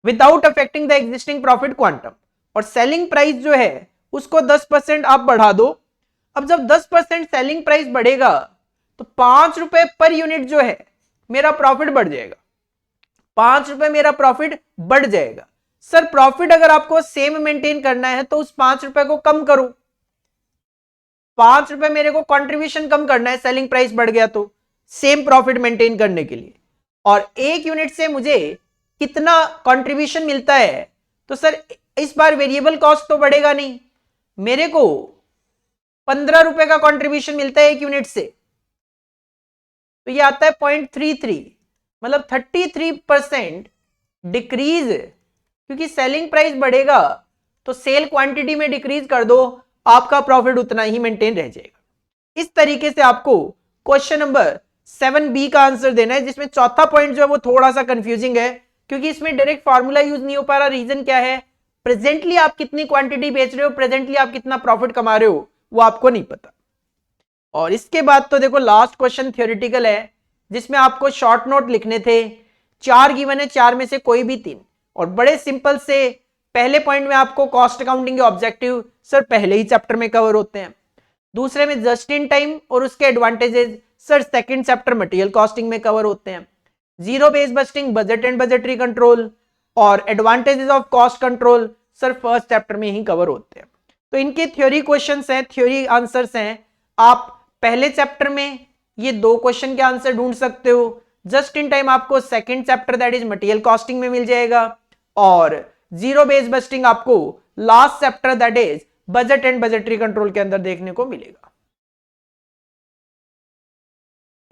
without affecting the existing profit quantum. और सेलिंग प्राइस जो है उसको 10% आप बढ़ा दो। अब जब 10% सेलिंग प्राइस बढ़ेगा तो 5 रुपए पर यूनिट जो है मेरा प्रॉफिट बढ़ जाएगा, 5 रुपए मेरा प्रॉफिट बढ़ जाएगा। सर प्रॉफिट अगर आपको सेम मेंटेन करना है तो उस 5 रुपए को कम करो, 5 रुपए मेरे को कंट्रीब्यूशन कम करना है, सेलिंग प्राइस बढ़ गया तो सेम प्रॉफिट मेंटेन करने के लिए। और एक यूनिट से मुझे कितना कंट्रीब्यूशन मिलता है, तो सर इस बार वेरिएबल कॉस्ट तो बढ़ेगा नहीं, मेरे को 15 रुपए का कंट्रीब्यूशन मिलता है एक यूनिट से, तो ये आता है 0.33, मतलब 33% डिक्रीज। क्योंकि सेलिंग प्राइस बढ़ेगा तो सेल क्वांटिटी में डिक्रीज कर दो, आपका प्रॉफिट उतना ही मेंटेन रह जाएगा। इस तरीके से आपको क्वेश्चन नंबर 7B का आंसर देना है, जिसमें चौथा पॉइंट जो है वो थोड़ा सा कंफ्यूजिंग है, क्योंकि इसमें डायरेक्ट फार्मूला यूज नहीं हो पा रहा। रीजन क्या है, प्रेजेंटली आप कितनी क्वांटिटी बेच रहे हो, प्रेजेंटली आप कितना प्रॉफिट कमा रहे हो, वो आपको नहीं पता। और इसके बाद तो देखो लास्ट क्वेश्चन थ्योरेटिकल है, जिसमें आपको शॉर्ट नोट लिखने थे। 4 गिवन है, 4 में से कोई भी 3, और बड़े सिंपल से पहले पॉइंट में आपको कॉस्ट अकाउंटिंग के ऑब्जेक्टिव सर पहले ही चैप्टर में कवर होते हैं। दूसरे में जस्ट इन टाइम और उसके advantages sir second chapter material costing में कवर होते हैं। Zero base budgeting, budget and budgetary control और advantages of cost control sir first chapter में ही कवर होते हैं। तो इनके थ्योरी क्वेश्चंस हैं, थ्योरी आंसर्स हैं। आप पहले चैप्टर में ये 2 क्वेश्चन के आंसर ढूंढ सकते हो। जस्ट इन टाइम आपको second chapter that is material costing में मिल जाएगा, और जीरो बेस बस्टिंग आपको last chapter that is budget and budgetary control के अंदर देखने को मिलेगा।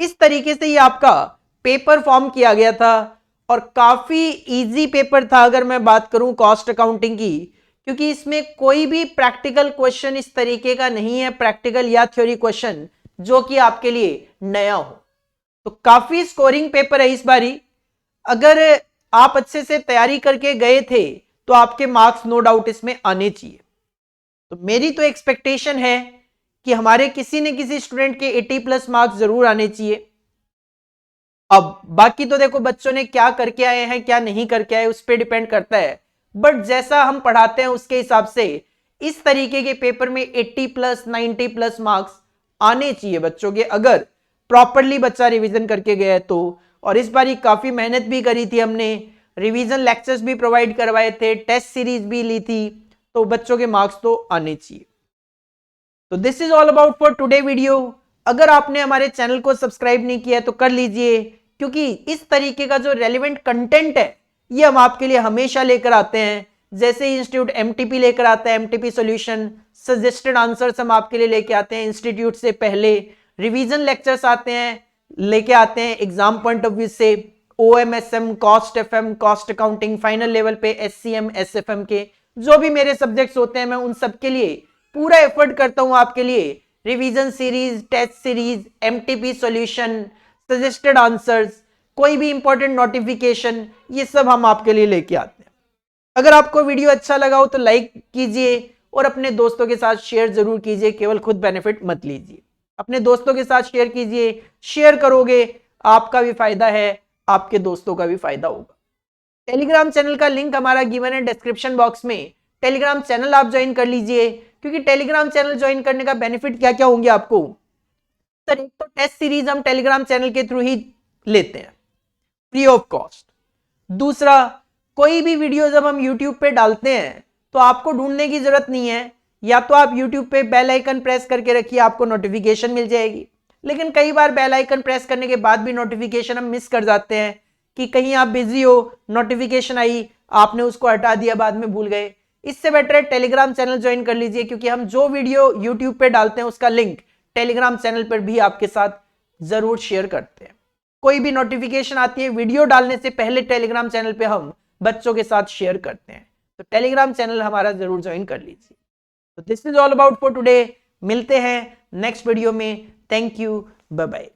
इस तरीके से ये आपका पेपर फॉर्म किया गया था, और काफी इजी पेपर था अगर मैं बात करूं कॉस्ट अकाउंटिंग की, क्योंकि इसमें कोई भी प्रैक्टिकल क्वेश्चन इस तरीके का नहीं है, प्रैक्टिकल या थ्योरी क्वेश्चन जो कि आपके लिए नया हो। तो काफी स्कोरिंग पेपर है इस बारी। अगर आप अच्छे से तैयारी करके गए थे तो आपके मार्क्स नो डाउट इसमें आने चाहिए। तो मेरी तो एक्सपेक्टेशन है कि हमारे किसी न किसी स्टूडेंट के 80+ मार्क्स जरूर आने चाहिए। अब बाकी तो देखो बच्चों ने क्या करके आए हैं क्या नहीं करके आए उस पर डिपेंड करता है, बट जैसा हम पढ़ाते हैं उसके हिसाब से इस तरीके के पेपर में 80+, 90+ मार्क्स आने चाहिए बच्चों के, अगर प्रॉपरली बच्चा रिवीजन करके गया है तो। और इस बार काफी मेहनत भी करी थी हमने, रिवीजन लेक्चर्स भी प्रोवाइड करवाए थे, टेस्ट सीरीज भी ली थी, तो बच्चों के मार्क्स तो आने चाहिए। तो this is all about for today video. अगर आपने हमारे चैनल को सब्सक्राइब नहीं किया तो कर लीजिए, क्योंकि इस तरीके का जो रेलिवेंट कंटेंट है ये हम आपके लिए हमेशा लेकर आते हैं। जैसे इंस्टीट्यूट एमटीपी लेकर आता है, एमटीपी सॉल्यूशन, सजेस्टेड आंसर्स हम आपके लिए लेके आते हैं इंस्टीट्यूट से पहले, रिवीजन लेक्चर्स आते हैं लेके आते हैं एग्जाम पॉइंट ऑफ व्यू से, OMSM, cost FM, cost accounting, final level पे एससीएम, एसएफएम के जो भी मेरे सब्जेक्ट्स होते हैं मैं उन सब के लिए पूरा एफर्ट करता हूं आपके लिए। Revision series, test series, MTP solution, suggested answers, कोई भी इंपॉर्टेंट नोटिफिकेशन, ये सब हम आपके लिए लेके आते हैं। अगर आपको वीडियो अच्छा लगा हो तो लाइक कीजिए और अपने दोस्तों के साथ शेयर जरूर कीजिए, केवल खुद बेनिफिट मत लीजिए, अपने दोस्तों के साथ शेयर कीजिए। शेयर करोगे आपका भी फायदा है, आपके दोस्तों का भी फायदा होगा। टेलीग्राम चैनल का लिंक हमारा गिवन है डिस्क्रिप्शन बॉक्स में, टेलीग्राम चैनल आप ज्वाइन कर लीजिए। क्योंकि टेलीग्राम चैनल ज्वाइन करने का बेनिफिट क्या क्या होंगे आपको। सर एक तो टेस्ट सीरीज हम टेलीग्राम चैनल के थ्रू ही लेते हैं फ्री ऑफ कॉस्ट। दूसरा, कोई भी वीडियो जब हम यूट्यूब पे डालते हैं तो आपको ढूंढने की जरूरत नहीं है, या तो आप यूट्यूब पे बेल आइकन प्रेस करके रखिए, आपको नोटिफिकेशन मिल जाएगी। लेकिन कई बार बेल आइकन प्रेस करने के बाद भी नोटिफिकेशन हम मिस कर जाते हैं कि कहीं आप बिजी हो, नोटिफिकेशन आई, आपने उसको हटा दिया, बाद में भूल गए। इससे बेटर है टेलीग्राम चैनल ज्वाइन कर लीजिए, क्योंकि हम जो वीडियो यूट्यूब पे डालते हैं उसका लिंक टेलीग्राम चैनल पर भी आपके साथ जरूर शेयर करते हैं। कोई भी नोटिफिकेशन आती है वीडियो डालने से पहले टेलीग्राम चैनल पे हम बच्चों के साथ शेयर करते हैं, तो टेलीग्राम चैनल हमारा जरूर ज्वाइन कर लीजिए। तो this is all about for today. मिलते हैं नेक्स्ट वीडियो में। Thank you, bye bye.